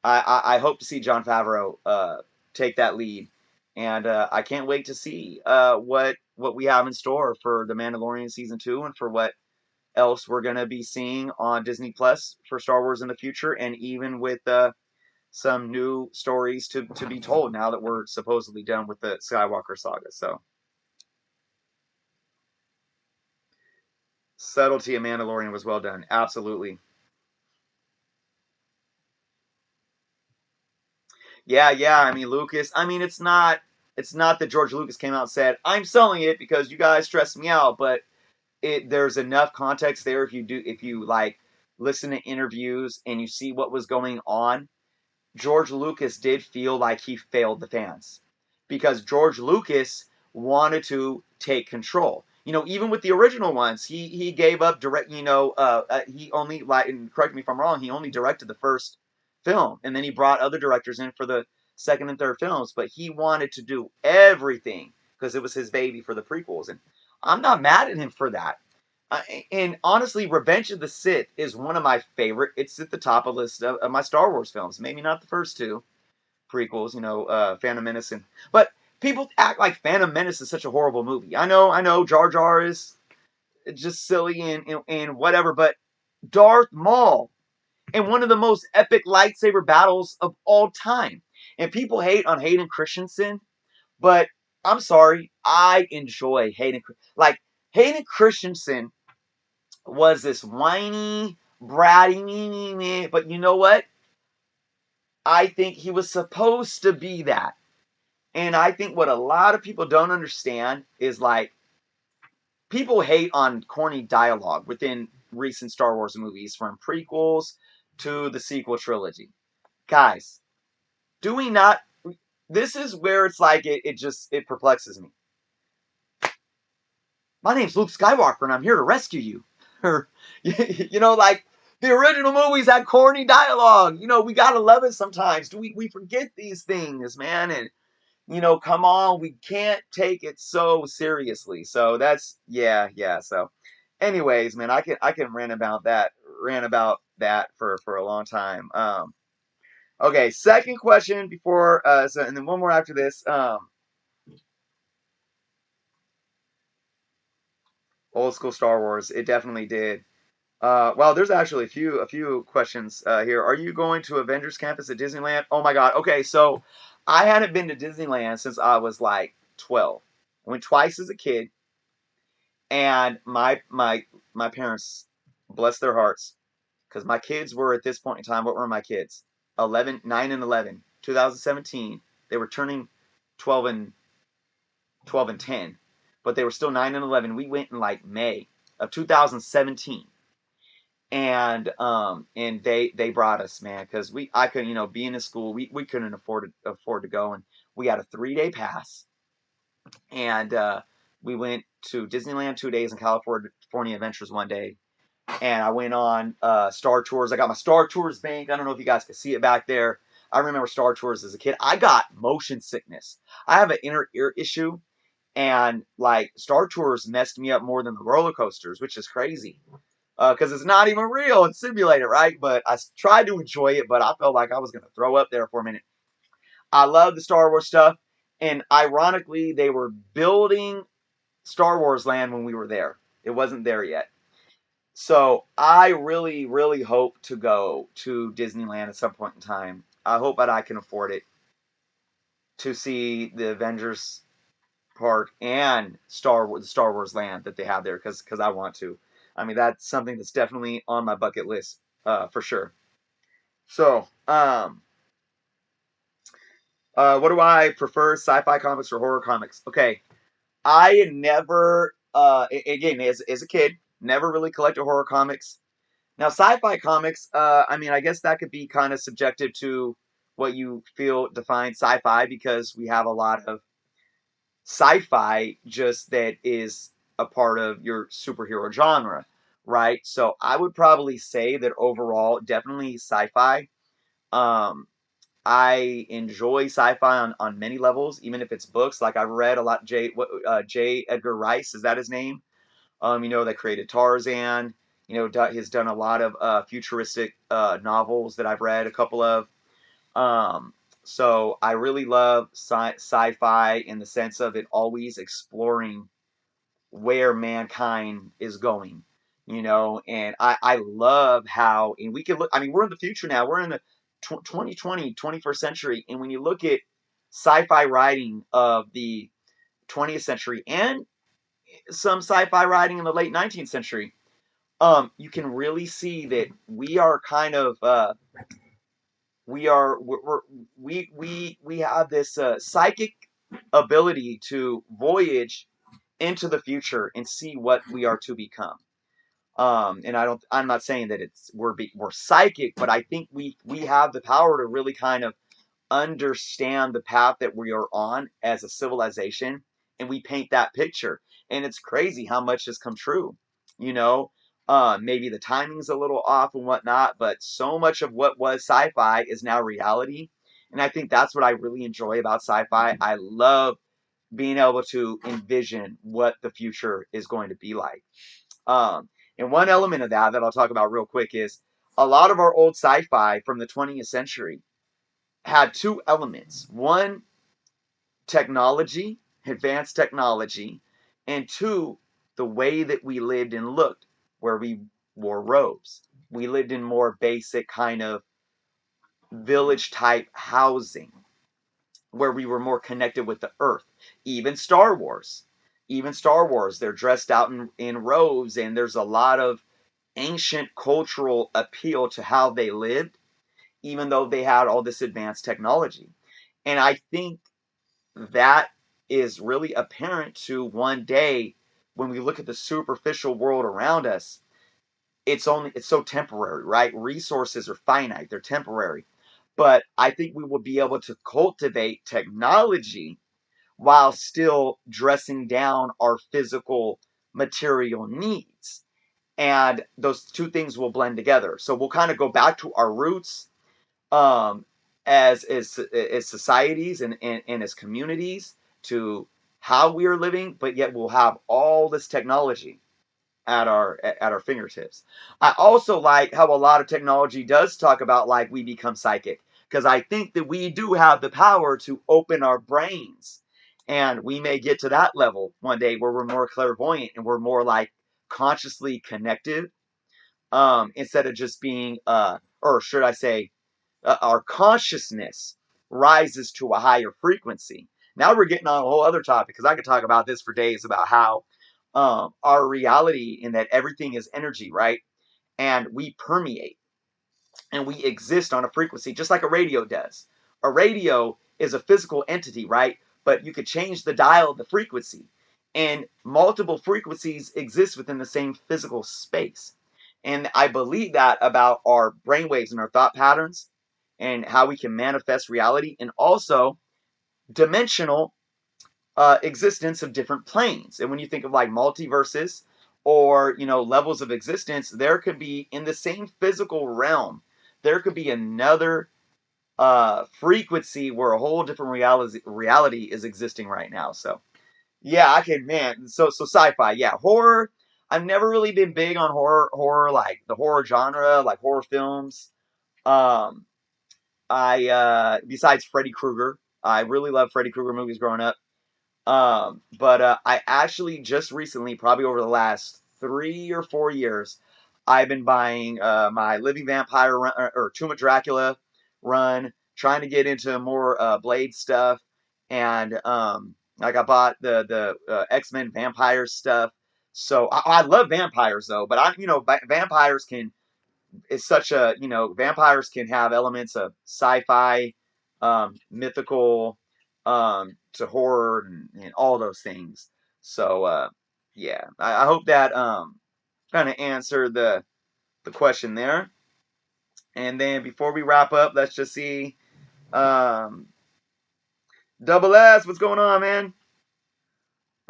I hope to see Jon Favreau take that lead, and I can't wait to see what we have in store for the Mandalorian season 2, and for what else we're gonna be seeing on Disney Plus for Star Wars in the future, and even with some new stories to be told now that we're supposedly done with the Skywalker saga. So, subtlety of Mandalorian was well done, absolutely. Yeah, yeah. I mean, Lucas. I mean, it's not that George Lucas came out and said, "I'm selling it because you guys stress me out," but there's enough context there if you like listen to interviews and you see what was going on. George Lucas did feel like he failed the fans because George Lucas wanted to take control. Even with the original ones, he gave up direct. He only, like, and correct me if I'm wrong, he only directed the first film, and then he brought other directors in for the second and third films. But he wanted to do everything because it was his baby for the prequels, and I'm not mad at him for that. Uh, and honestly, Revenge of the Sith is one of my favorite. It's at the top of the list of my Star Wars films. Maybe not the first two prequels, Phantom Menace, but people act like Phantom Menace is such a horrible movie. I know, Jar Jar is just silly and whatever, but Darth Maul in one of the most epic lightsaber battles of all time. And people hate on Hayden Christensen, but I'm sorry, I enjoy Hayden. Like, Hayden Christensen was this whiny, bratty, me. But you know what? I think he was supposed to be that. And I think what a lot of people don't understand is, like, people hate on corny dialogue within recent Star Wars movies, from prequels to the sequel trilogy. Guys, do we not? This is where it's like it perplexes me. My name's Luke Skywalker and I'm here to rescue you. Or, like, the original movies had corny dialogue. We gotta love it sometimes. We forget these things, man? And come on, we can't take it so seriously. So that's, yeah. So, anyways, man, I can rant about that for a long time. Okay, second question before and then one more after this. Old school Star Wars, it definitely did. Well, there's actually a few questions here. Are you going to Avengers Campus at Disneyland? Oh my God. Okay, so I hadn't been to Disneyland since I was like 12. I went twice as a kid, and my parents, bless their hearts, because my kids were, at this point in time, what were my kids? 11, 9 and 11. 2017, they were turning 12 and 10, but they were still 9 and 11. We went in like May of 2017. And they brought us, man, because I couldn't, being in school, we couldn't afford to go, and we had a 3-day pass, and we went to Disneyland 2 days and California Adventures 1 day, and I went on Star Tours. I got my Star Tours bank. I don't know if you guys can see it back there. I remember Star Tours as a kid. I got motion sickness. I have an inner ear issue, and like, Star Tours messed me up more than the roller coasters, which is crazy. Because it's not even real. It's simulated, right? But I tried to enjoy it, but I felt like I was going to throw up there for a minute. I love the Star Wars stuff. And ironically, they were building Star Wars Land when we were there. It wasn't there yet. So I really, really hope to go to Disneyland at some point in time. I hope that I can afford it, to see the Avengers Park and the Star Wars land that they have there because I want to. I mean, that's something that's definitely on my bucket list for sure. So, what do I prefer, sci-fi comics or horror comics? Okay, I never, again, as a kid, never really collected horror comics. Now, sci-fi comics, I mean, I guess that could be kind of subjective to what you feel defines sci-fi because we have a lot of sci-fi just that is a part of your superhero genre, right? So I would probably say that overall, definitely sci-fi. Um, I enjoy sci-fi on many levels, even if it's books. Like I've read a lot. J. Edgar Rice, is that his name? That created Tarzan. He's done a lot of futuristic novels that I've read a couple of. Um, so I really love sci-fi in the sense of it always exploring where mankind is going, and I love how, and we can look, I mean, we're in the future now, we're in the 2020, 21st century, and when you look at sci-fi writing of the 20th century and some sci-fi writing in the late 19th century, you can really see that we are kind of we are we have this psychic ability to voyage into the future and see what we are to become. And I'm not saying that we're psychic, but I think we have the power to really kind of understand the path that we are on as a civilization, and we paint that picture. And it's crazy how much has come true. You know, maybe the timing's a little off and whatnot, but so much of what was sci-fi is now reality. And I think that's what I really enjoy about sci-fi. I love being able to envision what the future is going to be like. Um, and one element of that I'll talk about real quick is a lot of our old sci-fi from the 20th century had two elements. One, technology, advanced technology, and two, the way that we lived and looked, where we wore robes. We lived in more basic kind of village type housing, where we were more connected with the earth. Even Star Wars. Even Star Wars, they're dressed out in robes, and there's a lot of ancient cultural appeal to how they lived, even though they had all this advanced technology. And I think that is really apparent to one day when we look at the superficial world around us. It's so temporary, right? Resources are finite, they're temporary. But I think we will be able to cultivate technology while still dressing down our physical material needs. And those two things will blend together. So we'll kind of go back to our roots, um, as societies and as communities, to how we are living, but yet we'll have all this technology at our fingertips. I also like how a lot of technology does talk about like we become psychic, because I think that we do have the power to open our brains, and we may get to that level one day where we're more clairvoyant and we're more like consciously connected, instead of just being or should I say, our consciousness rises to a higher frequency. Now we're getting on a whole other topic, because I could talk about this for days about how our reality, in that everything is energy, right? And we permeate and we exist on a frequency just like a radio does. A radio is a physical entity, right? But you could change the dial of the frequency, and multiple frequencies exist within the same physical space. And I believe that about our brainwaves and our thought patterns and how we can manifest reality, and also dimensional existence of different planes. And when you think of like multiverses or levels of existence, there could be, in the same physical realm, there could be another frequency where a whole different reality is existing right now. So yeah, I can, man. So sci-fi, yeah. Horror, I've never really been big on horror, like the horror genre, like horror films. Um, I besides Freddy Krueger, I really loved Freddy Krueger movies growing up. But I actually just recently, probably over the last 3 or 4 years, I've been buying my Living Vampire run, or Tomb of Dracula run, trying to get into more Blade stuff, and Like I bought the X-Men vampire stuff. So I love vampires though, but vampires can it's such a vampires can have elements of sci-fi, mythical, to horror and all those things. So yeah, I hope that kind of answered the question there. And then before we wrap up, let's just see. Um, Double S, what's going on, man?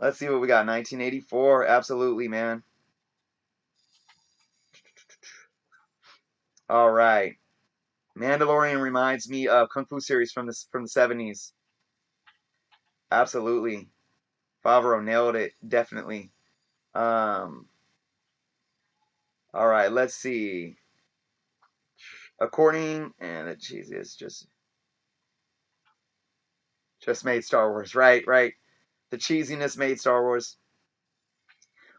Let's see what we got. 1984, absolutely, man. All right. Mandalorian reminds me of Kung Fu series from the 70s. Absolutely. Favreau nailed it, definitely. Um, all right, let's see. According and geez, it's just made Star Wars, right? Right. The cheesiness made Star Wars.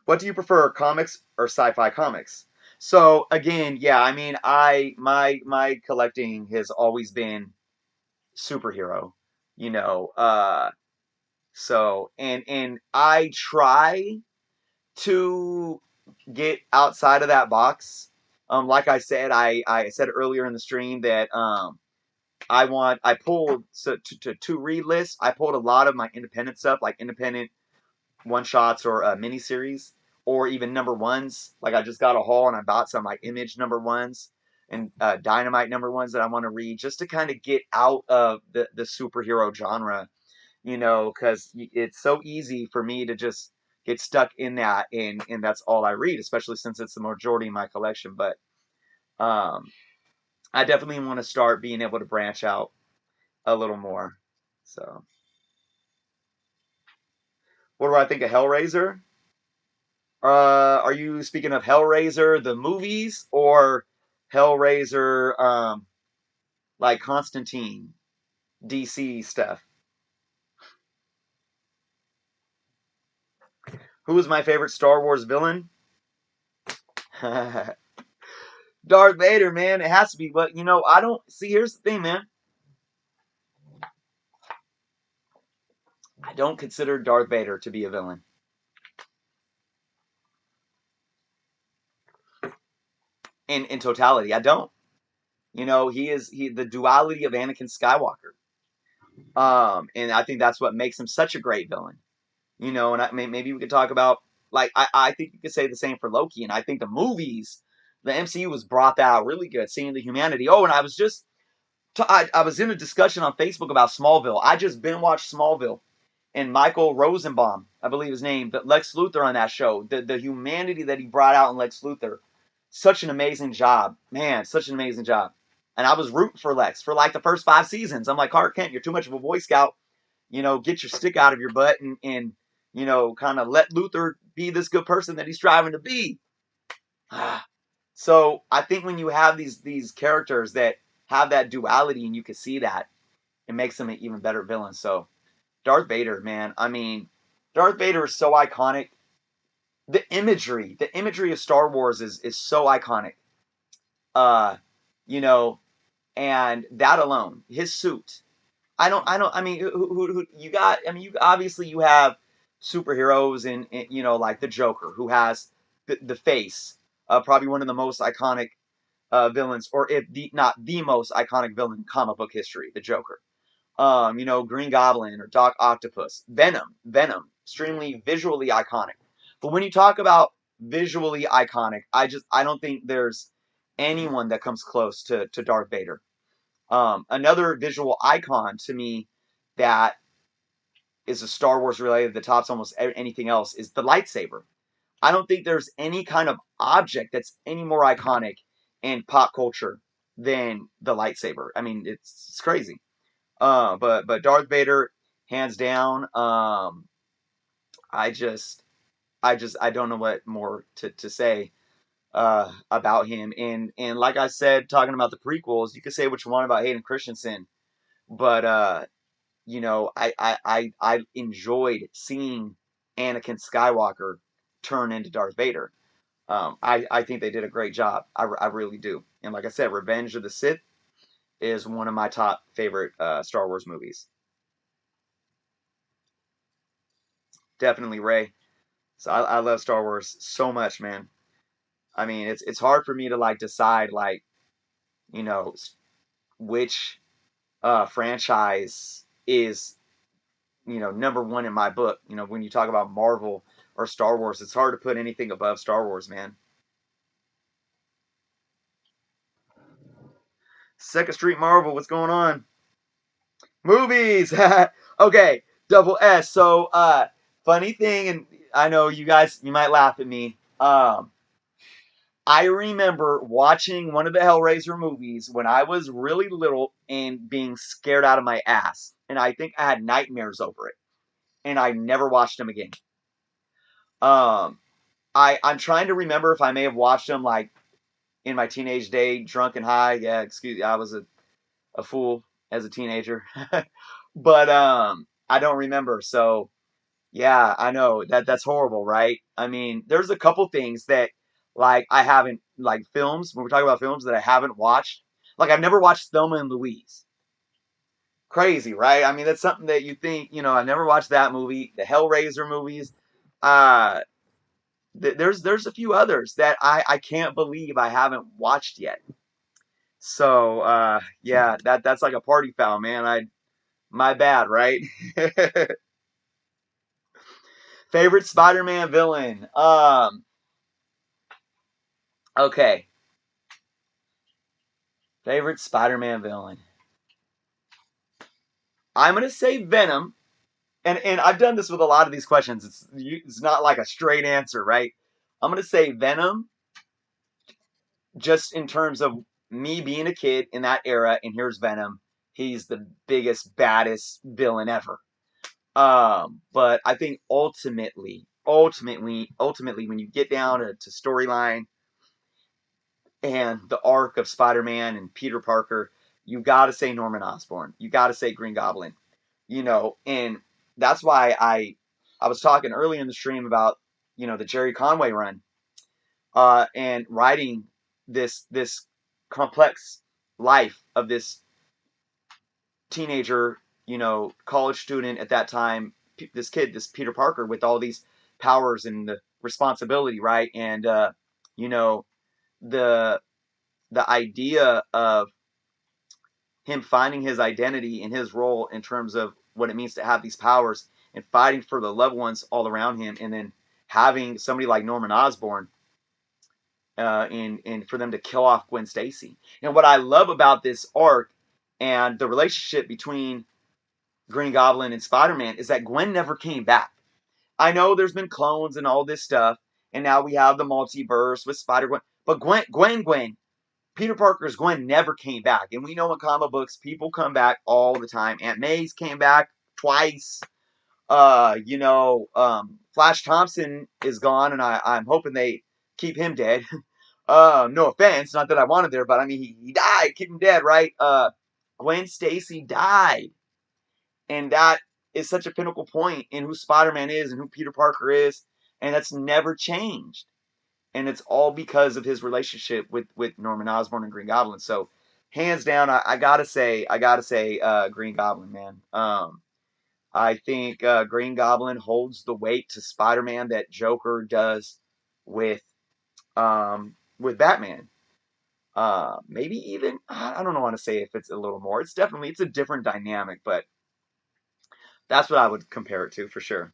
What do you prefer, comics or sci-fi comics? So again, yeah, I mean, my collecting has always been superhero, you know. So and I try to get outside of that box. Like I said, I said earlier in the stream that I pulled to read lists. I pulled a lot of my independent stuff, like independent one shots or mini series, or even number ones. Like I just got a haul and I bought some like Image number ones and Dynamite number ones that I want to read just to kind of get out of the superhero genre, because it's so easy for me to just get stuck in that, and that's all I read, especially since it's the majority of my collection. But um, I definitely want to start being able to branch out a little more. So, what do I think of Hellraiser? Are you speaking of Hellraiser the movies or Hellraiser like Constantine DC stuff? Who is my favorite Star Wars villain? Darth Vader, man. It has to be. But I don't see. Here's the thing, man. I don't consider Darth Vader to be a villain in totality. I don't. He the duality of Anakin Skywalker. And I think that's what makes him such a great villain. And maybe we could talk about like I think you could say the same for Loki, and I think the movies, the MCU was brought that out really good, seeing the humanity. Oh, and I was just I was in a discussion on Facebook about Smallville. I just binge watched Smallville, and Michael Rosenbaum, I believe his name, but Lex Luthor on that show, the humanity that he brought out in Lex Luthor, such an amazing job, man, such an amazing job. And I was rooting for Lex for like the first 5 seasons. I'm like, Clark Kent, you're too much of a Boy Scout. Get your stick out of your butt and kind of let Luthor be this good person that he's striving to be. So I think when you have these characters that have that duality and you can see that, it makes them an even better villain. So Darth Vader, man, I mean, Darth Vader is so iconic. The imagery of Star Wars is so iconic. Uh, you know, and that alone, his suit. I mean, who you got? I mean, you have superheroes in like the Joker, who has the face, probably one of the most iconic villains, or if not the most iconic villain in comic book history, the Joker. Green Goblin or Doc Octopus, Venom, extremely visually iconic. But when you talk about visually iconic, I don't think there's anyone that comes close to Darth Vader. Another visual icon to me that is a Star Wars related that tops almost anything else is the lightsaber. I don't think there's any kind of object that's any more iconic in pop culture than the lightsaber. I mean, it's crazy. But Darth Vader, hands down. I just I don't know what more to say about him. And like I said, talking about the prequels, you could say what you want about Hayden Christensen, but I enjoyed seeing Anakin Skywalker turn into Darth Vader. I think they did a great job. I really do. And like I said, Revenge of the Sith is one of my top favorite Star Wars movies. definitely Rey. So I love Star Wars so much, man. I mean, it's hard for me to like decide like you know which franchise is number one in my book. When you talk about Marvel or Star Wars, it's hard to put anything above Star Wars, man. Second Street Marvel, what's going on? Movies. Okay, double S. So, funny thing, and I know you guys, you might laugh at me. I remember watching one of the Hellraiser movies when I was really little and being scared out of my ass, and I think I had nightmares over it, and I never watched them again. Um, I'm trying to remember if I may have watched them like in my teenage day, drunk and high. Yeah, excuse me, I was a fool as a teenager, but I don't remember. So yeah, I know that's horrible, right? I mean, there's a couple things that like I haven't like films when we're talking about films that I haven't watched. Like I've never watched Thelma and Louise. Crazy, right? I mean, that's something that you think, I never watched that movie. The Hellraiser movies. Uh, there's a few others that I can't believe I haven't watched yet. So yeah, that's like a party foul, man. My bad, right? Favorite Spider-Man villain. Okay. Favorite Spider-Man villain. I'm gonna say Venom, and I've done this with a lot of these questions. It's not like a straight answer, right? I'm gonna say Venom, just in terms of me being a kid in that era, and here's Venom. He's the biggest, baddest villain ever. But I think ultimately, when you get down to storyline and the arc of Spider-Man and Peter Parker, you got to say Norman Osborn. You got to say Green Goblin. And that's why I was talking earlier in the stream about the Jerry Conway run, and writing this complex life of this teenager, college student at that time, this kid, this Peter Parker, with all these powers and the responsibility, right? And you know, the the idea of him finding his identity and his role in terms of what it means to have these powers and fighting for the loved ones all around him, and then having somebody like Norman Osborn, and for them to kill off Gwen Stacy. And what I love about this arc and the relationship between Green Goblin and Spider-Man is that Gwen never came back. I know there's been clones and all this stuff, and now we have the multiverse with Spider-Gwen, but Gwen, Peter Parker's Gwen never came back. And we know in comic books, people come back all the time. Aunt May's came back twice. Flash Thompson is gone, and I'm hoping they keep him dead. No offense, not that I wanted there, but I mean, he died. Keep him dead, right? Gwen Stacy died. And that is such a pinnacle point in who Spider-Man is and who Peter Parker is. And that's never changed. And it's all because of his relationship with Norman Osborn and Green Goblin. So, hands down, I gotta say, Green Goblin, man. I think Green Goblin holds the weight to Spider-Man that Joker does with with Batman. Maybe even I don't know want to say if it's a little more. It's a different dynamic, but that's what I would compare it to for sure.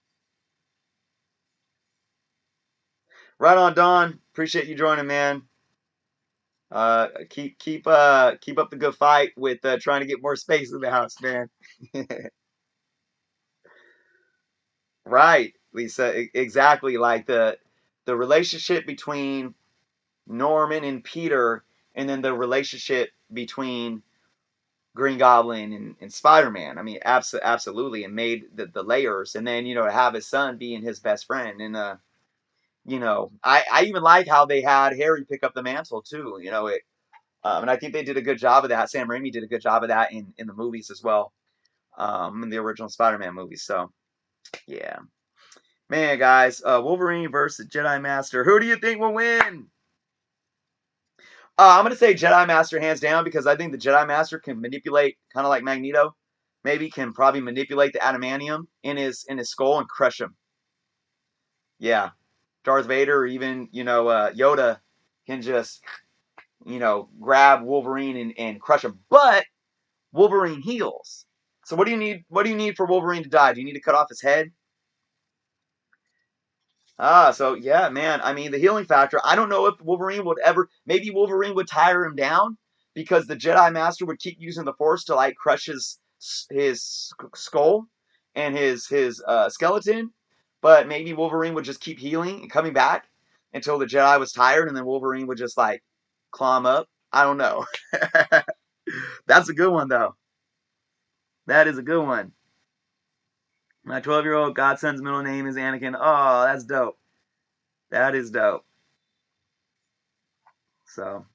Right on, Don. Appreciate you joining, man. Keep up the good fight with trying to get more space in the house, man. Right, Lisa. Exactly. Like the relationship between Norman and Peter, and then the relationship between Green Goblin and Spider Man. I mean, absolutely, and made the layers, and then to have his son being his best friend, and I even like how they had Harry pick up the mantle too. And I think they did a good job of that. Sam Raimi did a good job of that in the movies as well, in the original Spider-Man movies. So yeah, man, guys, Wolverine versus Jedi Master. Who do you think will win? I'm gonna say Jedi Master hands down because I think the Jedi Master can manipulate, kind of like Magneto. Maybe can probably manipulate the adamantium in his skull and crush him. Yeah, Darth Vader or even, Yoda can just, grab Wolverine and crush him. But Wolverine heals. So what do you need? What do you need for Wolverine to die? Do you need to cut off his head? So yeah, man. I mean, the healing factor. I don't know if Wolverine would ever. Maybe Wolverine would tire him down because the Jedi Master would keep using the Force to like crush his skull and his skeleton. But maybe Wolverine would just keep healing and coming back until the Jedi was tired, and then Wolverine would just like climb up. I don't know. That's a good one though. That is a good one. My 12-year-old godson's middle name is Anakin. Oh, that's dope. That is dope. So,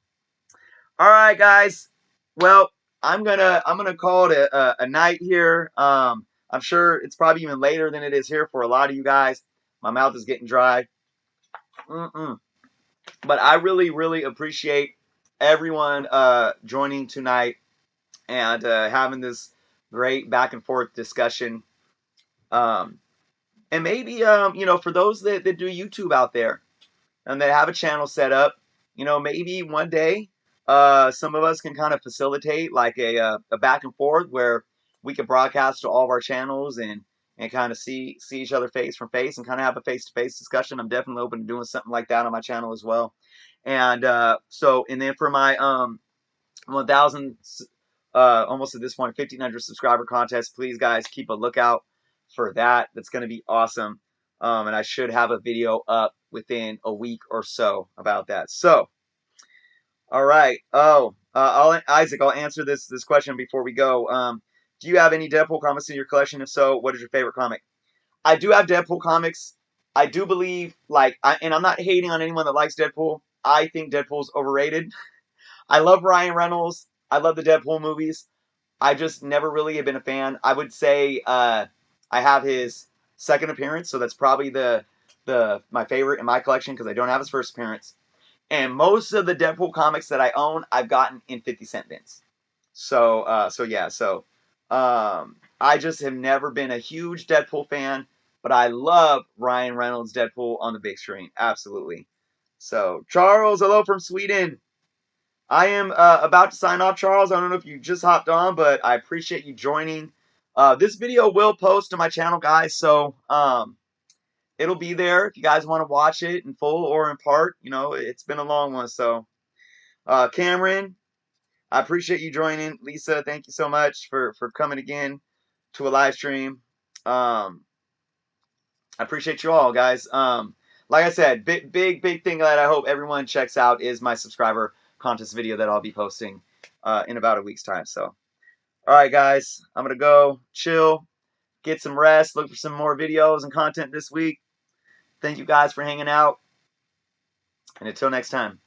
all right, guys. Well, I'm gonna call it a night here. I'm sure it's probably even later than it is here for a lot of you guys. My mouth is getting dry. Mm-mm. But I really, really appreciate everyone joining tonight and having this great back and forth discussion. Um, and maybe for those that do YouTube out there, and they have a channel set up, maybe one day, some of us can kind of facilitate like a back and forth where we can broadcast to all of our channels and kind of see each other face from face and kind of have a face to face discussion. I'm definitely open to doing something like that on my channel as well. And and then for my 1,000, almost at this point, 1,500 subscriber contest, please guys keep a lookout for that. That's going to be awesome. And I should have a video up within a week or so about that. So, all right. Oh, Isaac, I'll answer this question before we go. Do you have any Deadpool comics in your collection? If so, what is your favorite comic? I do have Deadpool comics. I do believe, and I'm not hating on anyone that likes Deadpool. I think Deadpool's overrated. I love Ryan Reynolds. I love the Deadpool movies. I just never really have been a fan. I would say I have his second appearance, so that's probably the my favorite in my collection because I don't have his first appearance. And most of the Deadpool comics that I own, I've gotten in 50-cent bins. So yeah, I just have never been a huge Deadpool fan, but I love Ryan Reynolds Deadpool on the big screen, absolutely. So Charles, hello from Sweden. I am about to sign off, Charles. I don't know if you just hopped on, but I appreciate you joining. This video will post to my channel, guys, so it'll be there if you guys want to watch it in full or in part. It's been a long one, so Cameron, I appreciate you joining. Lisa, thank you so much for coming again to a live stream. I appreciate you all, guys. Like I said, big thing that I hope everyone checks out is my subscriber contest video that I'll be posting in about a week's time. So, all right, guys, I'm gonna go chill, get some rest, look for some more videos and content this week. Thank you guys for hanging out, and until next time.